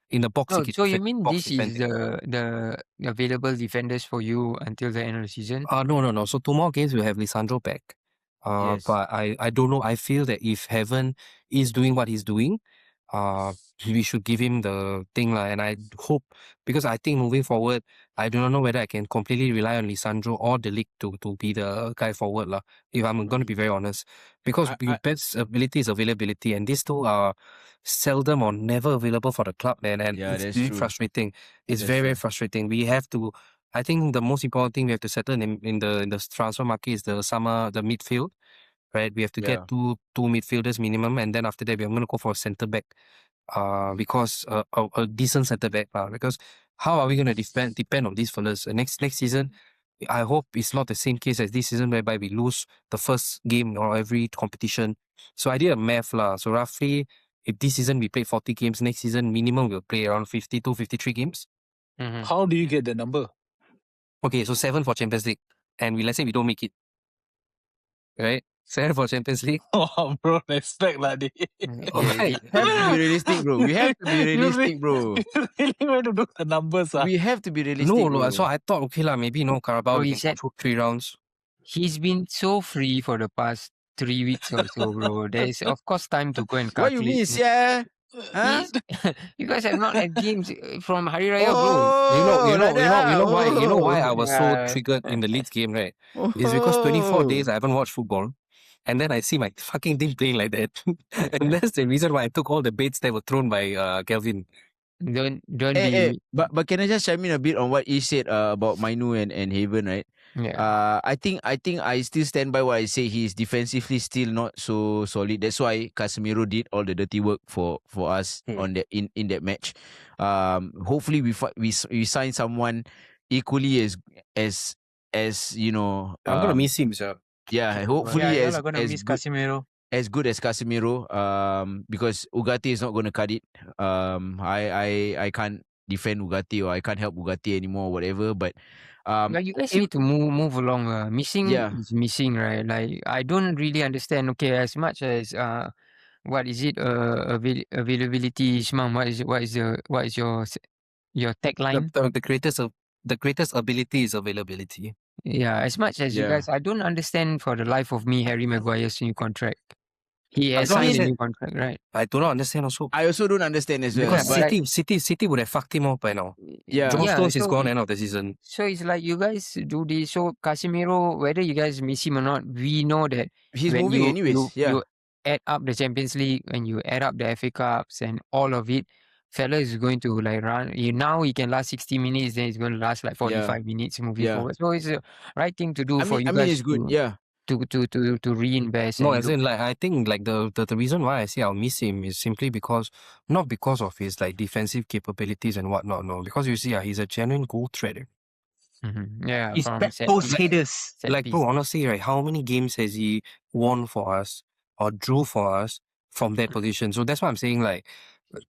in the box. So you mean this is the available defenders for you until the end of the season? No. So 2 more games we'll have Lisandro back. Yes. But I don't know. I feel that if Heaven is doing what he's doing, we should give him the thing. And I hope, because I think moving forward, I do not know whether I can completely rely on Lisandro or De Ligt to be the guy forward. If I'm going to be very honest. Because best ability is availability, and these two are seldom or never available for the club, man. And it's very frustrating. It's very, very frustrating. We have to... I think the most important thing we have to settle in the transfer market is the midfield, right? We have to get two midfielders minimum, and then after that we're going to go for a centre back, because a decent centre back, because how are we going to depend on these fellas next season? I hope it's not the same case as this season, whereby we lose the first game or every competition. So I did a math So roughly, if this season we play 40 games, next season minimum we'll play around 52-53 games. How do you get the number? Okay, so 7 for Champions League. And let's say we don't make it. Right? 7 for Champions League. Oh, bro, respect lah. We have to be realistic, bro. We have to be realistic, bro. You really want to do the numbers, We have to be realistic. No, bro. so I thought, okay, maybe Carabao we can go through 3 rounds. He's been so free for the past 3 weeks or so, bro. There is, of course, time to go and What you calculate. miss, yeah? Huh? He's, you guys have not had games from Hari Raya, bro. Like that. You know why I Oh. was so triggered in the Leeds game, right? It's because 24 days I haven't watched football. And then I see my fucking team playing like that. And that's the reason why I took all the baits that were thrown by Kelvin. Don't Hey, be. but can I just chime in a bit on what Ish said about Mainu and Haven, right? Yeah. I think I still stand by what I say. He's defensively still not so solid. That's why Casemiro did all the dirty work for us on that in that match. Hopefully we sign someone equally as you know. I'm gonna miss him, sir. Yeah, hopefully Yeah, as you're gonna miss good Casemiro. as good as Casemiro. Because Ugarte is not going to cut it. I can't defend Ugarte or I can't help Ugarte anymore, or whatever. But Like you guys need to move along. Missing Yeah. is missing, right? Like I don't really understand. Okay, as much as what is it? Availability, Shmam. What is your tagline? The greatest ability is availability. Yeah, as much as you Yeah. guys, I don't understand for the life of me Harry Maguire's new contract. He has don't signed a understand. new contract, right? I do not understand also. I also don't understand as well. Because but City would have fucked him off by now. Yeah. John Stones is so- gone end of the season. So it's like you guys do this. So Casemiro, whether you guys miss him or not, we know that He's when moving anyways. you add up the Champions League and you add up the FA Cups and all of it, fella is going to like run. Now he can last 60 minutes, then he's going to last like 45 minutes moving Yeah. forward. So it's the right thing to do I for mean, you I mean guys it's good. Yeah. to reinvest. No, and as look- in like I think like the reason why I say I'll miss him is simply because not because of his like defensive capabilities and whatnot. No, because you see, he's a genuine goal threat. Mhm. Yeah, He's from back set post piece- headers. set Like, piece. bro, honestly, right? How many games has he won for us or drew for us from that position? So that's why I'm saying, like,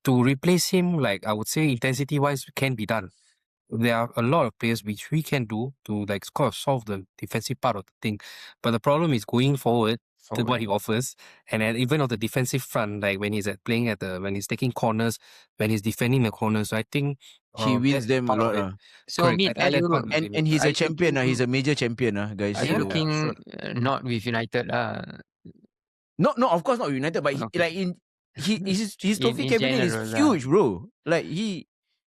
to replace him, like I would say, intensity wise, can be done. There are a lot of players which we can do to like sort of solve the defensive part of the thing. But the problem is going forward to what he offers, and then even on the defensive front, like when he's when he's taking corners, when he's defending the corners, I think He wins that's them a part of lot. it. So, Correct. Meet, At are that you part, And he's Are a you champion. looking- He's a major champion, guys. are you Yeah, looking sure. not with United? Not of course not United, but Okay. like his trophy in cabinet is general, huge, bro. Like he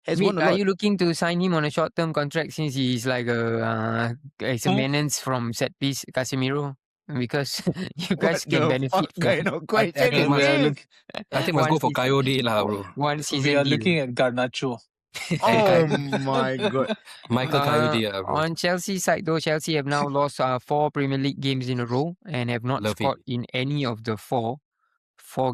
has Meet, won a are lot. you looking to sign him on a short-term contract since he's like it's a menace from set piece, Casemiro? Because you guys What can the benefit fuck from kind of question think is must this? I think must go for Coyote lah, bro. One season We are deal. looking at Garnacho. Oh my god. Michael Coyote, bro. On Chelsea side though, Chelsea have now lost 4 Premier League games in a row and have not Love it. scored in any of the four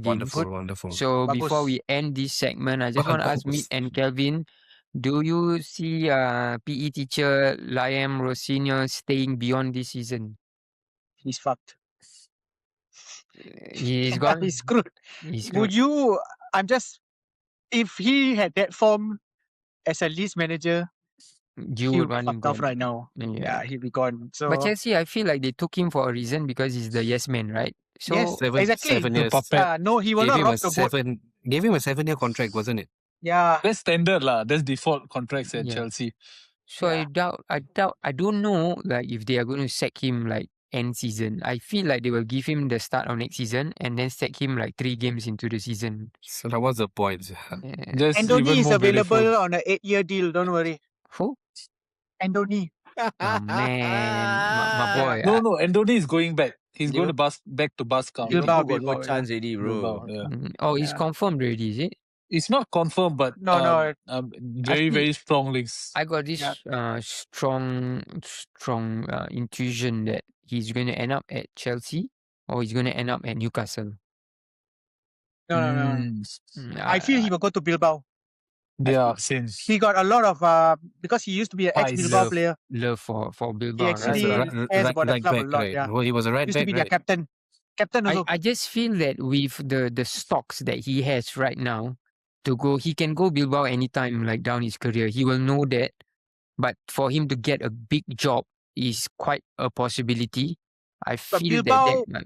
games. Wonderful. So Bagus. before we end this segment, I just want to ask Meet and Kelvin, do you see PE teacher Liam Rosinha staying beyond this season? He's fucked. He's gone. He's screwed. He's Would you? If he had that form as a Leeds manager, you he would would want him fucked off gone. right now. Yeah, he'd be gone. So But Chelsea, I feel like they took him for a reason because he's the yes man, right? So yes, exactly. 7 years. No, he will not rock the boat. Gave him a 7-year contract, wasn't it? Yeah, That's standard lah. That's default contracts at Yeah. Chelsea. So I don't know like if they are going to sack him like end season. I feel like they will give him the start of next season and then sack him like 3 games into the season. So that was the point. Just Andoni even is more available beautiful. on an 8-year deal. Don't worry, Who? Andoni. Oh, man, my boy. No, Andoni is going back. He's going to back to Basca. Bilbao, Liverpool got no Bilbao, chance already, bro. Bilbao, yeah. Oh, it's Yeah. confirmed already, is it? It's not confirmed, but No. very, very strong links. I got this strong intuition that he's going to end up at Chelsea or he's going to end up at Newcastle. No. I feel he will go to Bilbao. Yeah, same. He got a lot of because he used to be an Pies. ex-Bilbao player. Love for Bilbao. He actually right? cares about the club a lot. right? Yeah, Well, he was a right used to back, be their right? captain. Captain also. I just feel that with the stocks that he has right now to go, he can go Bilbao anytime like down his career. He will know that. But for him to get a big job is quite a possibility. I But feel Bilbao- that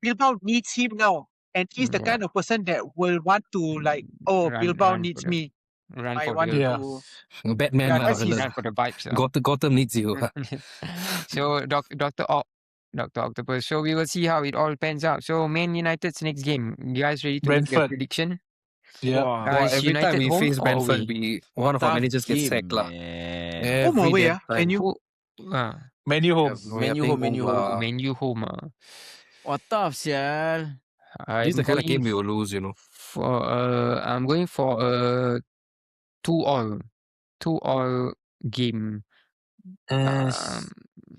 Bilbao needs him now, and he's the Yeah. kind of person that will want to like, oh, Run- Bilbao run needs for the- me. Run I for want the Yeah. to. Batman Yeah, lah. that's his- run for the vibes. Gotham needs you. So Dr. Octopus. So we will see how it all pans out. So Man United's next game. You guys ready to make a Brentford. prediction? Yeah. Wow. Boy, Is every time United we home face or Brentford, away? one of our Tough managers gets game, sacked lah. man. Home or Every away, damn time. Man U? Who? Man U home. We are Man U playing home, Man U home. lah. Man U home. Oh, tough, sial. This is the kind of game we going will lose, you know. I'm going for a 2-2 game.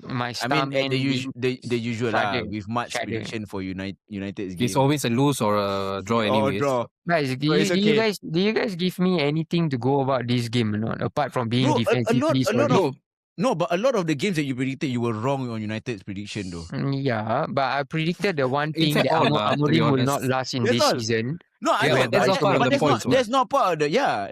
My I star mean, at man the usual lah, Shadow. with much Shadow. prediction for United's game. It's always a lose or a draw or anyways. draw. Guys, So it's okay. do you guys give me anything to go about this game or not? Apart from being Bro, defensively a lot solid? of no, but a lot of the games that you predicted, you were wrong on United's prediction though. Yeah, but I predicted the one In thing fact, that all lah, to be Amorim will not honest. last in That's this all. season. No, I Yeah, know, but that's but not part of the that's points, not that's not part of the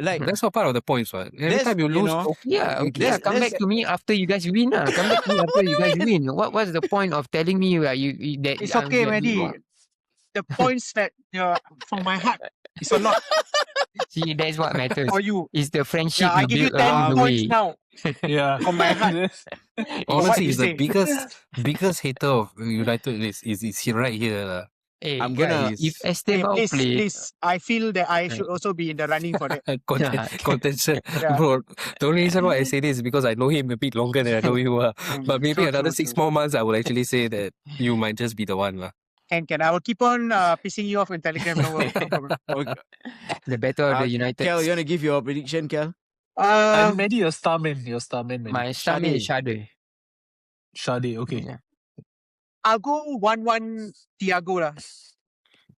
like That's not part of the points, right? Every That's, time you you lose, know, Yeah, come back to me after you guys win. Come back to me after you guys win. What's the point of telling me that that It's okay, that you- Mehdi. The points that from my heart is a lot See, that's what matters. for you. It's the friendship Yeah, I you give you build 10 along the points way. now Yeah. from my heart. honestly, what he's you the say. biggest hater of United is he right here lah. Hey, I'm guys, gonna- if Hey, Esteban played, please. I feel that I should also be in the running for that. Contention, Yeah. bro. The only reason why I say this is because I know him a bit longer than I know you. But maybe True, another true, 6 true. more months, I will actually say that you might just be the one lah. Can I will keep on pissing you off in Telegram. No worry, no problem. Okay. the better of the United. Kel, you wanna give your prediction, Kel? And Mehdi, your star man, Mehdi. My star man is Shade. Shade, okay. Yeah. I'll go 1-1 Thiago lah.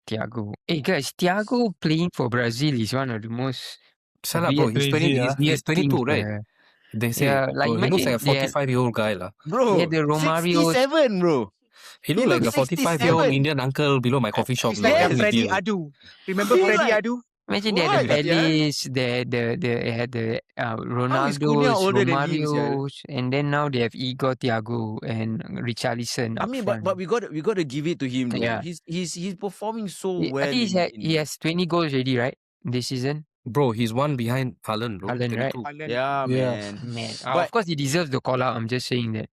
Thiago. Hey guys, Thiago playing for Brazil is one of the most Shut up, bro. He's Crazy, ah. he's 22, things, right? They say, Yeah, like bro, he looks like a imagine they had- 45-year-old guy lah. Bro, Yeah, the Romario- 67, bro. He He looked like a looks 45-year-old 67. Indian uncle below my coffee shop. It's bro. like What a is Freddy the deal? Adu. Remember He's Freddy like- Adu? Imagine they had the What? Yeah. Bellis, they had the How is Cunha Ronaldos, older than him, sia? Romarios, and then now they have Igor, Thiago, and Richarlison. I mean, but we got to give it to him though. Yeah. He's performing so well. I think he has 20 goals already, right? This season. Bro, he's one behind Haaland, bro. Haaland, right? 22. Yeah, Yeah. man. Man, But- of course he deserves the call out. I'm just saying that.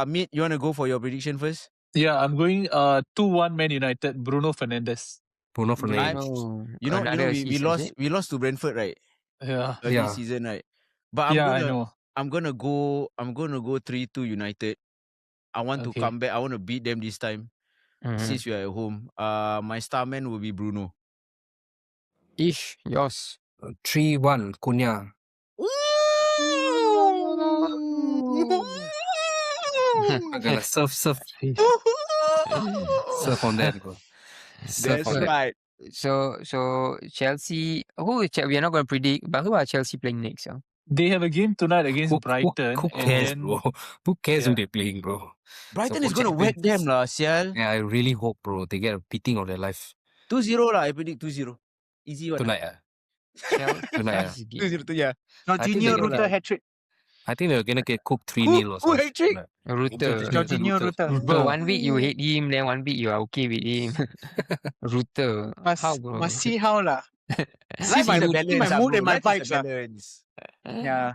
Meet, you wanna go for your prediction first? Yeah, I'm going 2-1 Man United, Bruno Fernandes. Bruno Fernandes. Bruno, You know, another we assist, is lost it? we lost to Brentford, right? Yeah. Early Yeah. season, right? But I know. I'm gonna go 3-2 United. I want to Okay. come back. I want to beat them this time Mhm. since we are at home. My star man will be Bruno. Ish, yours. 3-1, Cunha. I'm gonna surf on that, bro. Surf That's on that. right. So Chelsea. We are not going to predict, but who are Chelsea playing next? Huh? They have a game tonight against Brighton. Who and cares, then- bro? Who cares who Yeah. they're playing, bro? Brighton So is gonna for whack Champions- them lah, sial. Yeah, I really hope, bro, they get a beating of their life 2-0 lah. I predict 2-0. Easy one. tonight. Tonight, Chelsea's game. 2-0 yeah. I think Jorginho they're gonna- Rutter hat-trick. I think they're gonna get cooked 3-0 or Who something. hat-trick? Rutter. Jorginho Rutter. Bro, 1 week you hate him, then 1 week you are okay with him. Rutter. How, bro? Must see how lah. See Life my is a mood, see balance, my mood bro. and my Life is vibes a lah. balance. Yeah.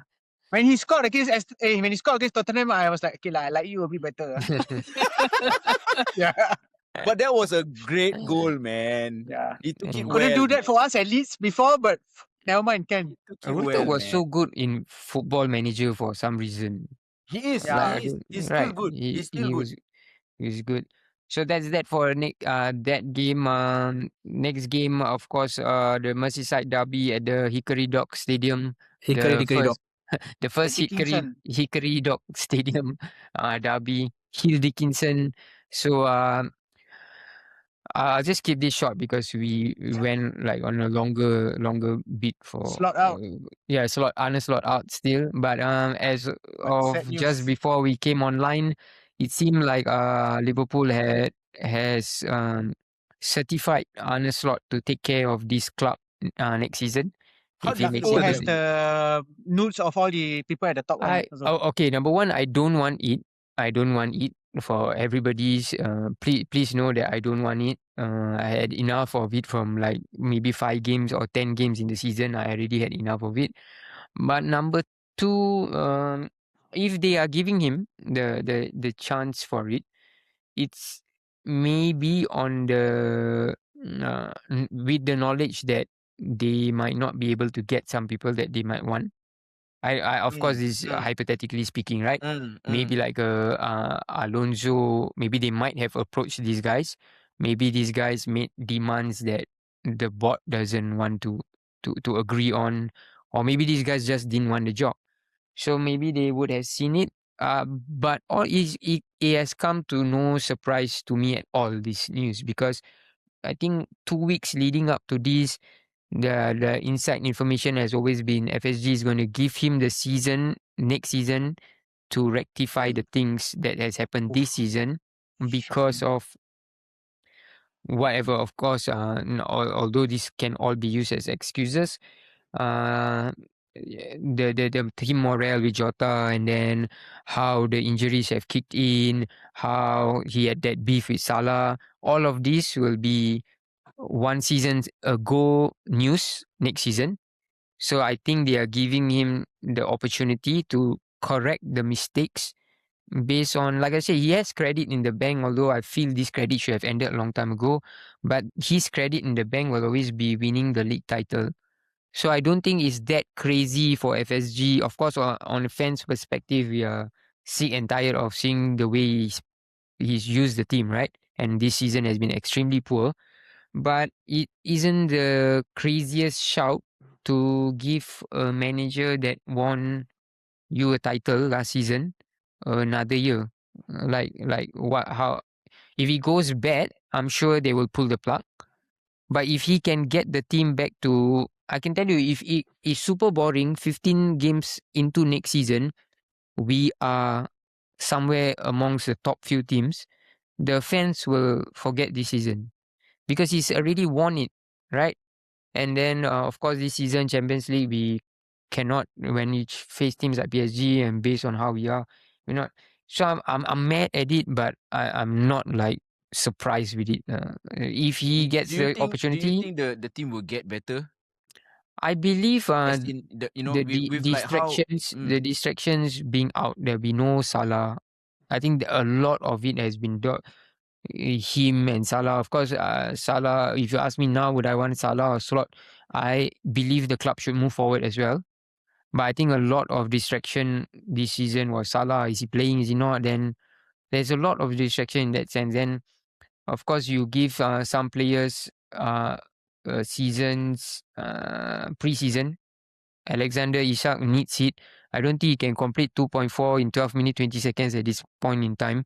When he scored against Tottenham, I was like, okay lah, I like you a bit better. Yeah. But that was a great goal, man. Yeah. He took it And Couldn't well. do that for us at Leeds before, but never mind, can. Took it Rutter well, was man. so good in Football Manager for some reason. He is. Yeah, He's still good. He's still good. He's good. So that's that for that game. Next game, of course, the Merseyside derby at the Hickory Dock Stadium. Hickory Dock. The first Dickinson. Hickory Dock Stadium derby. Hill Dickinson. So I'll just keep this short because we went like on a longer beat for Slot out. on a slot out still. But as sad of news. just before we came online, it seemed like Liverpool has certified Arne Slot to take care of this club next season. How If he does makes Who Liverpool it has to- the nudes of all the people at the top one? also. okay, number one, I don't want it. for everybody's. Please know that I don't want it. I had enough of it from like maybe 5 games or 10 games in the season. I already had enough of it. But number 2, if they are giving him the chance for it, it's maybe on the with the knowledge that they might not be able to get some people that they might want. I of course this is hypothetically speaking, right? Maybe like Alonso, maybe they might have approached these guys. Maybe these guys made demands that the board doesn't want to agree on, or maybe these guys just didn't want the job. So maybe they would have seen it. But all it has come to no surprise to me at all, this news, because I think 2 weeks leading up to this, the inside information has always been FSG is going to give him the season next season to rectify the things that has happened this season because of whatever. Of course, although this can all be used as excuses, the team morale with Jota, and then how the injuries have kicked in, how he had that beef with Salah. All of this will be 1 season ago news next season. So I think they are giving him the opportunity to correct the mistakes based on, like I say, he has credit in the bank, although I feel this credit should have ended a long time ago. But his credit in the bank will always be winning the league title. So I don't think it's that crazy for FSG. Of course, on a fan's perspective, we are sick and tired of seeing the way he's used the team, right? And this season has been extremely poor. But it isn't the craziest shout to give a manager that won you a title last season another year. Like what? How? If he goes bad, I'm sure they will pull the plug. But if he can get the team back to, I can tell you, if it is super boring, 15 games into next season, we are somewhere amongst the top few teams, the fans will forget this season because he's already won it, right? And then, of course, this season, Champions League, we cannot, when we face teams like PSG and based on how we are, we're not. So I'm mad at it, but I'm not like surprised with it. If he gets the opportunity, do you think the team will get better? I believe As in with like how the distractions being out, there'll be no Salah. I think a lot of it has been him and Salah. Of course, Salah, if you ask me now, would I want Salah or Slot? I believe the club should move forward as well. But I think a lot of distraction this season was Salah. Is he playing? Is he not? Then there's a lot of distraction in that sense. Then, of course, you give some players seasons, pre-season. Alexander Isak needs it. I don't think he can complete 2.4 in 12 minutes, 20 seconds at this point in time.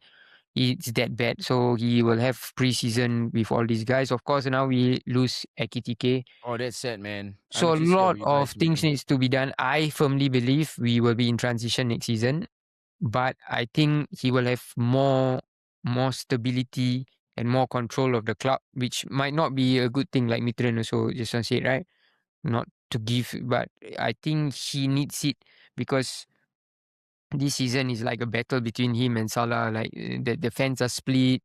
It's that bad. So he will have pre-season with all these guys. Of course, now we lose Ekitike. Oh, that's sad, man. So a lot of things needs to be done. I firmly believe we will be in transition next season. But I think he will have more stability and more control of the club, which might not be a good thing, like Mitran also just said, right? Not to give, but I think he needs it because this season is like a battle between him and Salah. Like the fans are split.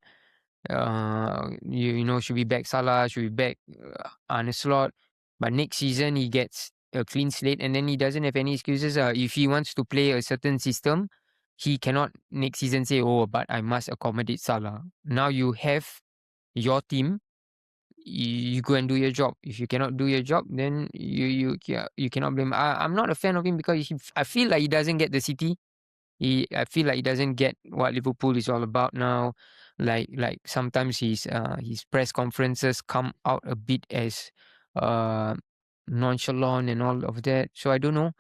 You know, should we back Salah? Should we back Arne Slot? But next season he gets a clean slate, and then he doesn't have any excuses. If he wants to play a certain system, he cannot next season say, "Oh, but I must accommodate Salah." Now you have your team. You go and do your job. If you cannot do your job, then you cannot blame. I'm not a fan of him because I feel like he doesn't get the city. I feel like he doesn't get what Liverpool is all about now. Like sometimes his press conferences come out a bit as nonchalant and all of that. So I don't know.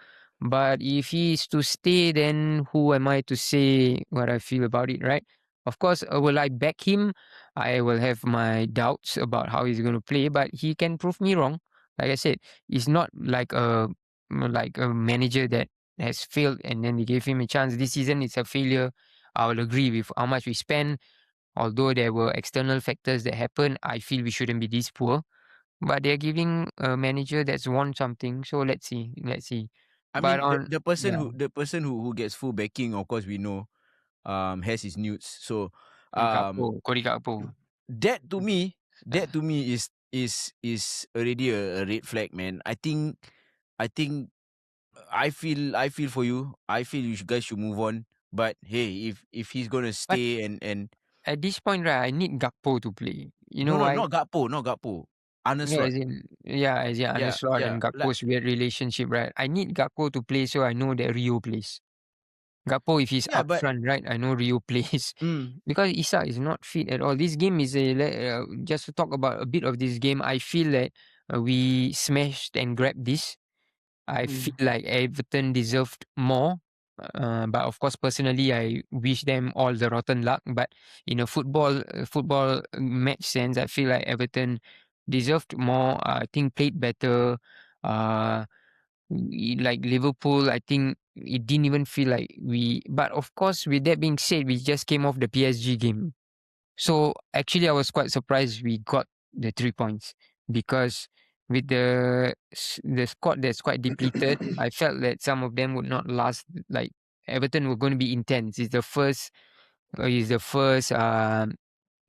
But if he is to stay, then who am I to say what I feel about it, right? Of course, will I back him? I will have my doubts about how he's going to play, but he can prove me wrong. Like I said, he's not like a manager that has failed and then they gave him a chance. This season it's a failure. I will agree with how much we spend. Although there were external factors that happened, I feel we shouldn't be this poor. But they're giving a manager that's won something. So let's see. I But mean, the person who gets full backing, of course, we know. has his nudes. So Cody Gakpo. that to me is already a red flag, man. I think I feel for you. I feel you guys should move on. But hey, if he's gonna stay and At this point, right, I need Gakpo to play. You know no, why? not Gakpo. Arne No, Slot. as in Arne Slot Yeah. and Gakpo's weird relationship, right? I need Gakpo to play so I know that Rio plays. Gakpo, if he's Yeah, up but front, right, I know Rio plays. Because Isak is not fit at all. This game is just to talk about a bit of this game. I feel that we smashed and grabbed this. I feel like Everton deserved more. But of course, personally, I wish them all the rotten luck. But in a football match sense, I feel like Everton deserved more. I think played better. Uh, like Liverpool, I think it didn't even feel like we. But of course, with that being said, we just came off the PSG game. So actually, I was quite surprised we got the 3 points because with the squad that's quite depleted, I felt that some of them would not last. Like Everton were going to be intense. It's the first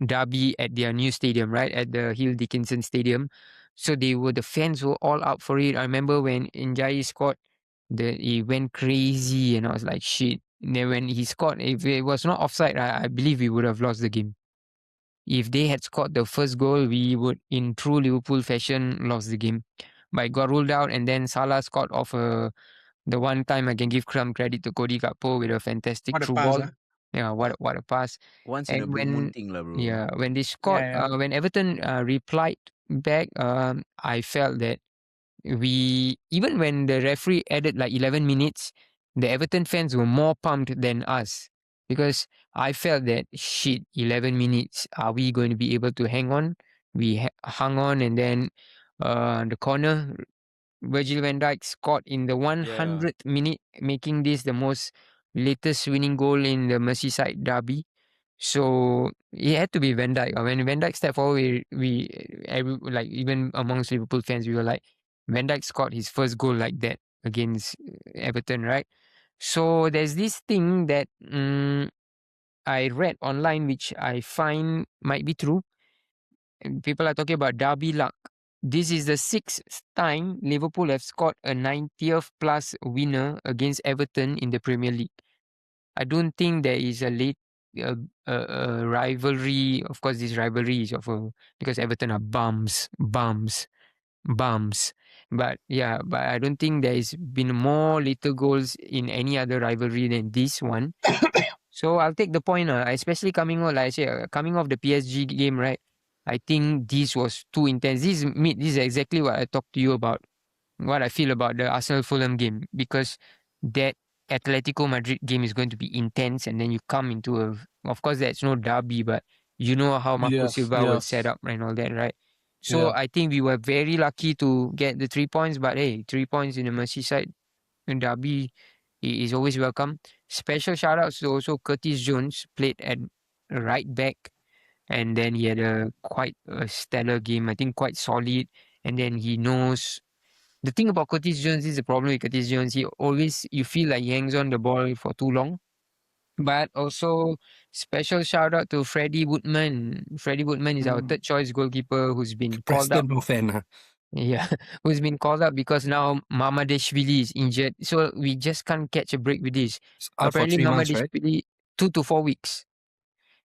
derby at their new stadium, right, at the Hill Dickinson Stadium. So the fans were all out for it. I remember when Njai scored, he went crazy, and I was like, shit. And then when he scored, if it was not offside, I believe we would have lost the game. If they had scored the first goal, we would, in true Liverpool fashion, lost the game. But it got ruled out, and then Salah scored off the one time I can give some credit to Cody Gakpo with a fantastic What a through pass, ball. Yeah, what a pass! once in a And blue moon thing, lah, bro. when they scored, Yeah. when Everton replied back, I felt that even when the referee added like 11 minutes, the Everton fans were more pumped than us because I felt that shit, 11 minutes, are we going to be able to hang on? We hung on, and then the corner, Virgil van Dijk scored in the 100th minute, making this the most latest winning goal in the Merseyside derby. So it had to be Van Dijk. When Van Dijk stepped forward, like even amongst Liverpool fans, we were like, Van Dijk scored his first goal like that against Everton, right? So there's this thing that I read online, which I find might be true. People are talking about derby luck. This is the sixth time Liverpool have scored a 90th plus winner against Everton in the Premier League. I don't think there is a rivalry. Of course, this rivalry is because Everton are bums. But I don't think there has been more little goals in any other rivalry than this one. So I'll take the point, especially coming off, like I say, coming off the PSG game, right? I think this was too intense. This is exactly what I talked to you about, what I feel about the Arsenal Fulham game, because that Atletico Madrid game is going to be intense, and then you come into of course that's no derby, but you know how Marco Silva will set up and all that, right? So Yeah. I think we were very lucky to get the 3 points, but hey, 3 points in the Merseyside derby is always welcome. Special shout outs to also Curtis Jones, played at right back, and then he had quite a stellar game. I think quite solid, and then he knows. The thing about Curtis Jones is the problem with Curtis Jones. You feel like he hangs on the ball for too long. But also, special shout out to Freddie Woodman. Freddie Woodman is our third choice goalkeeper who's been called up. Preston fan. Yeah, who's been called up because now Mamadashvili is injured. So we just can't catch a break with this. Out for Apparently, 3 months, right? Mamadashvili, 2 to 4 weeks.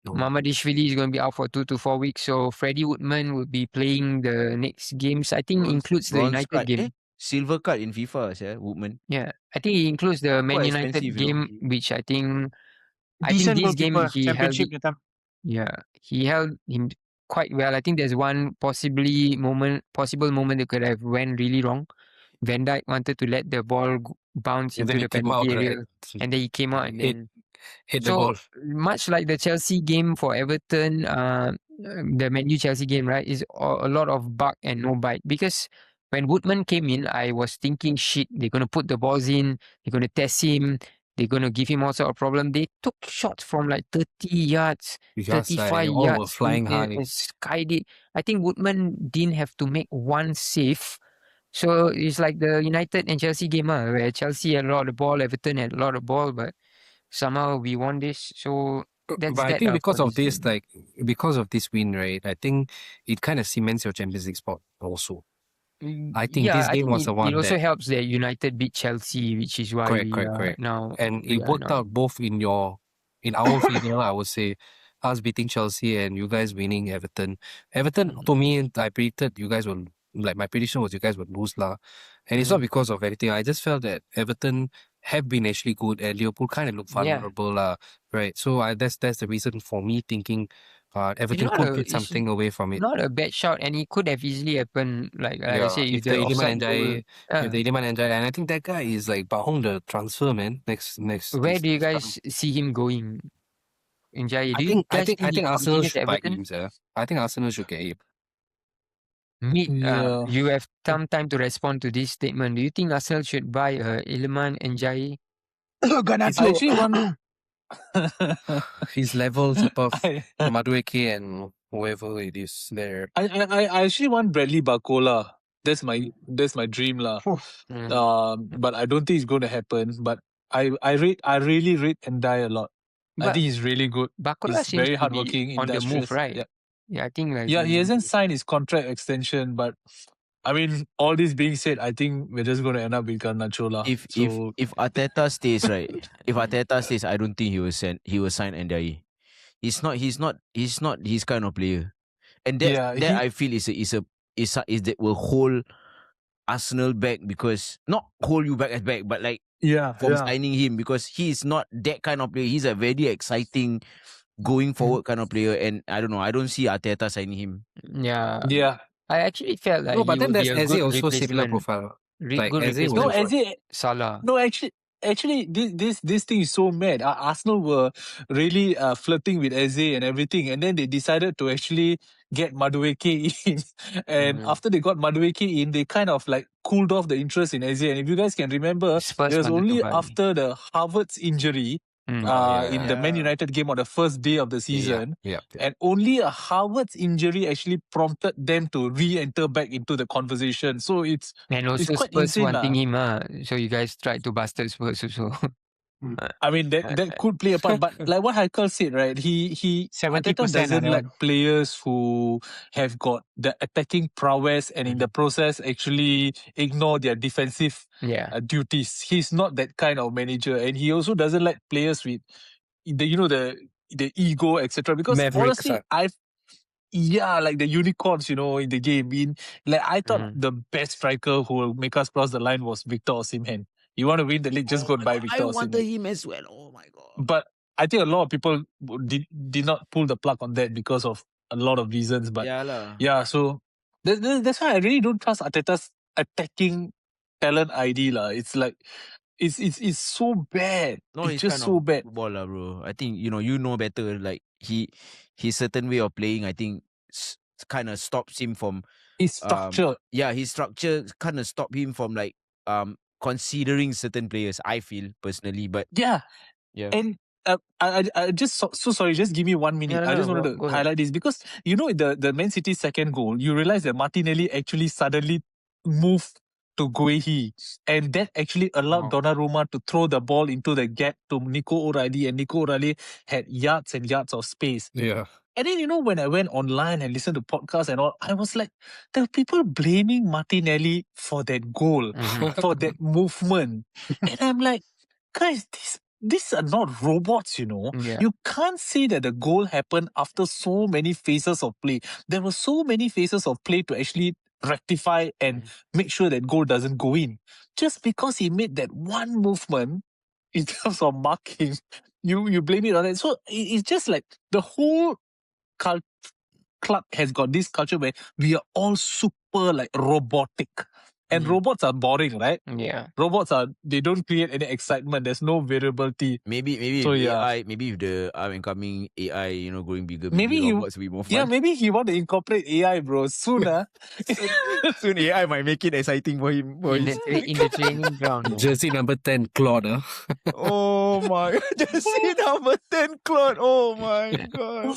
No. Mamadashvili is going to be out for 2 to 4 weeks. So Freddie Woodman will be playing the next games. I think includes the United card. game. Silver card in FIFA, yeah, Woodman. Yeah, I think it includes the Man Quite United expensive, game, which I think Decent this game goalkeeper, he held championship it. that time. Yeah, he held him quite well. I think there's one possible moment that could have went really wrong. Van Dijk wanted to let the ball bounce And into then the he came out, penalty area, right? and then he came out and then. Hit the ball. Much like the Chelsea game for Everton, the Man Utd Chelsea game, right, is a lot of buck and no bite. Because when Woodman came in, I was thinking, shit, they're going to put the balls in, they're going to test him, they're going to give him all sort of problem. They took shots from like 30 yards, 35 all yards, were flying high. and skied it. I think Woodman didn't have to make one save. So it's like the United and Chelsea game, where Chelsea had a lot of the ball, Everton had a lot of ball, but somehow we won this. So that's But I that think because for of this, game. because of this win, right? I think it kind of cements your Champions League spot also. I think this I game think was the it one also that helps that United beat Chelsea, which is why we are correct. now. And we it are worked now- out both in our favor, I would say. Us beating Chelsea and you guys winning Everton. Everton, to me, I predicted you guys will, like, my prediction was you guys would lose lah. And it's not because of anything. I just felt that Everton have been actually good and Liverpool kind of look Yeah. vulnerable lah. Right. So that's the reason for me thinking Everton not could a- get it's something away from it. Not a bad shot, and it could have easily happened. Like I say, if if the Iliman offside Njai, goal. if the Iliman Njai, and I think that guy is like Bahong the transfer man. Next. Where do you this guys see him going? In Jai? I Do you think guys I think he Arsenal continues should buy Everton? him, sir. I think Arsenal should get him. Yeah. You have some time to respond to this statement. Do you think Arsenal should buy Iliman and Jai? Garnacho. I actually want. His levels above I, Madueke and whoever it is there. I actually want Bradley Barcola. That's my dream lah. But I don't think it's going to happen. But I really rate Ndai a lot. I But think he's really good. Bakola He's seems very to be hardworking, on the move, industrious. right? Yeah. Yeah, I think like Yeah, he hasn't signed his contract extension, but I mean, all this being said, I think we're just going to end up with Garnacho lah. If So Arteta stays, right? If Arteta stays, I don't think he will sign Ndiaye. He's not his kind of player. And that I feel is that will hold Arsenal back, because not hold you back as back, but like from signing him, because he is not that kind of player. He's a very exciting going forward kind of player, and I don't know. I don't see Arteta signing him. Yeah. I actually felt like No, but he then would be there's a Eze good also similar replacement. profile. Like Good Eze replacement was for Eze. Salah. No, actually, this thing is so mad. Arsenal were really flirting with Eze and everything, and then they decided to actually get Madueke in. And after they got Madueke in, they kind of like cooled off the interest in Eze. And if you guys can remember, Spurs it was wanted to only buy. after the Havertz injury in the Man United game on the first day of the season, and only a Havertz injury actually prompted them to re-enter back into the conversation. So it's also quite Spurs insane wanting him. So you guys tried to bastard Spurs also. I mean that could play a part, but like what Haikal said, right? He 70% Arteta doesn't that like one. players who have got the attacking prowess and in the process actually ignore their defensive duties. He's not that kind of manager, and he also doesn't like players with the ego, etc. Because Mavericks, honestly, like the unicorns, in the game. I thought the best striker who will make us cross the line was Victor Osimhen. You want to win the league, just go and buy Victor I wanted Osimhen. him as well. Oh my god! But I think a lot of people did not pull the plug on that because of a lot of reasons. But so that's why I really don't trust Arteta's attacking talent ID lah. It's like it's so bad. No, it's he's just kind so of bad. football lah, bro. I think you know better. Like his certain way of playing, I think kind of stops him from his structure. His structure kind of stopped him from like considering certain players. I feel personally, but and I just so sorry. Just give me 1 minute. I just wanted to highlight this because the Man City second goal. You realize that Martinelli actually suddenly moved to Guehi, and that actually allowed Donnarumma to throw the ball into the gap to Nico O'Reilly, and Nico O'Reilly had yards and yards of space. Yeah. And then, when I went online and listened to podcasts and all, I was like, there are people blaming Martinelli for that goal, for that movement. And I'm like, guys, these are not robots, You can't say that the goal happened after so many phases of play. There were so many phases of play to actually rectify and make sure that goal doesn't go in. Just because he made that one movement in terms of marking, you blame it on that. So it's just like the whole club has got this culture where we are all super like robotic. And robots are boring, right? Yeah. Robots they don't create any excitement. There's no variability. Maybe so, AI, maybe if the incoming AI, growing bigger, maybe robots will be more fun. Yeah, maybe he want to incorporate AI, bro. Soon, soon AI might make it exciting for him. In the training ground. Jersey number 10, Claude. Oh my! Jersey number 10, Claude. Oh my god.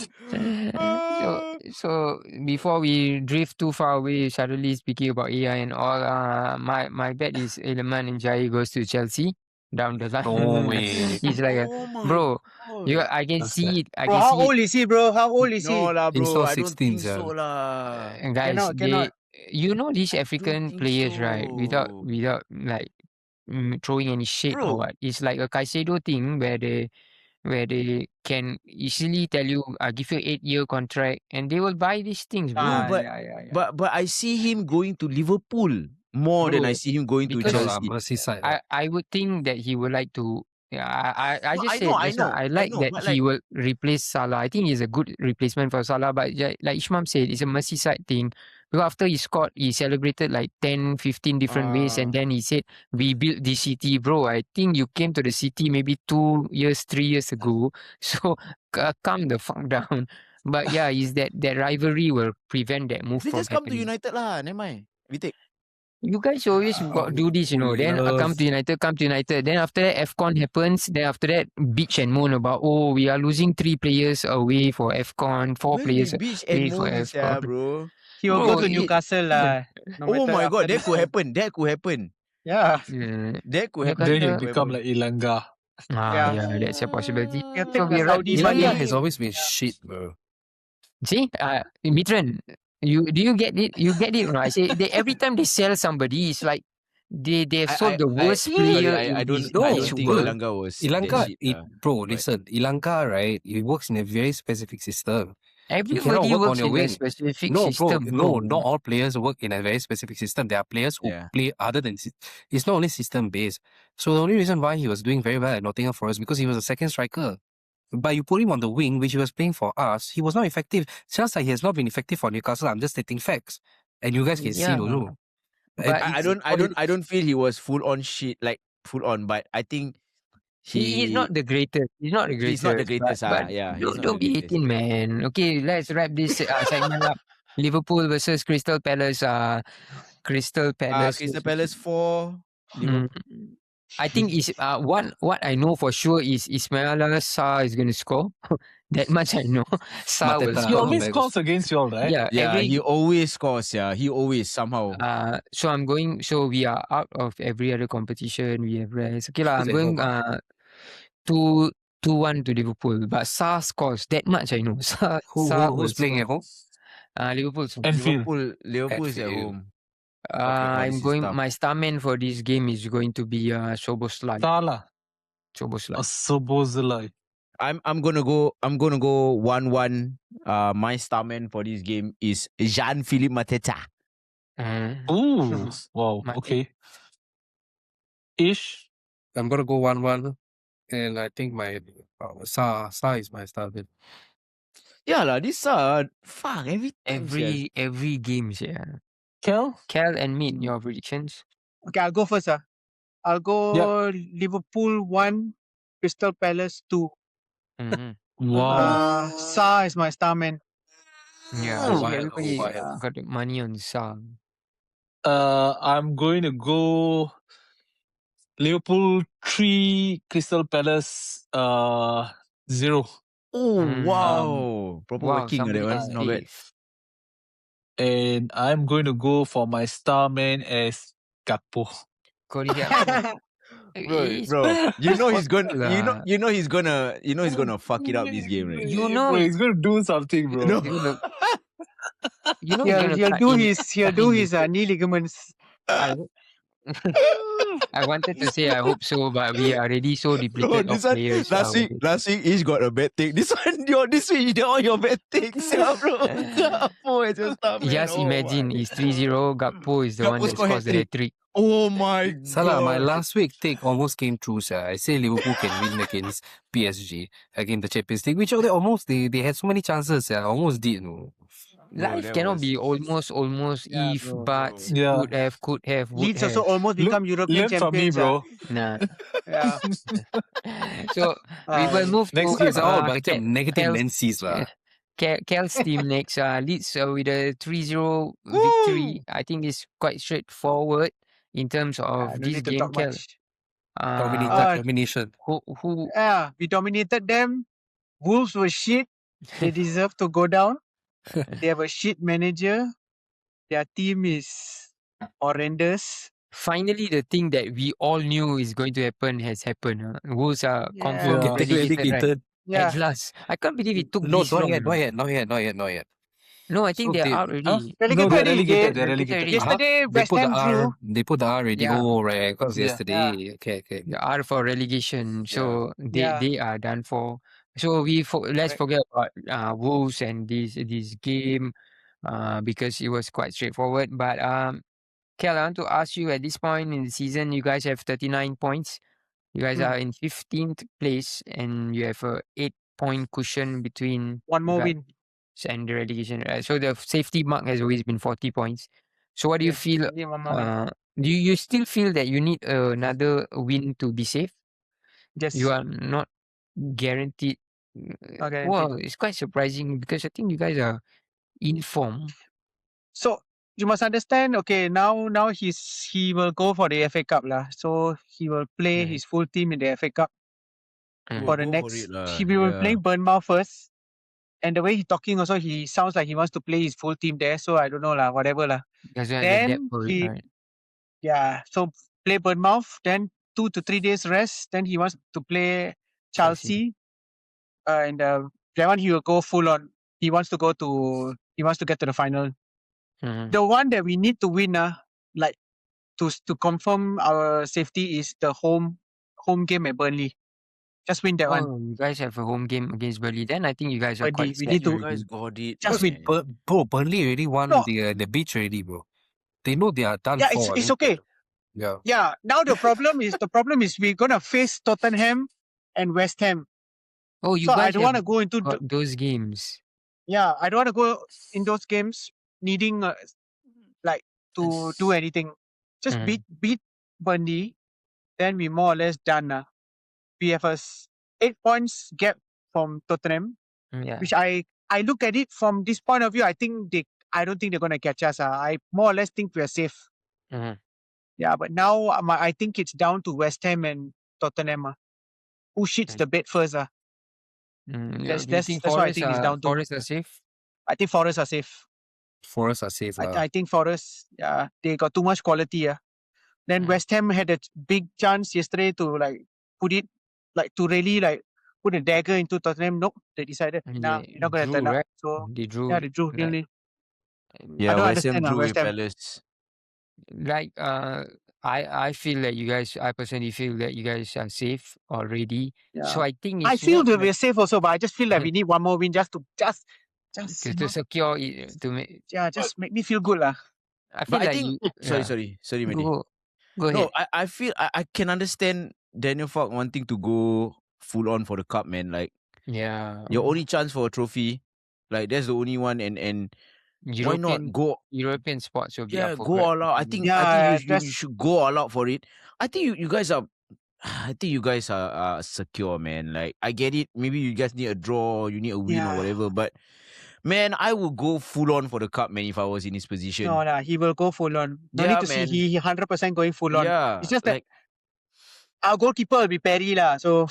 So before we drift too far away, suddenly speaking about AI and all, my bet is Iliman Njai goes to Chelsea. down the line. No way. He's like, Oh my bro, God. I can see it. I Bro, can how see old is he, bro? How old is No he? lah, bro. Install I don't 16, think so yeah. lah. it. Guys, Cannot. these I don't African think players, right? Without so. like throwing any shade Bro. or what. It's like a Caicedo thing where they can easily tell you, I give you 8-year contract, and they will buy these things, bro. No, but Yeah. but I see him going to Liverpool more than I Bro, see him going to because No lah, Chelsea. Merseyside lah. I would think that he would like to. Yeah, I No, just I said know, just now, I like that but he like, will replace Salah. I think he's a good replacement for Salah. But like Ishmael said, it's a Merseyside thing. Because after he scored, he celebrated like 10, 15 different ways, and then he said, "We built this city, bro." I think you came to the city maybe 2 years, 3 years ago. So calm the fuck down. But yeah, is that rivalry will prevent that move they from just come to happening. United lah. Never mind. We take. You guys always got do this, we Then come to United. Then after that, AFCON happens. Then after that, bitch and moan about, oh, we are losing 3 players away for AFCON, 4 When players we bitch and away for moan, AFCON. bro. He will Bro, go to Newcastle lah. No Oh matter my after God, that this could one. happen. That could happen. Yeah. That could happen. Then Newcastle- he'll become like Ilanga. Yeah. Yeah, that's a possibility. He'll So take we the are Saudi so money. Ilanga yeah. has always been shit, bro. See, Mitran, do you get it? You get it, right? I say every time they sell somebody, it's like they have sold the worst player Sorry, in I don't this No, I bitch don't think world. Ilanga was Ilanga, that shit, bro, but- listen, Ilanga, right? It works in a very specific system. Everybody work on works your in a wing. specific No, system, bro, no, not all players work in a very specific system. There are players who Yeah. play other than it's not only system based. So the only reason why he was doing very well at Nottingham Forest because he was a second striker. But you put him on the wing, which he was playing for us, he was not effective. Just like he has not been effective for Newcastle. I'm just stating facts, and you guys can see, Yeah. no. But I don't feel he was full on shit, like full on, but I think he is not the greatest. He's not the greatest. He's not the greatest, but yeah. He's not don't the be greatest. hating, man. Okay, let's wrap this segment up. Liverpool versus Crystal Palace. Crystal Palace. Crystal Palace 4. Mm. I think is what I know for sure is Ismail Sarr is going to score. That much I know. Sarr will Mateta. He score. always Bagus. scores against you all, right? Yeah, Yeah, he always scores, yeah. He always somehow. So I'm going. So we are out of every other competition. We have rest. Okay lah. I'm Who's at going. home? 2-1 to Liverpool. But Sarr scores. That much I know. Sarr Who's will playing score. at home? Liverpool. Anfield. Liverpool is at Anfield. home. I'm this is going. tough. My star man for this game is going to be Soboslai. Salah. Soboslai. Sobozlai. I'm gonna go 1-1. My star man for this game is Jean-Philippe Mateta. Ooh. Wow. Mate. Okay. Ish. I'm gonna go 1-1, and I think my Sarr is my star. Yeah lah, this fuck every time, sia. Every game, yeah. Kel? Cal and Meat, your predictions? Okay, I'll go first. I'll go Liverpool 1, Crystal Palace 2. Mm-hmm. Wow. Sarr is my star man. Yeah, Oh, see, wow. everybody Oh, wow. got the money on Sarr. I'm going to go Liverpool 3, Crystal Palace 0. Oh Mm. wow. Proper Wow, working that somebody one. is Not bad. safe. And I'm going to go for my star man as Gakpo. Cody Gakpo. Bro, you know he's gonna Lah. you know he's gonna fuck it up this game, right? You know Bro, he's going to do something, bro. No. You know he's gonna He'll cut do in- his knee ligaments. I wanted to say I hope so, but we are already so Bro, depleted of this one players. last week he's got a bad take. This week all your bad takes, yeah, bro. Gakpo is your star man. Just Oh imagine my. it's 3-0. Gakpo is the one Gakpo that scored scores the hat-trick. hat-trick. Oh my Salah, my God. last week take almost came true, sir. I say Liverpool can win against PSG against the Champions League, which they almost they had so many chances, sir. Almost did, no. Bro, Life that cannot was- be almost Yeah, if, bro, buts, bro. could have, would Leeds have. also almost become European Learn from me, champions. bro. Nah. Yeah. So we will move Next to It's all uh, macam negative Kel- Nancy's lah. Kel's team next. Leeds with a 3-0 victory. I think it's quite straightforward in terms of No this need to game. talk Kel, much. Domination. who Yeah, we dominated them. Wolves were shit. They deserve to go down. They have a shit manager. Their team is horrendous. finally the thing that we all knew is going to happen has happened. Wolves are confirmed Getting relegated, right? relegated. Yeah. At last. I can't believe it took No, this long. not yet. No, I think So they're they- out already. Relegated No, they're already. relegated. They're Relegated relegated. already. Yesterday, They West put the Ham drew. R. They put the R already. Yeah. Oh, right. Because Yeah. yesterday. Okay. The R for relegation. So Yeah. they are done for. So let's forget about Wolves and this game because it was quite straightforward. But Kel, I want to ask you, at this point in the season, you guys have 39 points. You guys are in 15th place and you have a 8-point cushion between One more you guys win. and the relegation. So the safety mark has always been 40 points. So what do you Yes, feel? only one more win. Do you still feel that you need another win to be safe? Yes. You are not guaranteed. Not guaranteed. Well, it's quite surprising because I think you guys are in form. So you must understand. Okay, now he will go for the FA Cup lah. So he will play his full team in the FA Cup for the next. He will play Bournemouth first. And the way he's talking also, he sounds like he wants to play his full team there. So I don't know lah, whatever lah. Because you have the depth Then for it, right? yeah. So play Bournemouth, then 2 to 3 days rest. Then he wants to play Chelsea, and that one he will go full on. He wants to get to the final. Mhm. The one that we need to win, like to confirm our safety is the home game at Burnley. Just win that one. Oh, you guys have a home game against Burnley. Then I think you guys are Burnley, quite we set need to- You already. guys got it. Just win. Bro, Burnley already won No. the beach already, bro. They know they are done Yeah, for. it's okay. Yeah. Yeah. Now the problem is we're gonna face Tottenham and West Ham. Oh, you So guys I don't want to go into got those games. yeah. I don't want to go in those games needing like to do anything. Just Mhm. beat Burnley, then we more or less done. We have 8 points gap from Tottenham, Yeah. which I look at it from this point of view. I don't think they're gonna catch us. I more or less think we're safe. Mhm. Yeah, but now I think it's down to West Ham and Tottenham. Who shits the bed first? That's Do you think what I think it's down to. Forest are safe? I think Forest are safe. Forest are safe. I think Forest, yeah, they got too much quality. Then West Ham had a big chance yesterday to really put a dagger into Tottenham. Nope, they decided, nah, They you're not gonna drew, turn up. right? So They drew. yeah, they drew. like- Really. Yeah, I don't West Ham understand drew West with Ham. Palace. Like I feel that you guys. I personally feel that you guys are safe already. Yeah. So I think I it's feel not that like we're safe also, but I just feel like we need one more win just you to know, secure it to make. just make me feel good lah. I feel But I like think you. sorry, Mehdi. Go ahead. No, I feel I can understand Daniel Falk wanting to go full on for the cup, man. Like Yeah. your only chance for a trophy, like that's the only one, and why not go? European sports will be Yeah, up for go grabs. all out. I think Yeah, you should go all out for it. I think you guys are. I think you guys are secure, man. Like I get it. Maybe you guys need a draw, you need a win or Yeah. whatever. But man, I would go full on for the cup, man. If I was in his position. No, he will go full on. No Yeah, need to man. see he 100% going full on. Yeah, It's just that like our goalkeeper will be Perry lah. So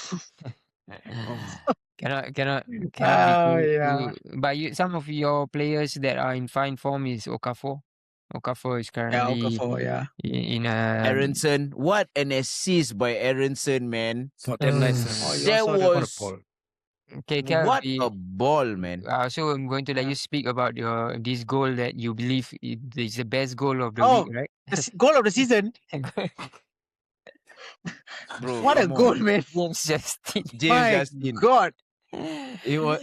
Cannot be yeah. but some of your players that are in fine form is Okafor. Okafor is currently Okafor, yeah. in Aronson. What an assist by Aronson, man. It's not that nice. Oh, you That saw that was Okay, Kel, what a ball, man. so I'm going to let you speak about this goal that you believe is the best goal of the Oh, week, right? The goal of the season. Bro, What a come on. goal, man. James Justin. James My Justin. God. It was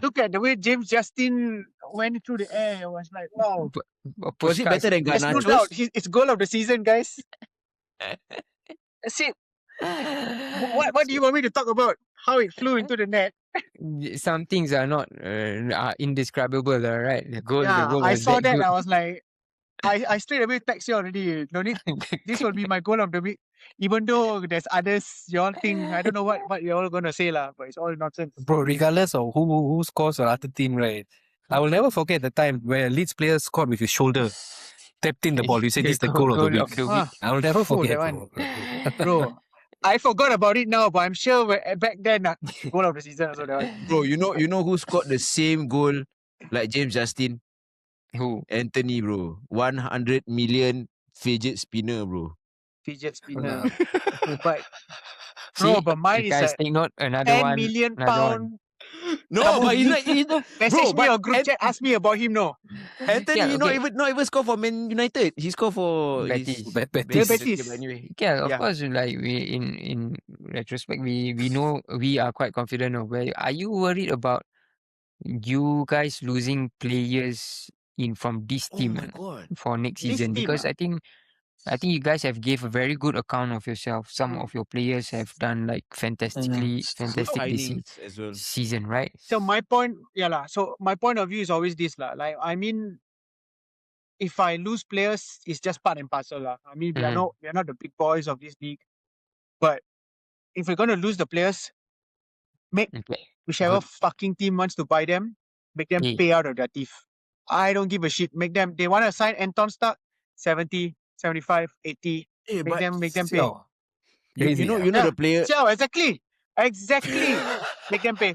Look at the way James Justin went through the air. It was like, wow. was it better than There's no Garnacho's? doubt. It's goal of the season, guys. That's it. What do you want me to talk about? How it flew into the net. Some things are not are indescribable, right? The goal I was saw that. good. I was like, I straight away text you already. No need. This will be my goal of the week. Even though there's others, you all think, I don't know what you're all going to say, but it's all nonsense. Bro, regardless of who scores on other team, right? I will never forget the time where Leeds player scored with his shoulder, tapped in the ball. You said this is the goal of the week. Ah, I will never forget. that Bro. Bro, I forgot about it now, but I'm sure back then, goal of the season also that one. Bro, you know who scored the same goal like James Justin? Who? Anthony, bro. 100 million fidget spinner, bro. Fidget spinner. But See, bro, but mine you is guys a take note. Another 10 one. million Another one. pound. No, but He he's not, bro. message me But on group chat, ask me about him. No, Anthony, Yeah, not okay. even score for Man United. He scored for Betis. his Betis. Betis. But anyway, Yeah, of Yeah. course. Like we in retrospect, we know we are quite confident of where. Are you worried about you guys losing players in from this Oh team my God. for next This season? team, Because I think you guys have gave a very good account of yourself. Some of your players have done like fantastic Good this signings as well. season, right? So my point, So my point of view is always this lah. Like I mean, if I lose players, it's just part and parcel lah. I mean, we are not the big boys of this league, but if we're gonna lose the players, make Okay. whichever Good. fucking team wants to buy them, make them Hey. pay out of their teeth. I don't give a shit. Make them. They want to sign Anton Stark, 70, 75, 80. Hey, Make them pay. Siao. Crazy, you Yeah. know the player. Siao, exactly. Make them pay.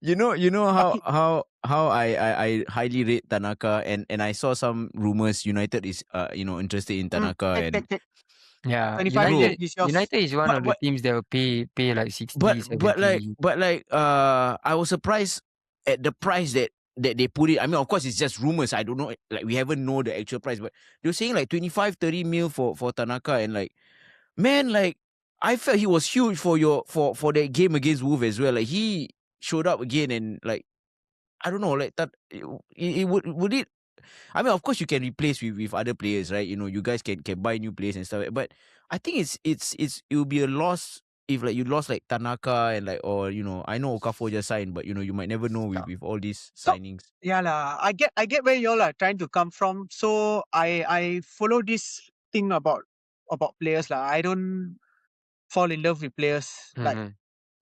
You know how I highly rate Tanaka, and I saw some rumors United is interested in Tanaka and Take. Yeah, 25 million is yours. United is one of the But- teams that will pay like 60, but 70. I was surprised at the price that they put it. I mean, of course, it's just rumors. I don't know, like we haven't know the actual price, but they're saying like 25-30 mil for Tanaka, and like, man, like I felt he was huge for that game against Wolves as well. Like he showed up again, and like I don't know, like that. It would it. I mean, of course, you can replace with other players, right? You know, you guys can buy new players and stuff. But I think it will be a loss if like you lost like Tanaka and like, or I know Okafor just signed, but you might never know with all these signings. Yeah lah. I get where y'all are trying to come from. So I follow this thing about players lah. I don't fall in love with players. Like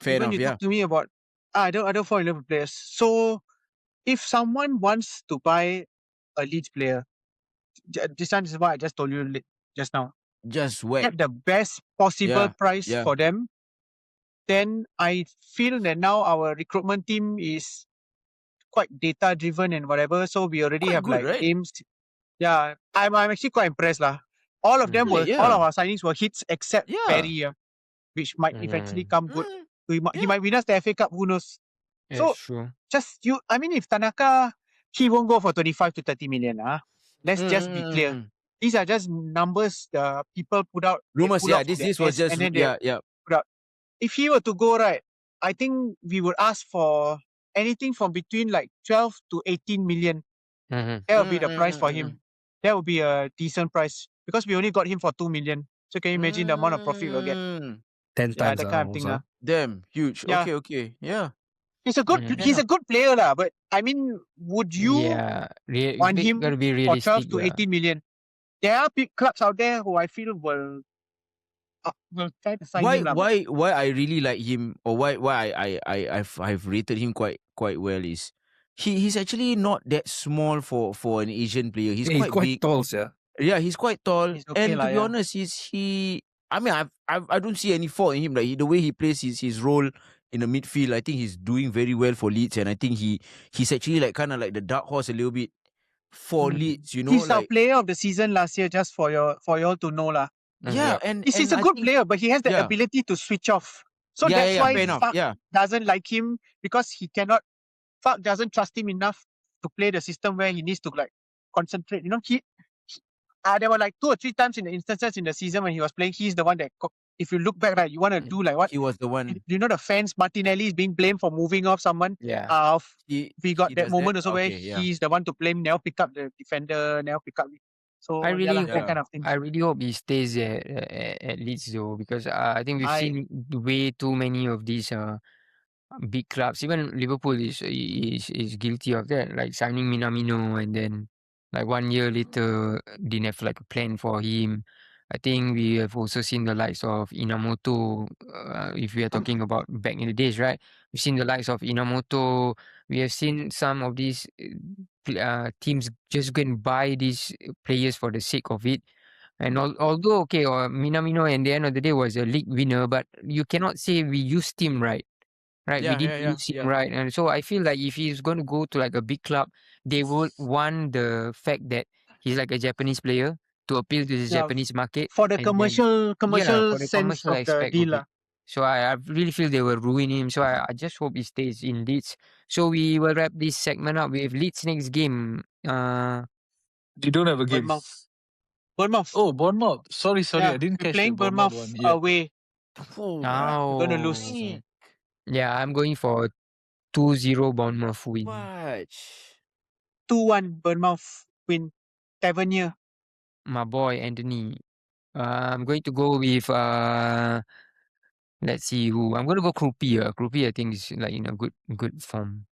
Fair when enough, you yeah. talk to me about, I don't fall in love with players. So if someone wants to buy a Leeds player, this time is what I just told you just now. Just whack. Get the best possible Yeah, price yeah. for them. Then I feel that now our recruitment team is quite data driven and whatever. So we already Quite have good, like right? names. Yeah, I'm actually quite impressed lah. All of them Right, yeah. all of our signings were hits except Yeah. Perry, which might eventually come good. Mm, He might win us the FA Cup. Who knows? So true. I mean, if Tanaka, he won't go for 25 to 30 million. Let's just be clear. These are just numbers the people put out. they Rumors, pull yeah. out from This their was ass, just and then they yeah. put out. If he were to go right, I think we would ask for anything from between like 12 to 18 million. That would be the price for him. That would be a decent price because we only got him for 2 million. So can you imagine the amount of profit we'll get? 10 times. That kind of thing. Damn, huge. Yeah. Okay. Yeah. He's a good player lah. But I mean, would you want him gotta be for realistic? 12 to 18 million? There are big clubs out there who I feel will try to sign him lah. Why I really like him, or why I've rated him quite well is he's actually not that small for an Asian player. He's He's quite quite big. tall, yeah. Yeah, he's quite tall. He's okay And lah, to be yeah. honest, I mean, I don't see any fault in him. Like the way he plays his role in the midfield, I think he's doing very well for Leeds, and I think he's actually like kind of like the dark horse a little bit for Leeds. You know, He's our like player of the season last year. Just for y'all to know lah. yeah, and He's a I good think- player, but he has the yeah. ability to switch off. So Yeah, that's yeah, why fair enough. Fark Yeah. doesn't like him because Fark doesn't trust him enough to play the system where he needs to like concentrate. You know, there were like 2 or 3 times in the instances in the season when he was playing, he's the one that, if you look back, right, you want to do like what? He was the one. You know the fans, Martinelli is being blamed for moving off someone. Yeah. We got he that does moment that? also where Okay, yeah. he's the one to blame, now pick up the defender, now pick up. So I really that kind of thing. I really hope he stays at Leeds though, because I think we've seen way too many of these big clubs. Even Liverpool is guilty of that, like signing Minamino and then like 1 year later didn't have like a plan for him. I think we have also seen the likes of Inamoto. If we are talking about back in the days, right? We've seen the likes of Inamoto. We have seen some of these teams just go and buy these players for the sake of it. And although Minamino at the end of the day was a league winner, but you cannot say we used him right. Right, Yeah, we didn't yeah, use him yeah. right, and so I feel like if he's going to go to like a big club, they would want the fact that he's like a Japanese player. to appeal to the Yeah, Japanese market. for the and commercial for the sense commercial of the aspect deal. of it. So I really feel they will ruin him. So I just hope he stays in Leeds. So we will wrap this segment up with Leeds next game. They don't have a game. Bournemouth. Oh, Bournemouth. Sorry, Yeah, I didn't we're catch playing the Bournemouth Bournemouth one. Yeah. away. Oh, Gonna lose. Yeah, I'm going for 2-0 Bournemouth win. Watch. 2-1 Bournemouth win. Tavernier. My boy Anthony. I'm going to go with let's see who. I'm going to go Krupi. Krupi, I think, is like in a good form.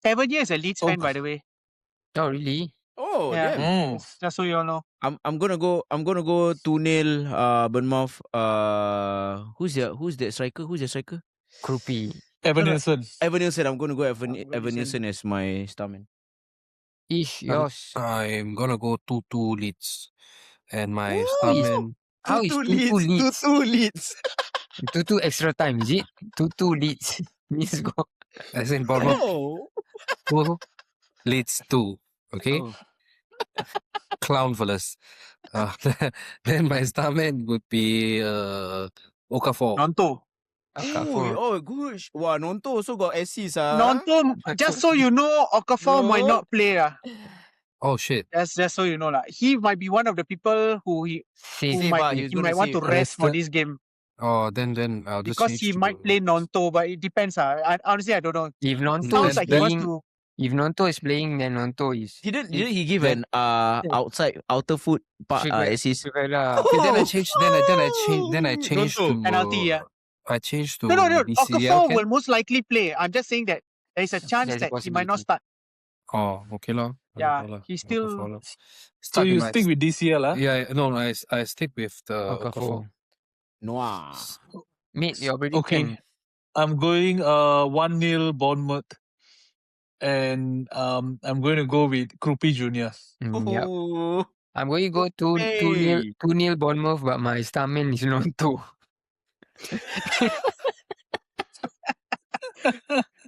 Tavernier is a Leeds fan, by the way. Oh, really? Oh, Yeah. damn. Just so you all know. I'm gonna go 2-0 Bournemouth. Who's that striker? Krupi. Evan Nielsen. Evan Nielsen. I'm gonna go Evan Nielsen as my star man. Ish, yours. I'm gonna go 2-2 Leeds. And my star man. How is 2-2 Leeds? 2-2 Leeds. 2-2 extra time, is it? 2-2 Leeds. Let's go. As in Bournemouth Oh. 2, Leeds 2. Okay? Oh. Clown fellas. Then my star man would be Okafor. Nonto. Oh, good. Wow, Nonto also got assist. Nonto, just so you know, Okafor might not play. Oh shit. Just so you know. He might be one of the people who might want to rest for this game. Oh, then I'll just Because change he to- might play Nonto, but it depends. Honestly, I don't know. If Nonto Sounds is like he wants playing, to. if Nonto is playing, then Nonto is. Didn't he give then- an outer foot assist? Okay, then I changed. Then I changed to Nonto. Penalty, yeah. I changed to No. DCL. Okafor can? will most likely play. I'm just saying that there is a chance There's a that he might not possibility. start. Oh, okay lah. Yeah, Okay lah. he's still- Okafor lah. So you with my- stick with DCL, huh? Yeah, no, I stick with the Okafor. Okafor. Noah. Mate, your prediction. Okay. I'm going 1-0 Bournemouth. And I'm going to go with Krupi Jr. Yep. Oh. I'm going to go 2-0 Bournemouth, but my star man is Nonto.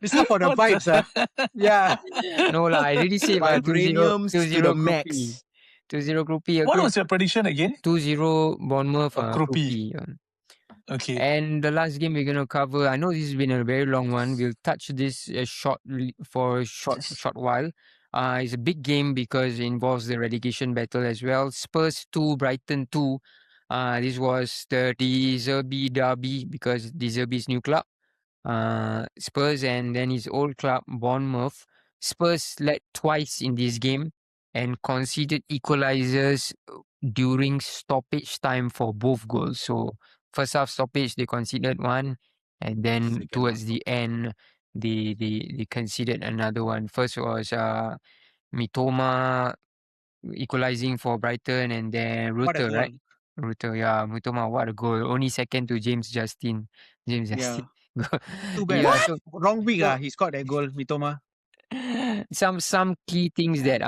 It's not for the What vibes. Yeah. No lah, I already said about 2-0 Vibraniums to the Krupi. max. 2-0 Krupi. What Okay. was your prediction again? 2-0 Bournemouth. Krupi. Krupi. Okay. And the last game we're gonna cover, I know this has been a very long one. We'll touch this for a short while. It's a big game because it involves the relegation battle as well. Spurs 2, Brighton 2. This was the De Zerbi derby because De Zerbi's new club. Spurs and then his old club Bournemouth. Spurs led twice in this game and conceded equalizers during stoppage time for both goals. So first half stoppage they conceded one, and then Second towards the end they conceded another one. First was Mitoma equalizing for Brighton, and then What a Rutter, goal. right? Rutter, yeah, Mitoma, what a goal! Only second to James Justin. Yeah. Too bad. Yeah, so Wrong week, he scored that goal, Mitoma. some key things that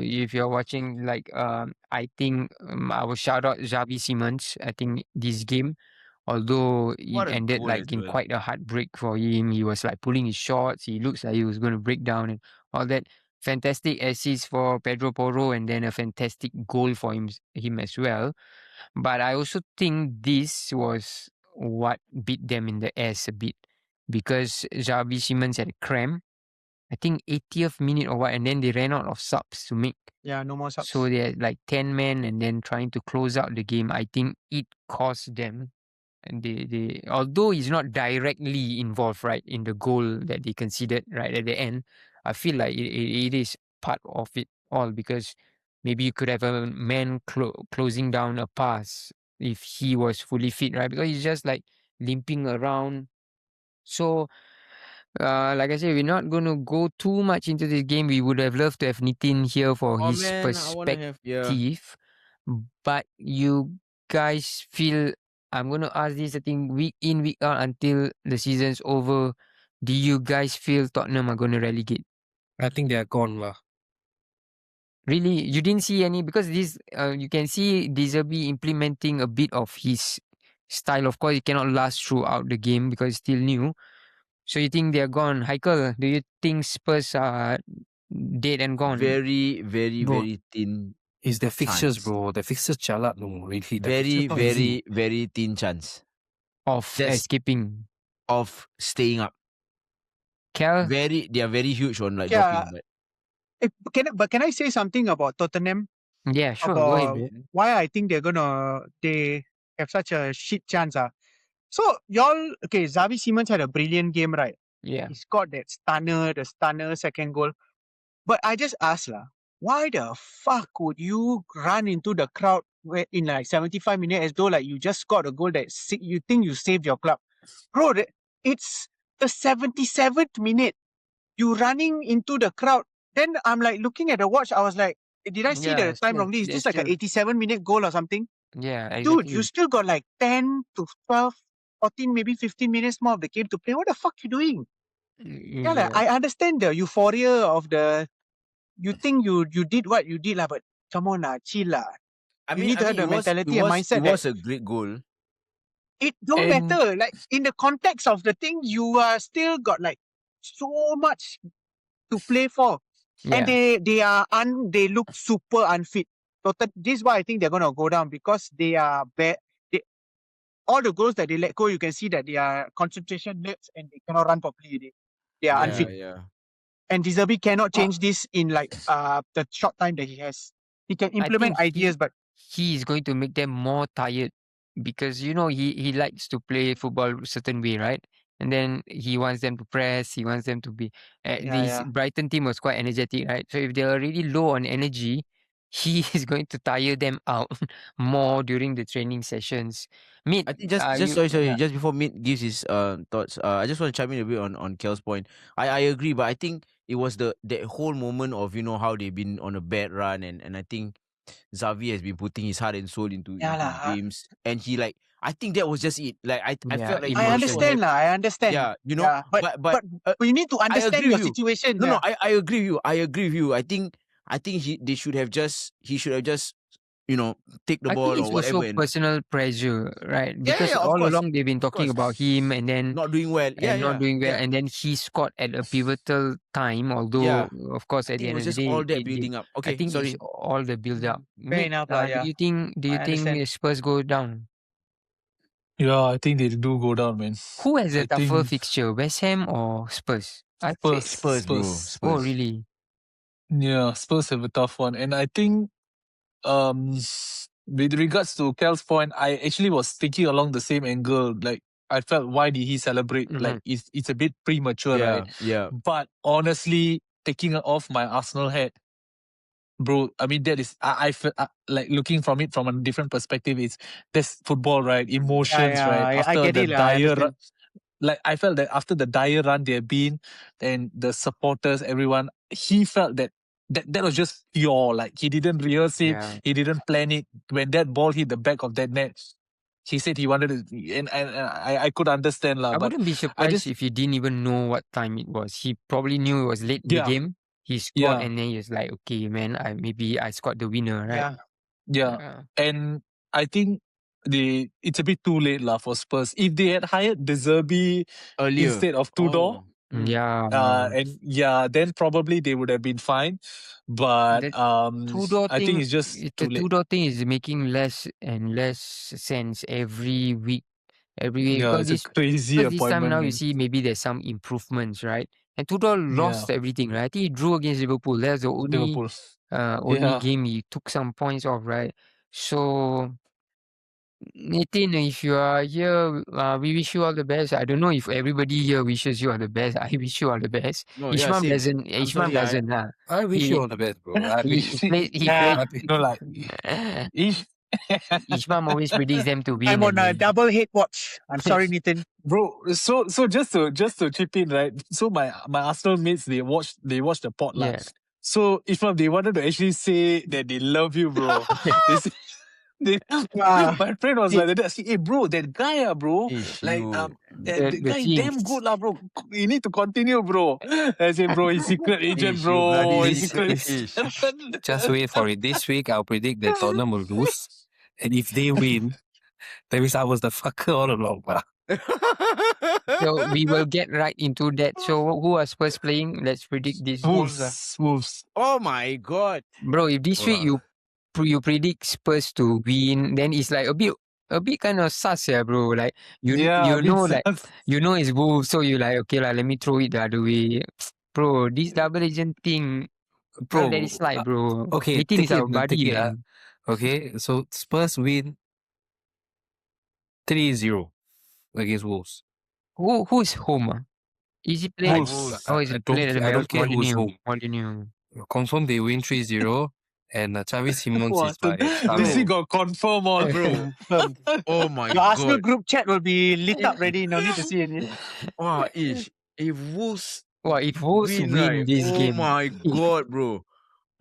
if you're watching, like I think I will shout out Xavi Simons. I think this game, although What it a ended goal like as in well. quite a heartbreak for him. He was like pulling his shots. He looks like he was going to break down and all that. Fantastic assist for Pedro Porro, and then a fantastic goal for him as well. But I also think this was what beat them in the ass a bit, because Xavi Simons had a cramp, I think 80th minute or what, and then they ran out of subs to make. Yeah, no more subs. So they had like 10 men and then trying to close out the game. I think it cost them. And they although he's not directly involved, right, in the goal that they conceded right at the end, I feel like it is part of it all, because maybe you could have a man closing down a pass if he was fully fit, right? Because he's just like limping around. So like I said, we're not going to go too much into this game. We would have loved to have Nitin here for his I wanna have perspective. But you guys feel, I'm going to ask this, I think, week in, week out until the season's over. Do you guys feel Tottenham are going to relegate? I think they are gone lah. Really? You didn't see any? Because this, you can see De Zerbi implementing a bit of his style. Of course, it cannot last throughout the game because it's still new. So you think they're gone? Heikel, do you think Spurs are dead and gone? Very, very, Bro. very thin It's their fixtures, chance. bro. The fixtures chalat, no, really. The Very, fixtures not easy. very thin chance of Just- escaping. of staying up. Cal, They are very huge on like Yeah. dropping. But can I say something about Tottenham? yeah, sure, go ahead, About bro. why I think they have such a shit chance. So y'all, okay, Xavi Simons had a brilliant game, right? Yeah. He scored that the stunner second goal. But I just asked why the fuck would you run into the crowd in like 75 minutes as though like you just scored a goal that you think you saved your club? Bro, it's the 77th minute. You running into the crowd. Then I'm like looking at the watch. I was like, did I see Yeah, the time still- wrongly? Is this like an still- 87-minute goal or something? Yeah, exactly. Dude, you still got like 10 to 12, 14, maybe 15 minutes more of the game to play. What the fuck you doing? Yeah, like, I understand the euphoria of you think you did what you did, but come on, chill. I You mean, need to have the mentality and mindset It that was a great goal. it don't And- matter. Like in the context of the thing, you are still got like so much to play for. yeah. And they look super unfit. So this is why I think they're gonna go down because they are bad. All the goals that they let go, you can see that they are concentration less and they cannot run properly. They are unfit. Yeah. And De Zerbi cannot change this in like the short time that he has. He can implement think ideas, but he is going to make them more tired because he likes to play football a certain way, right? And then he wants them to press. He wants them to be. This Brighton team was quite energetic, right? So if they're already low on energy, he is going to tire them out more during the training sessions. Mid, I think just before Mid gives his thoughts, I just want to chime in a bit on Kel's point. I agree, but I think it was that whole moment of how they've been on a bad run, and I think Xavi has been putting his heart and soul into games, and he I think that was just it. Like I felt like he I was so understand happy. I understand. Yeah, Yeah, but you need to understand agree your with you. situation. No, I agree with you. I agree with you. I think he should have just take the I ball think it's or whatever also and personal pressure, right? Yeah, Because of all course. along they've been talking about him and then not doing well. not doing well, and then he scored at a pivotal time. Although, of course, I at think the it end was of the just day, all that building up. I Okay, think sorry. it's all the build up. Fair enough, yeah. Do you think I understand. Spurs go down? Yeah, I think they do go down, man. Who has a I tougher think fixture, West Ham or Spurs? I'd say Spurs, bro. Spurs. Oh, really? Yeah, Spurs have a tough one. And I think with regards to Kel's point, I actually was thinking along the same angle. Like I felt why did he celebrate? Like it's a bit premature, right? Yeah. But honestly, taking off my Arsenal hat, bro, I mean that is I feel like looking from it from a different perspective. That's football, right? Emotions, right? I get it. I understand. Like I felt that after the dire run they've been, and the supporters, everyone, he felt that was just pure. Like he didn't rehearse it, he didn't plan it. When that ball hit the back of that net, he said he wanted it, and I could understand lah. I But wouldn't be surprised if he didn't even know what time it was. He probably knew it was late in the game. He scored and then he was like, okay, man, maybe I scored the winner, right? Yeah. And I think it's a bit too late lah for Spurs. If they had hired De Zerbi earlier instead of Tudor, then probably they would have been fine. But I think it's just too late. The Tudor thing is making less and less sense every week. Yeah, it's a crazy because this time appointment. now you see maybe there's some improvements, right? And Tudor lost everything, right? I think he drew against Liverpool. That's the only game he took some points off, right? So Nathan, if you are here, we wish you all the best. I don't know if everybody here wishes you all the best. I wish you all the best. No, Ishmael same. doesn't. Ishmael doesn't. I wish you all the best, bro. Ishmael always predicts them to win. I'm on a double head watch. I'm sorry, Nathan. Bro, so just to chip in, right? So my Arsenal mates, they watched the pod lah. So Ishmael, they wanted to actually say that they love you, bro. My friend was like that. Hey, bro, that guy, bro. The guy damn good, lah, bro. You need to continue, bro. I said, bro, he's secret agent, bro. Just wait for it. This week, I'll predict that Tottenham will lose. And if they win, that means I was the fucker all along, bro. So we will get right into that. So who are Spurs playing? Let's predict this. Wolves. Oh my God. Bro, if this week you you predict Spurs to win, then it's like a bit kind of sus, yeah, bro. Like you a bit know, like sus. you know it's Wolves, so you like, okay, like let me throw it the other way. Bro, this double agent thing, can't let it slide, bro. Okay, Nitin is our take buddy, it. man. Okay, so Spurs win 3-0 against Wolves. Who's home? Is he playing? Wolves. Oh, is I it playing at the don't care who's home. Molineux. Confirm they win 3-0 and Xavi Simons Wow, is my star this man. thing got confirmed all, bro. Confirmed. Oh my Your Arsenal god. group chat will be lit up ready. No need to see any. Wow, Ish. If Wolves Wow, if Wolves win, win right? this Oh game, my god, bro.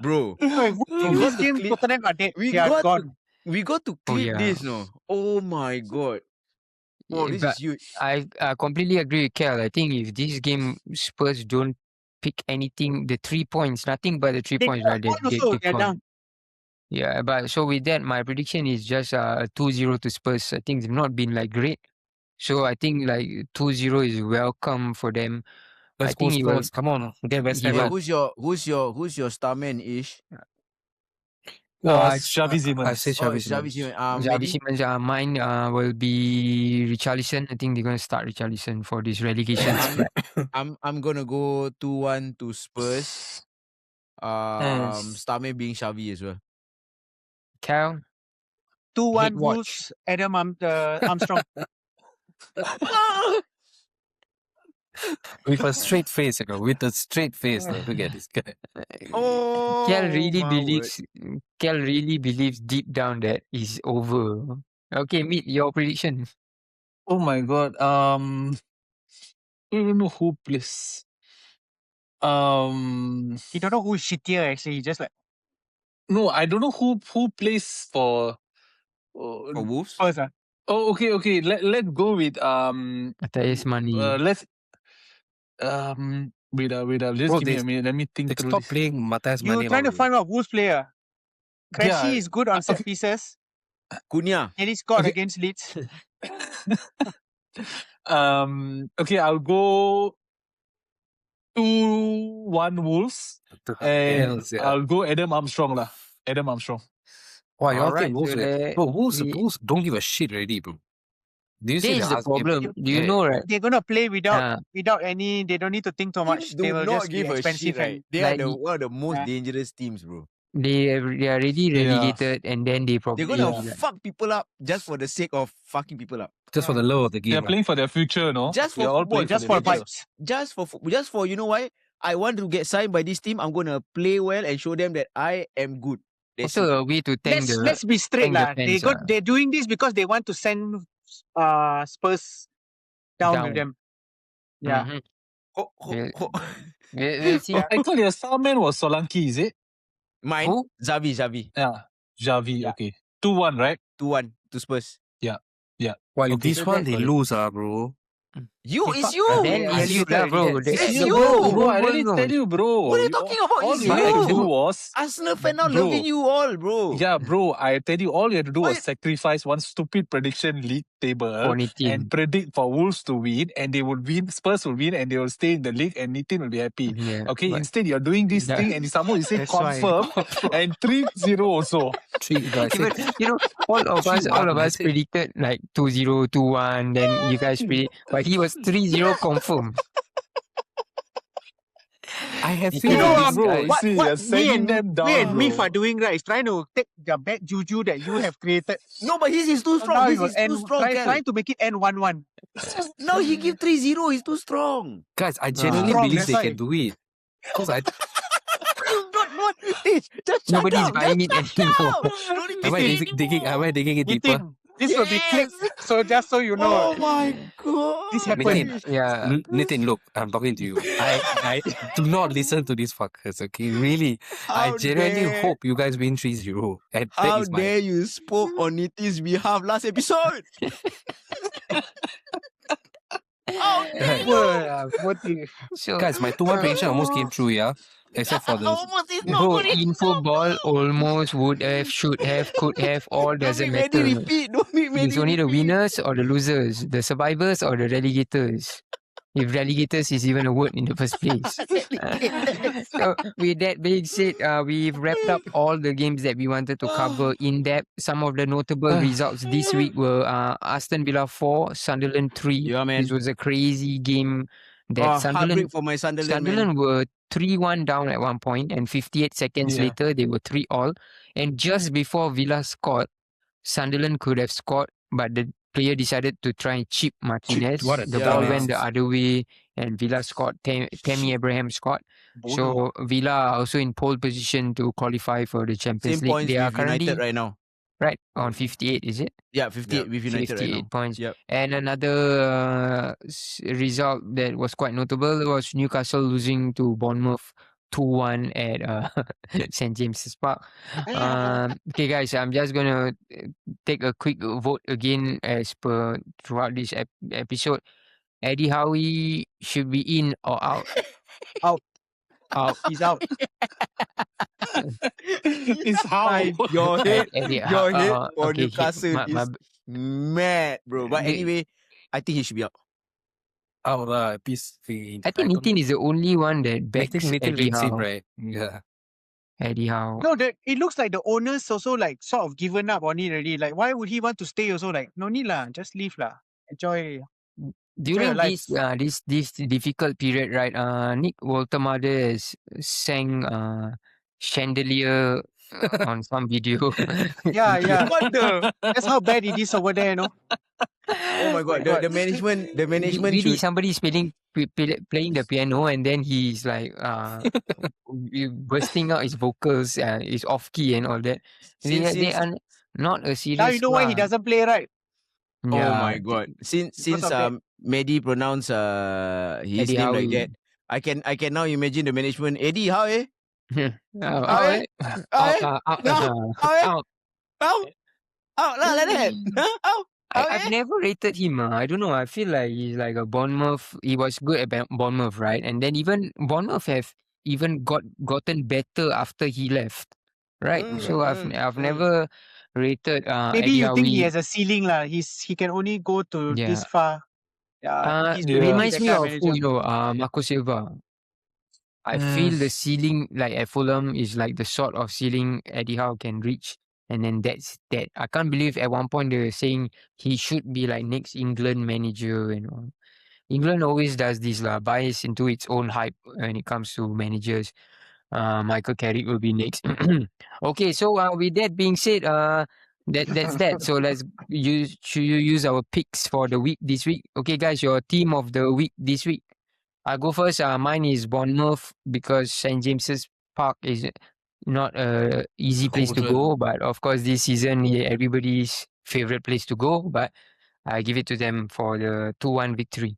Bro. In this game, Tottenham are dead. We They are got gone. we got to Oh, clip yeah. this, no? Oh my god. Oh, this but is huge. I completely agree with Kel. I think if this game Spurs don't pick anything, the 3 points, nothing but the 3 They points, got right? one also. They're gone. down. Yeah, but so with that, my prediction is just 2-0 to Spurs. I think it's not been like great. So I think like 2-0 is welcome for them. Let's I go think he will- Spurs. Come on, get West he Ham. will- Hey, who's your star man, Ish? Xavi Simons. I say Xavi Xavi Simons. Simons. Xavi Maybe Simons, mine will be Richarlison. I think they're going to start Richarlison for this relegation split. I'm gonna go 2-1 to Spurs. Starman being Xavi as well. Cal? 2-1 Head watch. Wolves. Adam Armstrong. With a straight face, with a straight face. Look at this guy. Oh, Kel really my word. believes deep down that it's over. Okay, Meet, your prediction. Oh my god. I don't know who plays. He don't know who's shittier actually. He just like No, I don't know who plays for. For Wolves? Spurs. Oh, okay. Let's go with Atas money. let's wait. Just Bro, give me a minute. Let me think They through stop this. playing Matthias You're Mane. trying to find out Wolves player. Cressy Yeah, is good on set okay. pieces. Cunha. Nearly scored Okay. against Leeds. Okay, I'll go 2-1 Wolves, and I'll go Adam Armstrong lah. Adam Armstrong. Why you all Alright, think Wolves? so Bro, Wolves we- don't give a shit already, bro. Do you see This is the last game? problem. Do you Hey, know, right? They're gonna play without any. They don't need to think too much. Teams They do will not just be give a expensive shit, right? and They like are one of the most Yeah. dangerous teams, bro. They are already Yeah. relegated, and then they probably They're gonna like, fuck people up just for the sake of fucking people up. just for the love of the game. They're playing for their future, no? Just for They're all football, playing just their for future. vibes. Just for you know why? I want to get signed by this team. I'm gonna play well and show them that I am good. That's also it. a way to thank Let's be straight thank the lah. fans, They're doing this because they want to send Spurs down with them. Yeah. Mhm. Ho, ho, Yeah. ho. We'll see. I thought your star man was Solanke, is it? Mine, Who? Xavi. Yeah, Xavi. Yeah. Okay, 2-1, right? 2-1 to Spurs. While Okay. this one they That's lose, bro. It's you. Then Yeah, it's you yeah, lah, bro. It's That's you. Bro, I already tell you, bro. What are you talking about? All It's you had to you. do was, Arsenal fan now Bro. loving you all, bro. yeah, bro. I tell you, all you had to do Why- was sacrifice one stupid prediction league table for Nitin. and predict for Wolves to win, and they would win. Spurs will win, and they will stay in the league, and Nitin will be happy. Yeah, Okay, but- instead you're doing this Yeah. thing, and somehow you say That's why. confirm and 3-0 also. Even, all of us predicted like 2-0, 2-1, then you guys predict, but he was 3-0 confirm. I have You faith know, in this bro, guy. you see, you're sending them down, me and Mif bro. are doing right is trying to take the bad juju that you have created. No, but his is too So strong. now His it will is too strong, Kel. trying to make it end 1-1. Now he give 3-0. He's too strong. Guys, I genuinely Strong, believe that's they why. can do it. Because I Not. Just shut Nobody's up. buying it Just shut anymore. up. Don't need to am I say digging anymore. it deeper. Nitin, this will be Yes. clipped. So just so you know, Oh my god. this happened. Nitin, Yeah. Nitin, look, I'm talking to you. I do not listen to these fuckers, okay? Really. I How genuinely dare- hope you guys win 3-0. And that How is my dare you spoke on Nitin's behalf last episode? How dare you? What the So, guys, my 2-1 prediction almost came true, yeah? Except for the Almost is not bro, good enough. in football, almost, would have, should have, could have, all Don't doesn't make Mehdi matter. repeat. Don't make Mehdi It's only the repeat. winners or the losers, the survivors or the relegators. if relegators is even a word in the first place. So with that being said, we've wrapped up all the games that we wanted to cover in depth. Some of the notable results this week were Aston Villa 4, Sunderland 3. Yeah, man. This was a crazy game that Heartbreak for my Sunderland, man. Sunderland were 3-1 down at one point, and 58 seconds later they were 3-all. And just before Villa scored, Sunderland could have scored, but the player decided to try and chip Martinez. The ball went the other way, and Villa scored. Tammy Abraham scored. So Villa are also in pole position to qualify for the Champions Same League. points They are with currently United right now. right on 58, is it? Yeah, 58 with United 58 right now. points. Yep. And another result that was quite notable was Newcastle losing to Bournemouth 2-1 at St. James's Park. Okay, guys, I'm just going to take a quick vote again as per throughout this episode. Eddie Howe should be in or out? Out. Out. He's out. It's how. Your head, Eddie, your head for okay, Newcastle is mad, bro. But anyway, I think he should be out. Out peace. I think Nitin is the only one that backs Nitin Eddie likes him, Howe. right? Yeah. Eddie Howe. No, it looks like the owners also like sort of given up on it already. Like, why would he want to stay also? Like, no need lah, just leave lah. Enjoy. During life. this difficult period, right? Nick Woltemade has sang Chandelier on some video. Yeah. What the? That's how bad it is over there, no? Oh my god, the management Really, should. somebody's playing the piano, and then he's like bursting out his vocals, his off key and all that. They are not a serious. Now you know why he doesn't play, right? Oh my god! Since Mehdi pronounced his Eddie name Howe. like that, I can now imagine the management. Eddie, how eh? Out lah like that. I've never rated him. I don't know. I feel like he's like a Bournemouth. He was good at Bournemouth, right? And then even Bournemouth have even gotten better after he left, right? So I've never rated. Maybe Eddie you think he Howe. has a ceiling lah. He can only go to this far. Yeah, Reminds me of Marco Silva. I feel the ceiling like at Fulham is like the sort of ceiling Eddie Howe can reach. And then that's that. I can't believe at one point they were saying he should be like next England manager and all. England always does this bias into its own hype when it comes to managers. Michael Carrick will be next. Okay, so with that being said, that's that. So let's use our picks for the week this week. Okay, guys, your team of the week this week. I'll go first. Mine is Bournemouth because St. James's Park is not a easy place to go, but of course this season everybody's favorite place to go. But I give it to them for the 2-1 victory.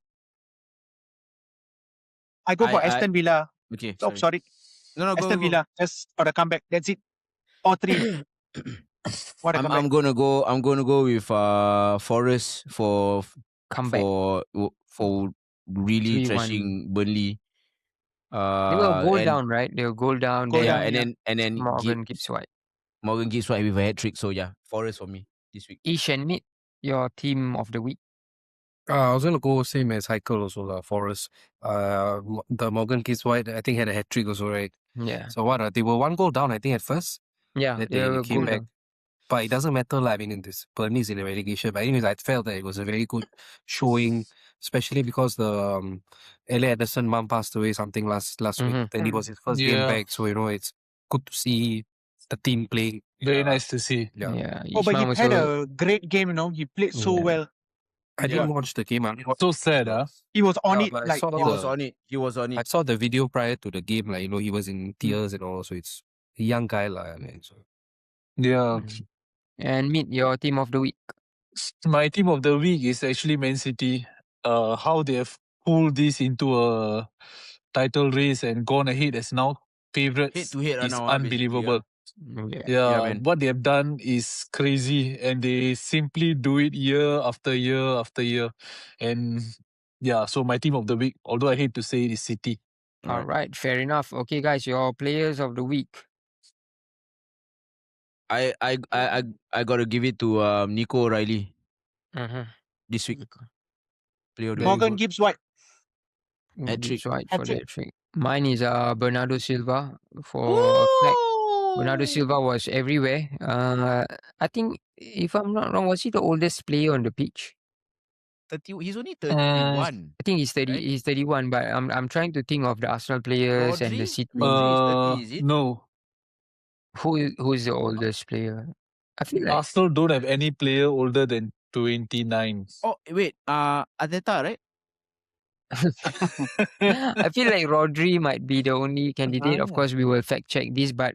I go for Aston Villa. Okay. Oh, sorry. No, Aston Villa just for the comeback. That's it. All three. What a comeback. I'm gonna go with Forest for Comeback. for really 3-1. trashing Burnley. They were goal down, right? They were goal down. And then Morgan Gibbs White. Morgan Gibbs White with a hat trick. So yeah, Forest for me this week. Ish and Mid, your team of the week. I was gonna go same as Heikel also Forest. The Morgan Gibbs White I think had a hat trick also, right? Yeah. So what? They were 1 goal down I think at first. Yeah. That they came back. But it doesn't matter. I mean, in this Burnley is in the relegation. But anyways, I felt that it was a very good showing, especially because the Elliot Anderson mum passed away something last week. Then it was his first game back. So it's good to see the team playing. Very nice to see. Yeah. But he had a great game, He played so well. I didn't watch the game. So sad, huh? He was on it. He was on it. I saw the video prior to the game. He was in tears and all. So it's a young guy, Yeah. And Mid, your team of the week. My team of the week is actually Man City. How they have pulled this into a title race and gone ahead as now favourites head-to-head is now, unbelievable. Yeah, what they have done is crazy, and they simply do it year after year after year. And so my team of the week, although I hate to say it, is City. All right, fair enough. Okay, guys, your players of the week. I gotta give it to Nico O'Reilly this week. Morgan Gibbs White. Hat-trick. Gibbs White for Hat-trick. that trick. Mine is Bernardo Silva for a fact. Bernardo Silva was everywhere. I think, if I'm not wrong, was he the oldest player on the pitch? 30, he's only 31. I think he's 30. Right? He's 31. But I'm trying to think of the Arsenal players and the City. Rodri is 30, is it? No. Who is the oldest player? I feel like Arsenal don't have any player older than 29. Oh, wait. Arteta, right? I feel like Rodri might be the only candidate. Of course, we will fact check this, but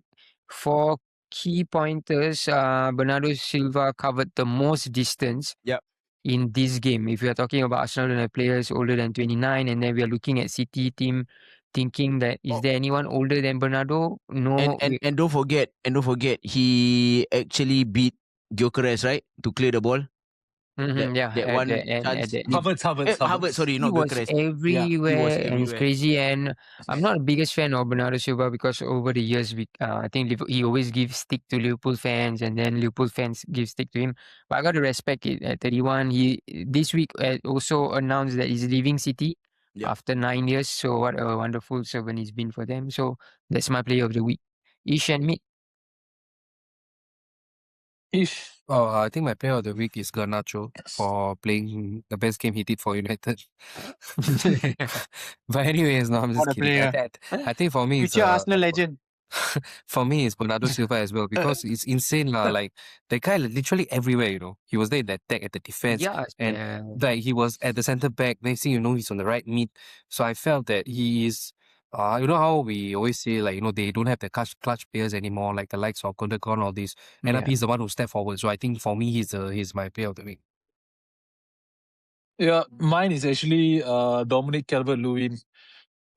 for key pointers, Bernardo Silva covered the most distance Yep. in this game. If we are talking about Arsenal and players older than 29, and then we are looking at City team, thinking that is there anyone older than Bernardo? No. And don't forget, he actually beat Gyökeres, right? To clear the ball. That one chance. Havertz, sorry, he not was Gyökeres. everywhere and it's everywhere. crazy. And I'm not the biggest fan of Bernardo Silva because over the years, I think he always gives stick to Liverpool fans, and then Liverpool fans give stick to him. But I got to respect it. At 31, he this week also announced that he's leaving City after 9 years. So what a wonderful servant he's been for them. So that's my player of the week. Ish and Meet. Ish. Oh, I think my player of the week is Garnacho for playing the best game he did for United. But anyways, no, I'm just What a kidding. player. I think for me, it's Future Arsenal legend. for me, it's Bernardo Silva as well because it's insane, lah. Like the guy literally everywhere. He was there in the attack, at the defense, and like he was at the centre back. Next thing you know, he's on the right mid. So I felt that he is. You know how we always say, like, they don't have the clutch players anymore, like the likes of Gundogan, all this. And he's the one who stepped forward. So I think for me, he's my player of the week. Yeah, mine is actually Dominic Calvert-Lewin.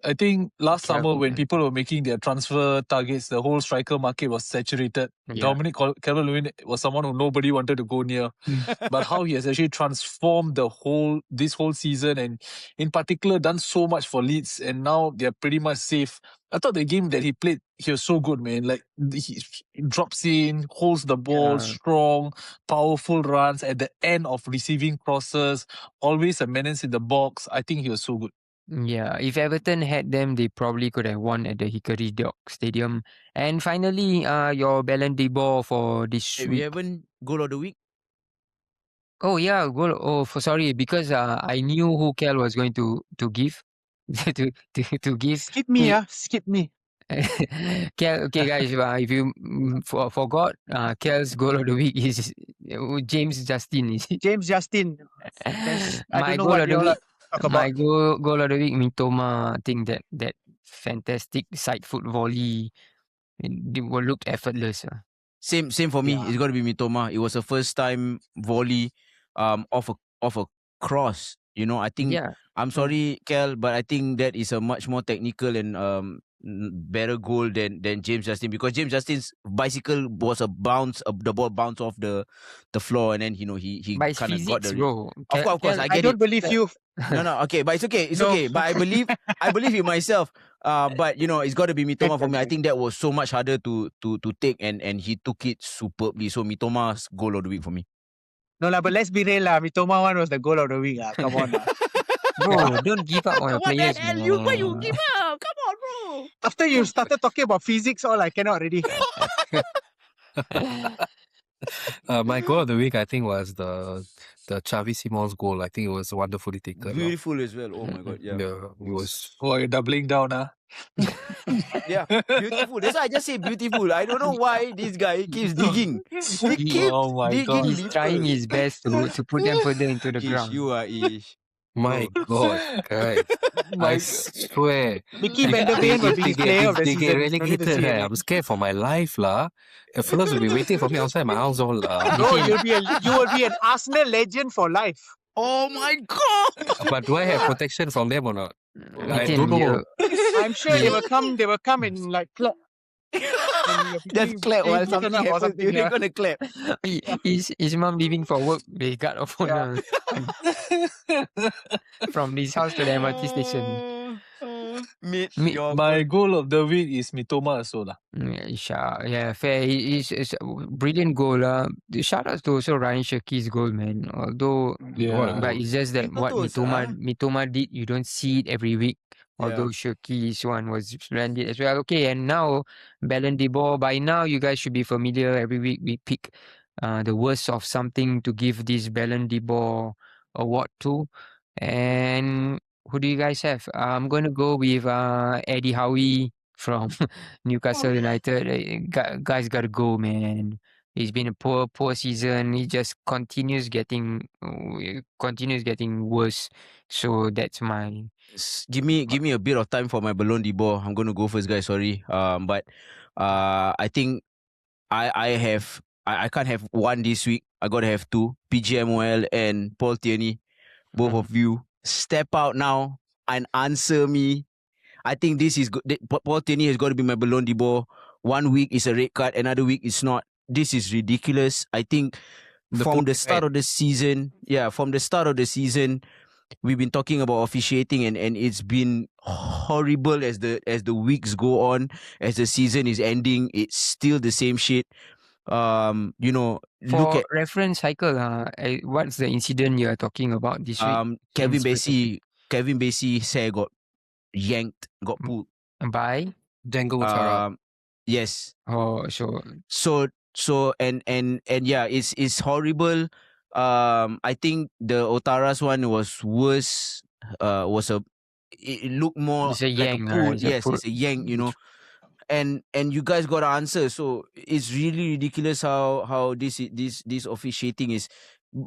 I think last summer when people were making their transfer targets, the whole striker market was saturated. Dominic Calvert-Lewin was someone who nobody wanted to go near. But how he has actually transformed this whole season, and in particular done so much for Leeds, and now they're pretty much safe. I thought the game that he played, he was so good, man. Like, he drops in, holds the ball, strong, powerful runs at the end of receiving crosses, always a menace in the box. I think he was so good. Yeah, if Everton had them, they probably could have won at the Hickory Dock Stadium. And finally, your Ballon d'Or for this week. We haven't goal of the week. Oh yeah, goal. Oh, sorry, because I knew who Kel was going to give to give. Skip me, skip me. Kel, okay, guys, if you forgot, Kel's goal of the week is James Justin. Is it? James Justin. My goal of the week. My goal of the week, Mitoma. I think that fantastic side foot volley, it looked effortless. Same for me. It's got to be Mitoma. It was a first time volley, off a cross. I think. I'm sorry, Kel, but I think that is a much more technical and better goal than James Justin, because James Justin's bicycle was the ball bounced off the floor, and then he kind of got the. Bro. Of course, I get it. I don't believe you. No, okay, but it's okay. Okay. But I believe in myself. But it's got to be Mitoma for me. I think that was so much harder to take, and he took it superbly. So Mitoma's goal of the week for me. No, but let's be real, Mitoma one was the goal of the week. Come on. Bro, don't give up on your players. What the hell? Why you give up? Come on, bro. After you started talking about physics, all I cannot already. My goal of the week, I think, was the Xavi Simon's goal. I think it was wonderfully taken. Beautiful as well. Oh my god, yeah. Yeah, it was. Oh, you're doubling down, Yeah, beautiful. That's why I just say beautiful. I don't know why this guy keeps digging. He keeps digging. He's trying his best to put them further into the ground. You are Ish. My God, guys. I swear. Mickey Van der Ven will be his player of the They get season. relegated. I'm scared for my life, lah. The fellas will be waiting for me outside my house, all. No, you will be an Arsenal legend for life. Oh my god! But do I have protection from them or not? I Nitin, don't know. I'm sure they will come in like And you're Just clap playing while Etihad something or happens. something. They're gonna clap. His mom leaving for work. They got a phone from this house to the MRT station. Mate, Me- your My goal of the week is Mitoma also lah. Yeah, fair. It's a brilliant goal. Shout out to also Ryan Shakir's goal, man. Although, Yeah. but it's just that Simple what to us, Mitoma did, you don't see it every week. Although Shakir's one was splendid as well. Okay, and now Ballon d'Or. By now, you guys should be familiar. Every week we pick the worst of something to give this Ballon d'Or award to. And who do you guys have? I'm going to go with Eddie Howe from Newcastle United. Guys got to go, man. It's been a poor season. He just continues getting worse. So that's my. Give me a bit of time for my Ballon d'Or. I'm gonna go first, guys. Sorry. But I think I can't have one this week. I gotta have two. PGMOL and Paul Tierney. Both of you step out now and answer me. I think this is good. Paul Tierney has got to be my Ballon d'Or. 1 week is a red card, another week is not. This is ridiculous. I think from the start of the season, we've been talking about officiating and it's been horrible as the weeks go on, as the season is ending. It's still the same shit. For Look at reference, cycle. What's the incident you are talking about this week? Kevin Bassey say got yanked, got pulled by Django Chara. yes. Oh, So and yeah, it's horrible. I think the Otara's one was worse. It looked more it's a like yank, a pull. right? Yes, it's a yank. And you guys got to answer. So it's really ridiculous how this officiating is.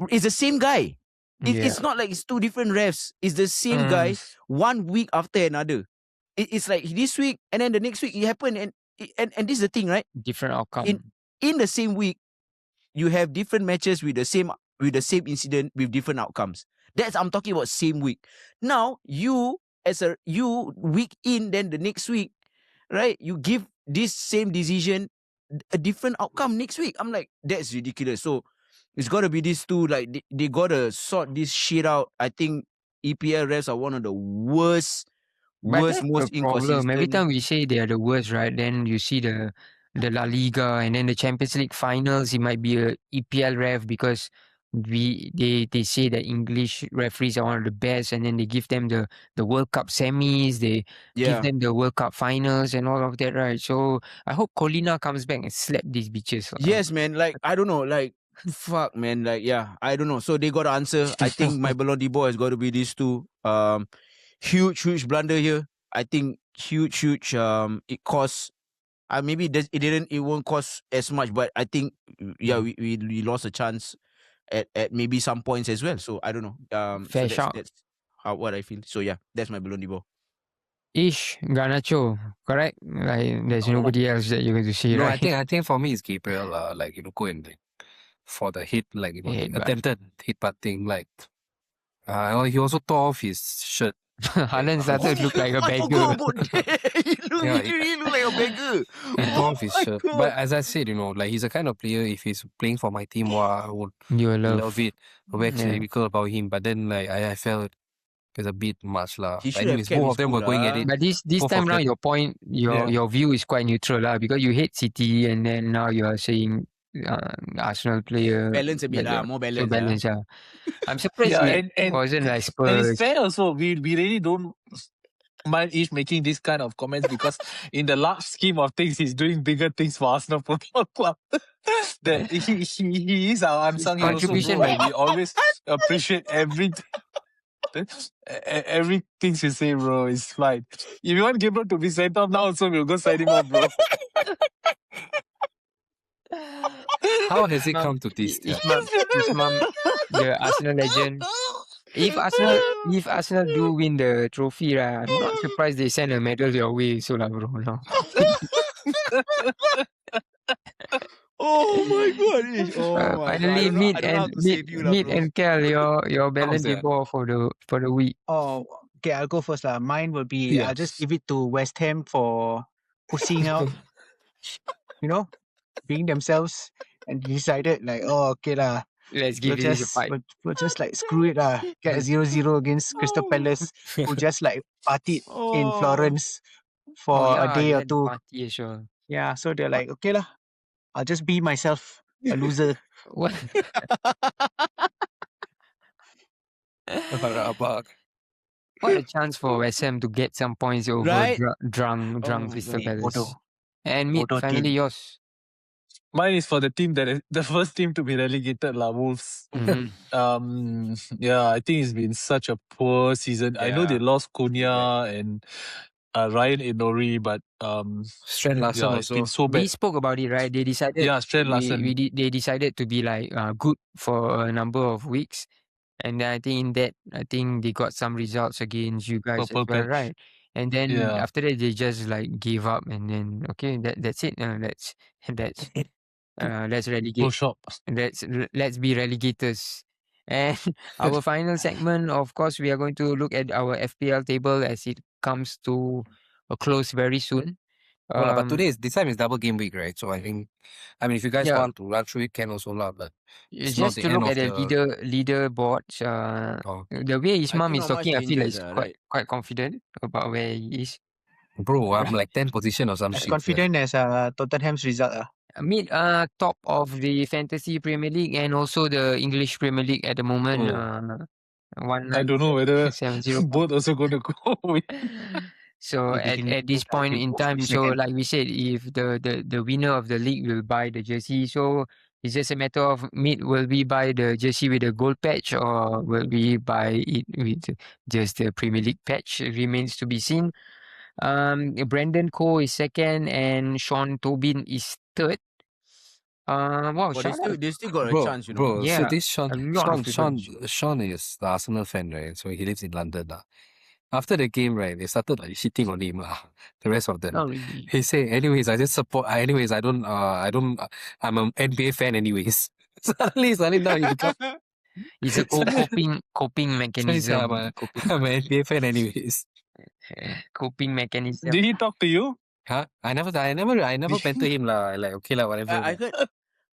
It's the same guy. It's not like it's two different refs. It's the same guy 1 week after another. It's like this week and then the next week it happened and this is the thing, right? Different outcome. In the same week, you have different matches with the same incident with different outcomes. I'm talking about same week. Now you week in, then the next week, right? You give this same decision a different outcome next week. I'm like, that's ridiculous. So it's got to be these two. Like they got to sort this shit out. I think EPL refs are one of the worst, most inconsistent. Every time we say they are the worst, right? Then you see the La Liga and then the Champions League finals. It might be a EPL ref because they say that English referees are one of the best, and then they give them the World Cup semis. They give them the World Cup finals and all of that, right? So I hope Colina comes back and slap these bitches. Yes, man. Like I don't know. Like fuck, man. Like yeah, I don't know. So they got to answer. I think my Ballon d'Or has got to be these two. Huge blunder here. I think huge. It costs. Maybe it won't cost as much, but I think we lost a chance at maybe some points as well. So I don't know. Fair so shout. that's what I feel. So yeah, that's my Ballon d'Or. Garnacho, correct? Like there's nobody else that you're going to see, No, right? I think for me it's Gabriel. Go and for the hit, attempted hit butt thing. He also tore off his shirt. Haaland started to look like a beggar. He really look like a beggar. He tore off his shirt. But as I said, he's the kind of player, if he's playing for my team, I would love it. Very critical about him. But then I felt it's a bit much lah. Anyways, both of them were going at it. But this time round, your view is quite neutral lah, because you hate City and then now you are saying Arsenal player. Balance a bit more balance. So balance, I'm surprised it wasn't like Spurs. And it's fair also. We really don't mind Ish making this kind of comments because in the large scheme of things, he's doing bigger things for Arsenal Football Club. That he is our unsung hero. Contribution, We always appreciate everything. Everything you say, bro, is fine. If you want Gabriel to be sent off now, also we'll go sign him off, bro. How has it come to this? His mum, the Arsenal legend. If Arsenal do win the trophy, right, I'm not surprised they send a medal your way. So lah, bro. No. Oh my god! Oh finally, meet and Kel, your Ballon d'Or for the week. Oh, okay, I'll go first lah. Mine will be I'll just give it to West Ham for pushing out being themselves, and decided like, oh, okay lah, Let's give this a fight. we'll just like screw it lah. Get a 0-0 against Crystal Palace, who just like partied in Florence for a day they or had two. party as well. Yeah, so they're like, okay lah, I'll just be myself, a loser. What? What a chance for West Ham to get some points over Right? drunk Oh my Crystal God. Palace. Bodoh. And Meet, Bodoh finally team. yours. Mine is for the team that is the first team to be relegated, Wolves. Mhm. I think it's been such a poor season. I know they Yeah. lost Cunha and Ryan Inori, but Strand Larson it's been also. so We bad. spoke about it, right? They decided. Yeah, Strand Larson. They decided to be like good for a number of weeks, and then I think they got some results against you guys Purple as well, patch. right? And then Yeah. after that, they just like gave up, and then okay, that's it. Let's relegate. Full shop. Let's be relegators. And our final segment, of course, we are going to look at our FPL table as it comes to a close very soon. But this time is double game week, right? So I mean, if you guys Yeah. want to run through it, can also lah. But it's just not to the look end at of the leaderboards, Oh. the way his I mom think is not much talking, I feel like changes, he's right? quite confident about where he is. Bro, I'm like 10 position or some As shit. confident as Tottenham's result. Mid top of the Fantasy Premier League and also the English Premier League at the moment. I don't know whether 197 both also going to go win. So If they can at this point in time, they so can- like we said, if the winner of the league will buy the jersey, so it's just a matter of will we buy the jersey with the gold patch or will we buy it with just the Premier League patch? It remains to be seen. Brandon Cole is second and Sean Tobin is third. Wow, But shout out. they still got a Bro, chance, you know. bro. Yeah, So this a lot of difference. Sean is the Arsenal fan, right? So he lives in London, lah. After the game, right, they started like shitting on him, lah. The rest of them. Not really. He say, anyways, I just support. Anyways, I'm an NBA fan, anyways. Suddenly now he become. It's a coping mechanism. I'm an NBA fan, anyways. Coping mechanism. Did he talk to you? Huh? I never banter him, lah. Like, okay, lah, whatever.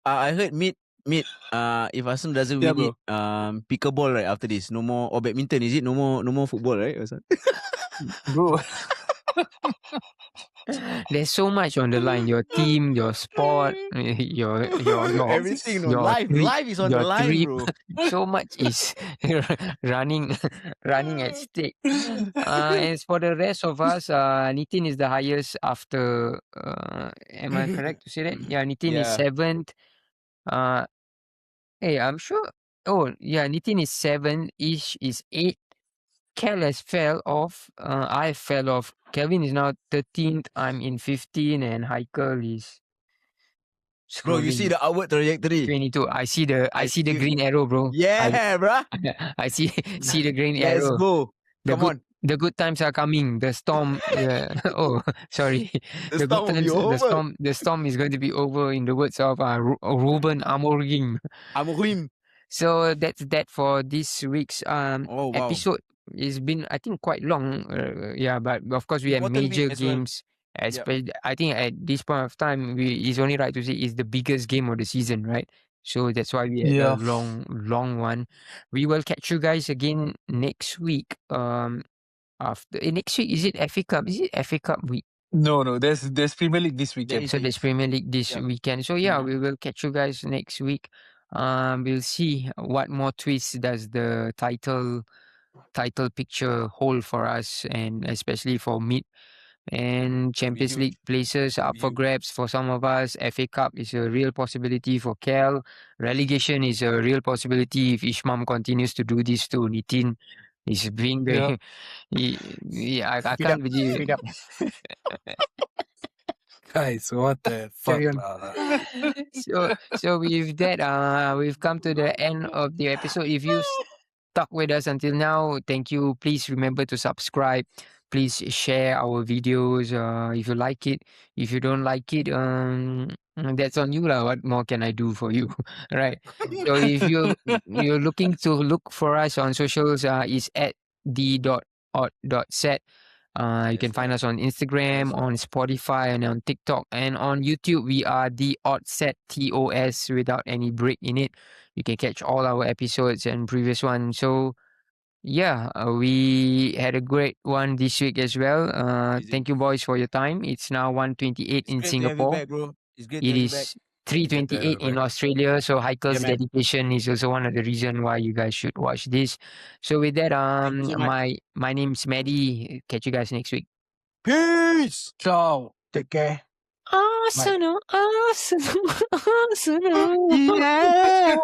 I heard Meet. If Arsenal doesn't Yeah, win it, pick a ball right after this. No more or badminton, is it? No more football, right? Or something? Bro. There's so much on the line. Your team, your sport, your everything. No, your life is on the your line, trip. bro. So much is running at stake. As for the rest of us, Nitin is the highest after. Am I correct to say that? Yeah, Nitin is Yeah. 7th. Hey, I'm sure. Oh, yeah, Nitin is 7. Ish is 8. Kel has fell off. I fell off. Kelvin is now 13th. I'm in 15, and Heikel is. Bro, you see the upward trajectory. 22. I see the green arrow, bro. Yeah, bro. I see the green Let's arrow. go. Come on. The good times are coming. The storm. Oh, sorry. The storm will be over. The storm is going to be over. In the words of Ruben Amorim. So that's that for this week's Oh, wow. episode. It's been, I think, quite long. But of course we have Important major week as well. games. I think at this point of time, it's only right to say it's the biggest game of the season, right? So that's why we had a long one. We will catch you guys again next week. After next week, is it FA Cup? Is it FA Cup week? No. There's Premier League this weekend. So there's Premier League this weekend. So we will catch you guys next week. We'll see what more twists does the title picture hold for us, and especially for mid and Champions League places up for grabs for some of us. FA Cup is a real possibility for Kel. Relegation is a real possibility if Ishmam continues to do this to Nitin. He's being very. I can't believe. Speed up. Guys, what the fuck? Carry on. So with that, we've come to the end of the episode. If you stuck with us until now, thank you. Please remember to subscribe. Please share our videos if you like it. If you don't like it, that's on you lah. What more can I do for you, right? So if you're looking to look for us on socials, it's at the.odd.set. You can find us on Instagram, on Spotify, and on TikTok. And on YouTube, we are the Oddset, TOS, without any break in it. You can catch all our episodes and previous ones. So, yeah, we had a great one this week as well. Thank you, boys, for your time. It's now 1:28 in Singapore. It's great It is 3:28 in Australia. So Heikel's Yeah, man. dedication is also one of the reasons why you guys should watch this. So with that, you so much. my name's Maddie. Catch you guys next week. Peace. Ciao. Take care. Arsenal, Arsenal, Arsenal. Yeah.